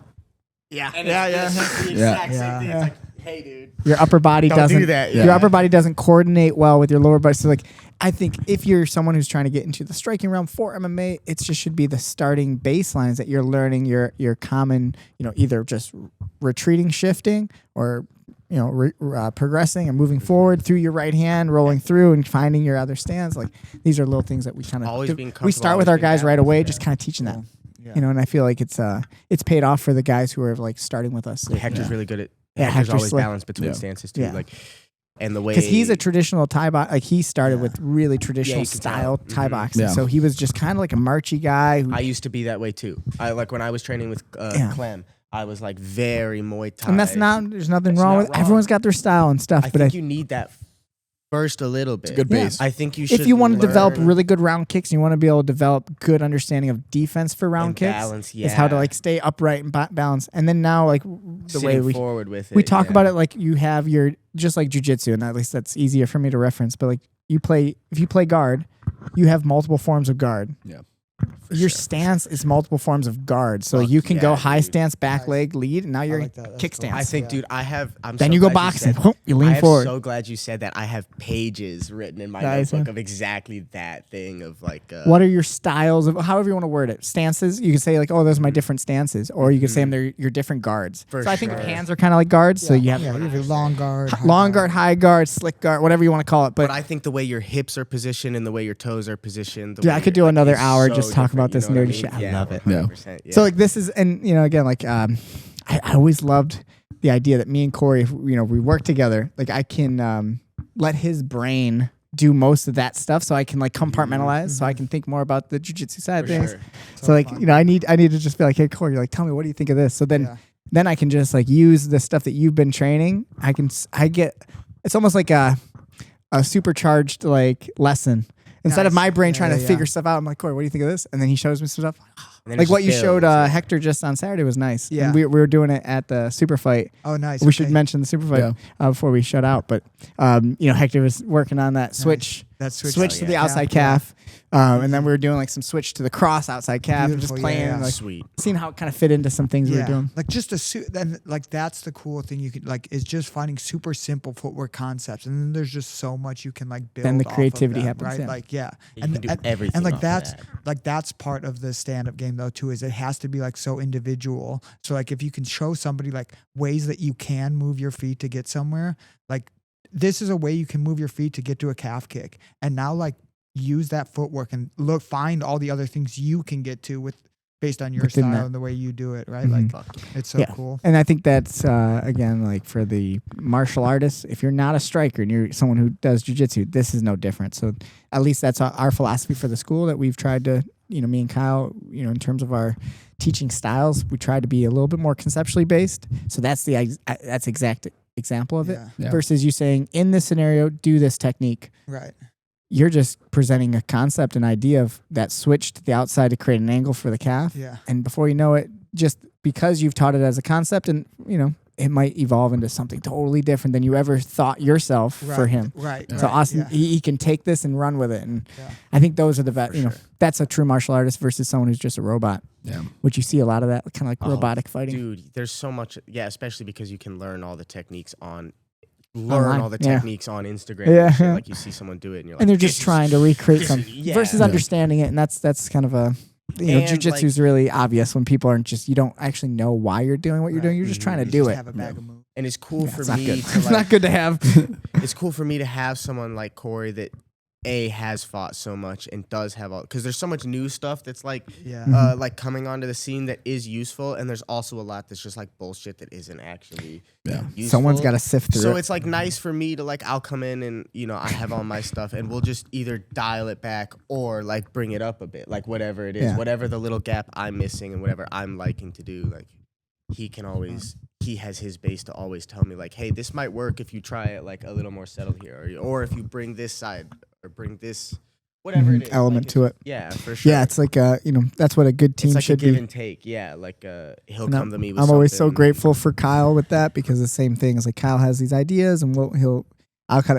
Yeah. And it's the exact same thing. It's like, hey, dude. Your upper body doesn't do that. Your upper body doesn't coordinate well with your lower body. So like, I think if you're someone who's trying to get into the striking realm for MMA, it just should be the starting baselines that you're learning your common, either just retreating, shifting, or progressing and moving forward through your right hand, rolling through and finding your other stance. Like these are little things that we kind of we start with our guys right away, just kind of teaching that. And I feel like it's paid off for the guys who are like starting with us. Hector's really good at. Yeah, Hector's always balanced between stances too. Yeah. Like, and the way because he's a traditional Thai box, like he started with really traditional style Thai boxing, Yeah. so he was just kind of like a marchy guy. I used to be that way too. I like when I was training with Clem. I was like very Muay Thai. And there's nothing wrong with everyone's got their style and stuff. I but think you need that first a little bit. It's a good base. I think you should. If you want to develop really good round kicks, and you want to be able to develop good understanding of defense for round and kicks, balance, is how to like stay upright and balance. And then now like the way we forward with it, we talk about it, like you have your just like jiu-jitsu, and at least that's easier for me to reference. But like if you play guard, you have multiple forms of guard. Yeah. Your stance is multiple forms of guard, so you can go high stance, back leg, lead, and now you're like that. kick That's cool. stance. I think, dude, I'm then so you go glad boxing. said- You lean forward. I'm so glad you said that. I have pages written in my Nice, notebook man. of exactly that thing of like. What are your styles of however you want to word it? Stances. You can say like, oh, those are my different stances, or you can say they're your different guards. For so I think sure. hands are kind of like guards. So you have you have your long guard, long guard, high guard, slick guard, whatever you want to call it. But I think the way your hips are positioned and the way your toes are positioned. Dude, I could do another hour just talking about this nerdy shit. I love it. Yeah. So like this is, and again, like I always loved the idea that me and Cory, we work together. Like I can let his brain do most of that stuff, so I can like compartmentalize, so I can think more about the jiu-jitsu side of things. Sure. So like I need to just be like, hey Cory, like tell me, what do you think of this? So then I can just like use the stuff that you've been training. It's almost like a supercharged like lesson. Instead of my brain trying to figure stuff out, I'm like, Cory, what do you think of this? And then he shows me some stuff. Like what you showed Hector just on Saturday was nice. Yeah. And we were doing it at the super fight. Oh, nice. We should mention the super fight before we shut out. But, Hector was working on that switch. That switch to the outside calf. And then we were doing like some switch to the cross outside calf and just playing, like sweet. seeing how it kind of fit into some things we were doing. Like just then like that's the cool thing you could like is just finding super simple footwork concepts, and then there's just so much you can like build. Then the off creativity of them, happens, right? yeah. Like You can do everything and like off of that's part of the stand-up game though too, is it has to be like so individual. So like if you can show somebody like ways that you can move your feet to get somewhere, like this is a way you can move your feet to get to a calf kick, and now like use that footwork and find all the other things you can get to based on your Within style that. and the way you do it, right? Mhm. Like it's so cool. And I think that's again, like for the martial artists, if you're not a striker and you're someone who does jiu-jitsu, this is no different. So at least that's our philosophy for the school, that we've tried to, me and Kyle, in terms of our teaching styles, we try to be a little bit more conceptually based. So that's that's exact example of it. Yeah. Versus you saying, in this scenario, do this technique. Right. You're just presenting a concept, an idea of that switch to the outside to create an angle for the calf. Yeah. And before you know it, just because you've taught it as a concept, and it might evolve into something totally different than you ever thought yourself for him. Right. So Austin, he can take this and run with it. And I think those are the best, that's a true martial artist versus someone who's just a robot. Yeah. Which you see a lot of that kind of like robotic fighting. Dude, there's so much. Yeah, especially because you can learn all the techniques on Online, all the techniques on Instagram. Yeah. And shit. Like you see someone do it, and you're like, And they're just trying to recreate something versus Yeah. understanding it. And that's kind of a, And, jiu-jitsu is really obvious when people aren't you don't actually know why you're doing what you're doing. You're just trying to do Just it. have a bag of moves. And it's cool for It's not me good. to It's not good to have. it's cool for me to have someone like Cory that has fought so much and does have all, because there's so much new stuff that's like like coming onto the scene that is useful, and there's also a lot that's just like bullshit that isn't actually useful. Someone's got to sift through So it. it's like nice for me to like, I'll come in and I have all my stuff and we'll just either dial it back or like bring it up a bit, like whatever it is, whatever the little gap I'm missing and whatever I'm liking to do, like he has his base to always tell me like, hey, this might work if you try it like a little more settled here, or if you bring this side or bring this whatever it is element like, to it. Yeah, for sure. Yeah, it's like that's what a good team it's like should a give be. and take. Yeah, like he'll And come to me with I'm always so something. grateful for Kyle with that, because the same thing is like Kyle has these ideas and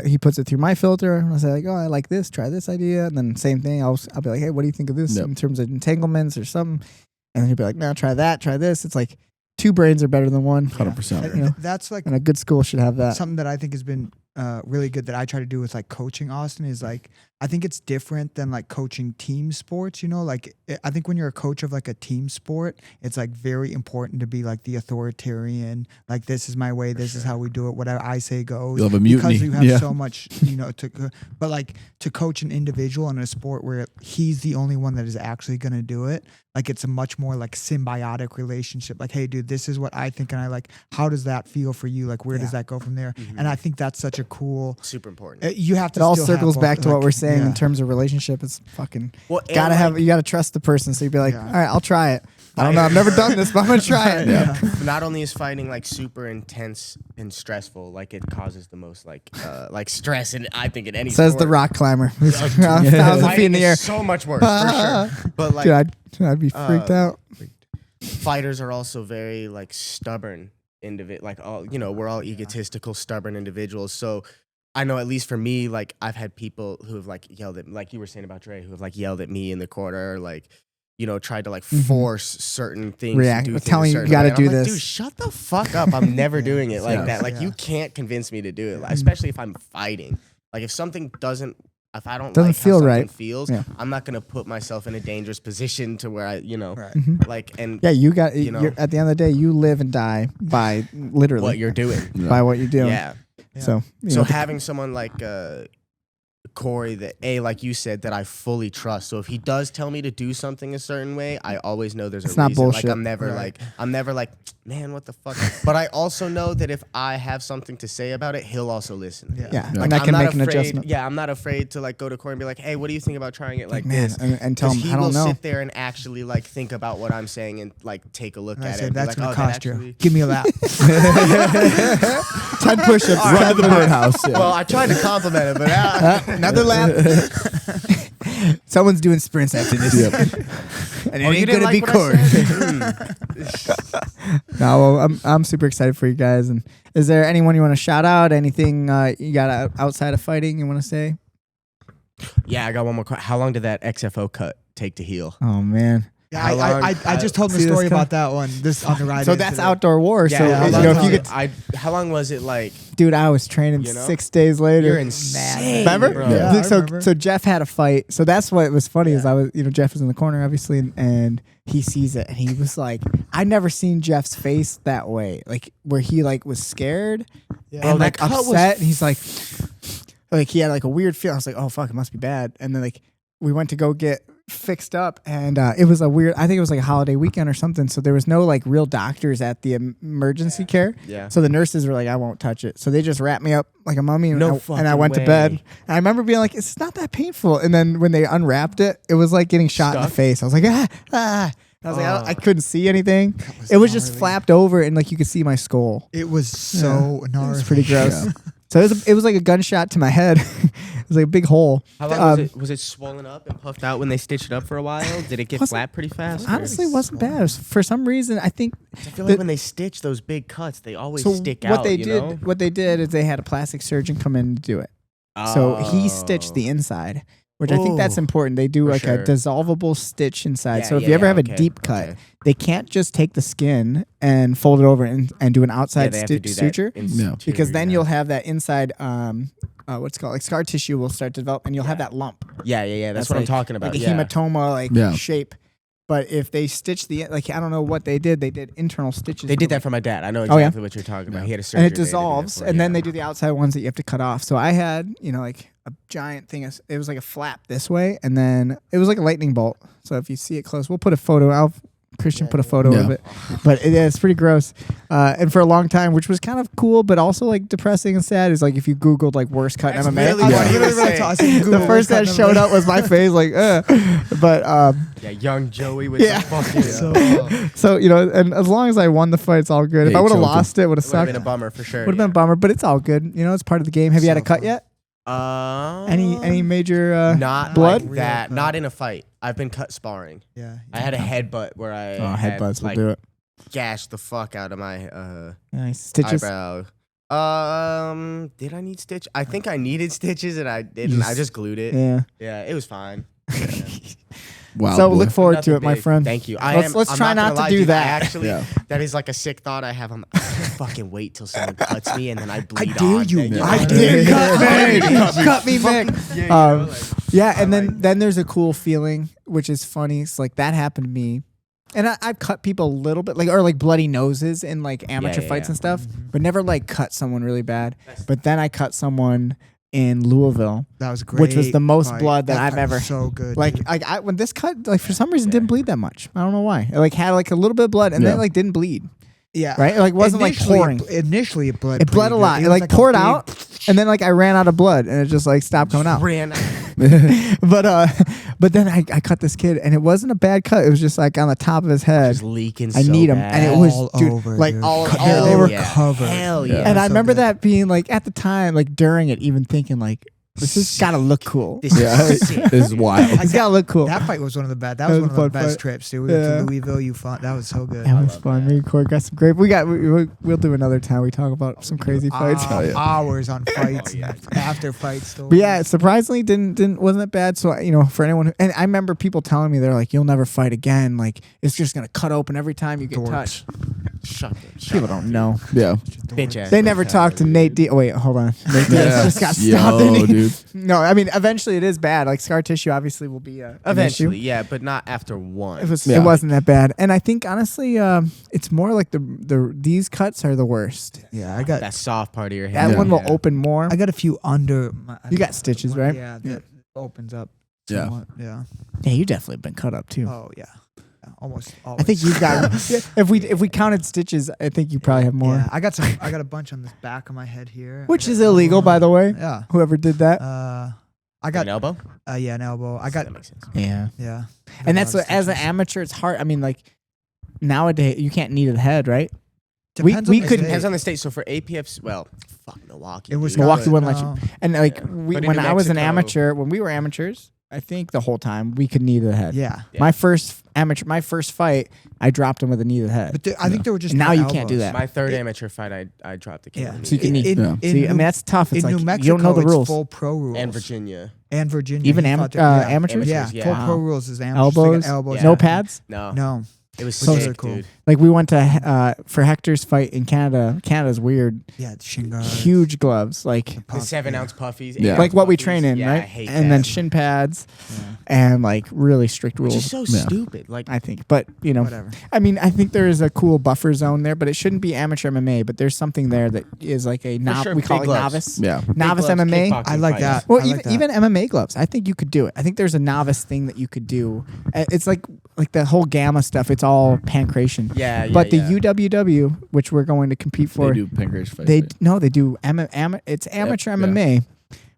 he puts it through my filter and I'll say like, oh, I like this, try this idea, and then same thing. I'll be like, hey, what do you think of this in terms of entanglements or something? And then he'll be like, no, try that, try this. It's like 2 brains are better than 1. 100%. That's like, and a good school should have that. something that I think has been really good that I try to do with like coaching Austin is like, I think it's different than like coaching team sports, like I think when you're a coach of like a team sport, it's like very important to be like the authoritarian, like this is my way, this is how we do it, whatever I say goes. You'll have a mutiny. Because you have so much, but like to coach an individual in a sport where he's the only one that is actually going to do it, like it's a much more like symbiotic relationship. Like, hey, dude, this is what I think, and I like, how does that feel for you? Like, where does that go from there? And I think that's such a cool, super important. You have to. It all still circles have back to what we're saying yeah. in terms of relationship. It's fucking Well, you gotta trust the person. So you'd be like, all right, I'll try it. I don't know, I've never done this, but I'm gonna try it. Not only is fighting like super intense and stressful, like it causes the most like stress, and I think in any Says sport. the rock climber. Like, 1,000 feet in the fighting air. is so much worse, for sure. But like, Dude, I'd be freaked out. fighters are also very like stubborn like all we're all egotistical, stubborn individuals. So I know, at least for me, like I've had people who have like yelled at me, like you were saying about Dre, who have like yelled at me in the corner, or like tried to like force certain things. React, to do things telling you a certain gotta way. do I'm like, this. dude, shut the fuck up! I'm never doing it like that. Like you can't convince me to do it, especially if I'm fighting. Like if something doesn't. If I don't Doesn't like feel how something right. feels, I'm not gonna put myself in a dangerous position to where I, like, and you got. You're, at the end of the day, you live and die by literally what you're doing. by what you're doing. Yeah. So Having someone like Cory that like you said, that I fully trust. So if he does tell me to do something a certain way, I always know there's a reason. not bullshit. Like I'm never like, man, what the fuck? But I also know that if I have something to say about it, he'll also listen. Yeah. Like, And I can I'm make not an afraid, adjustment. Yeah, I'm not afraid to like go to Cory and be like, hey, what do you think about trying it like man, this? and tell him he I don't will know. sit there and actually like think about what I'm saying and like take a look And I at it. said, and be that's like, gonna oh, cost that you. actually- Give me a lap. 10 push-ups. Run to the birdhouse. Yeah. Well, I tried to compliment him, but Another lap. Someone's doing sprints after this. And it you ain't didn't gonna be like what I Cory. No, well, I'm super excited for you guys. And is there anyone you want to shout out? Anything you got outside of fighting you want to say? Yeah, I got one more question. How long did that XFO cut take to heal? Oh man. Yeah, How long- I just told him See the story this guy? about that one. This on the ride. So in that's today. outdoor war. So how you long know, if was you it- could, how long was it like? dude, I was training 6 days later. You're insane. Remember? bro. Yeah. I So remember. so Jeff had a fight. So that's what was funny is I was Jeff was in the corner obviously and he sees it and he was like, I'd never seen Jeff's face that way, like where he like was scared and like that cut was upset. And he's like he had like a weird feeling. I was like, oh fuck, it must be bad. And then like we went to go get fixed up and it was a weird, I think it was like a holiday weekend or something, so there was no like real doctors at the emergency care. So the nurses were like, I won't touch it, so they just wrapped me up like a mummy and, I went to bed. And I remember being like, it's not that painful, and then when they unwrapped it, it was like getting shot in the face. I was like, I was like, I couldn't see anything. It was just flapped over and like you could see my skull. It was so gnarly. It was pretty gross. So it was like a gunshot to my head. It was like a big hole. How long was it swollen up and puffed out when they stitched it up for a while? Did it get flat pretty fast? Honestly, it wasn't bad. It was, for some reason, I think. I feel like when they stitch those big cuts, they always stick out. What they did is they had a plastic surgeon come in to do it. So he stitched the inside, which I think that's important. They do like a dissolvable stitch inside. So if you ever have a deep cut, they can't just take the skin and fold it over and do an outside stitch suture. Because then you'll have that inside, what's called like scar tissue will start to develop and you'll have that lump. Yeah. That's what I'm talking about. Like a hematoma shape. But if they stitch I don't know what they did. They did internal stitches. They did that for my dad. I know yeah? exactly what you're talking about. He had a surgery. And it dissolves, and then they do the outside ones that you have to cut off. So I had, like a giant thing. It was like a flap this way, and then it was like a lightning bolt. So if you see it close, we'll put a photo. Christian put a photo of it, but it's pretty gross. And for a long time, which was kind of cool, but also like depressing and sad, is like if you Googled like worst cut MMA. The first that showed up was my face, like, but young Joey with the fucking. So and as long as I won the fight, it's all good. If I would have lost it, would have sucked. Would have been a bummer for sure. Would have been a bummer, but it's all good. It's part of the game. Have you had a cut yet? Any major not blood? Like that? Not in a fight. I've been cut sparring. Yeah. I had a headbutt where I headbutts will like, do it. gashed the fuck out of my Nice stitches. eyebrow. Did I need stitch? I think I needed stitches and I didn't. I just glued it. Yeah. It was fine. Wow. So boy. look forward to Nothing it, my big. friend. Thank you. Let's try not to lie, do dude, that. I actually, that is like a sick thought I have. I can't fucking wait till someone cuts me and then I bleed on. I dare you. Cut me, Mick. Yeah, and then there's a cool feeling, which is funny. It's like that happened to me. And I've cut people a little bit, or like bloody noses in like amateur fights and stuff, but never like cut someone really bad. But then I cut someone in Louisville. That was great. Which was the most fight. blood that I've ever. So good. Like I when this cut, like for some reason didn't bleed that much. I don't know why. It like had like a little bit of blood and then it like didn't bleed. Yeah. Right? It like wasn't Initially, like pouring. Initially it bled. It bled a lot. It like poured out and then like I ran out of blood and it just like stopped coming out. Ran out. But then I cut this kid and it wasn't a bad cut. It was just like on the top of his head. Just leaking. I need him, bad. and it was all dude, over, like dude. all Hell they were yeah. covered. Hell yeah. And I So remember good. that being like at the time, like during it, even thinking like this has got to look cool. This is sick. This is wild. It's got to look cool. That fight was one of the best. That That was was one of the a fun best fight. trips, dude. We went Yeah. to Louisville. You fought. That was so good. That was fun. Me and Cory got some great. We'll do another time. We talk about some crazy fights. Hours on fights, and after fights. Still. But yeah, surprisingly wasn't that bad. So for anyone and I remember people telling me they're like, you'll never fight again. Like it's just gonna cut open every time you get touched. Shut up. People don't know. Yeah. Bitch ass. They never talked to Nate D. Oh wait, hold on. Nate Diaz just got stopped. Yo, dude. No, I mean eventually it is bad. Like scar tissue obviously will be an Eventually, issue. yeah, but not after one. It wasn't that bad. And I think honestly, it's more like these cuts are the worst. Yeah, I got that soft part of your head. That one will open more. I got a few under. You got stitches, right? Yeah, that opens up. Yeah. somewhat, yeah. Yeah, you definitely been cut up too. Oh yeah. Almost. I think you got. If we counted stitches, I think you probably have more. Yeah, I got a bunch on the back of my head here, Which is illegal, by the way. Yeah. Whoever did that. I got an elbow. Yeah, an elbow. I got. That makes sense. Yeah. Yeah. And that's what, as an amateur, it's hard. I mean, like nowadays, you can't knee to the head, right? we could Depends on the state. So for APFs, well, fuck Milwaukee. It was dude. Milwaukee wouldn't let no. you. And like But when in New I was an Mexico- amateur, when we were amateurs, I think the whole time we could knee to the head. Yeah. Yeah. My first fight, I dropped him with a knee to the head. But I think there were just And now no you can't do elbows. that. My third amateur fight, I dropped the kid. Yeah. So you can knee. In See, I mean, that's tough. It's in like New Mexico, you don't know the it's rules. full pro rules. And Virginia. And Virginia. Even he am- fought there. Yeah. amateurs? Yeah. Yeah. Full Wow. pro rules is amateurs. Elbows, They got elbows. no Yeah. pads. No. It was So sick, cool. dude. Like we went to for Hector's fight in Canada. Canada's weird. Yeah, shin guards. Huge gloves, like The 7-ounce puffies. Yeah. 8-ounce like what we puffies. train in, Yeah, right? I hate And that. then shin pads, and like really strict Which rules. is so Yeah. stupid. Like, I think, but Whatever. I mean, I think there is a cool buffer zone there, but it shouldn't be amateur MMA. But there's something there that is like a sure, we call big it gloves. novice. Yeah. Novice gloves, MMA. kickboxing I like fights. that. Well, I like that. even MMA gloves, I think you could do it. I think there's a novice thing that you could do. It's like the whole gamma stuff. It's all pancration. yeah. But the yeah. UWW, which we're going to compete for, They do pancreas fights. they right? do it's amateur yeah. MMA,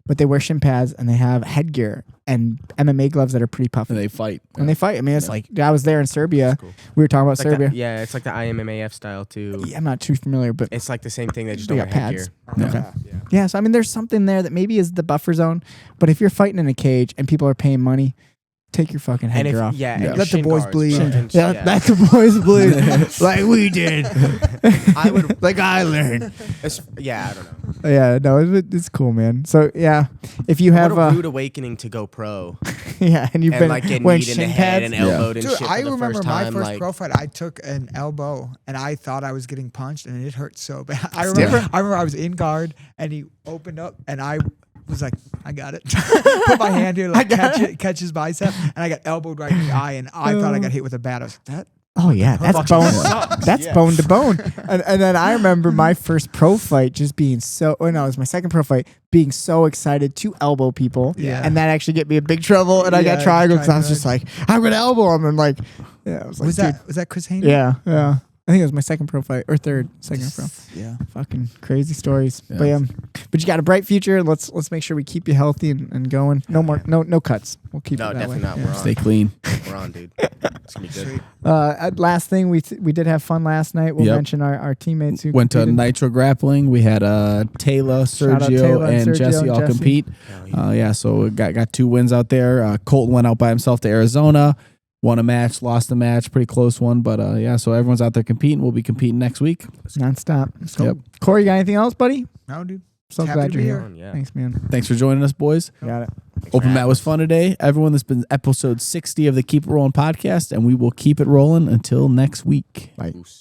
but they wear shin pads and they have headgear and MMA gloves that are pretty puffy. And they fight. When they fight, I mean, it's like I was there in Serbia. Cool. We were talking about It's like Serbia. yeah, it's like the IMMAF style too. Yeah, I'm not too familiar, but It's like the same thing. They just They don't got wear headgear. pads. Yeah. yeah. So I mean, there's something there that maybe is the buffer zone. But if you're fighting in a cage and people are paying money, take your fucking And if headgear off. yeah, Yeah. and Let the shin boys guards, bleed. bro, and Yeah, yeah. let the boys bleed like we did. I would like I learned. Yeah, I don't know. Yeah, no, it's cool, man. So yeah, if you have What a rude awakening to go pro yeah, and you've and been like get wearing kneed in the shin head pads. and elbowed and Dude, shit I for the remember first my time. first Like, pro fight. I took an elbow and I thought I was getting punched and it hurt so bad. I different. remember I was in guard and he opened up and I was like, I got it. Put my hand here, like catch his bicep, and I got elbowed right in the eye, and I thought I got hit with a bat. I was like, that. Oh yeah, that's fucking bone. sucks. That's bone to bone. And then I remember my first pro fight just being so. Oh no, it was my second pro fight. Being so excited to elbow people. Yeah. And that actually get me in big trouble. And I got triangle because I was just like, I'm gonna elbow him. And like, yeah, I was like, Was that Chris Haney? Yeah. I think it was my second pro fight or second pro. Yeah. Fucking crazy stories. Yeah. But you got a bright future. Let's make sure we keep you healthy and going. No more no cuts. We'll keep No, it that way. definitely not. We're on. Stay clean. We're on, dude. It's gonna be good. Last thing, we did have fun last night. We'll Yep. mention our teammates who Went to competed. Nitro Grappling. We had Taylor, Shout out Sergio, Taylor and and Sergio Jesse and all Jesse. compete. So we got 2 wins out there. Colton went out by himself to Arizona. Won a match, lost a match, pretty close one. But so everyone's out there competing. We'll be competing next week. Nonstop. Yep. Corey, you got anything else, buddy? No, dude. So Happy glad to you're be here. here. Yeah. Thanks, man. Thanks for joining us, boys. Got it. Open Mat was fun today. Everyone, this has been episode 60 of the Keep It Rolling podcast, and we will keep it rolling until next week. Bye. Goose.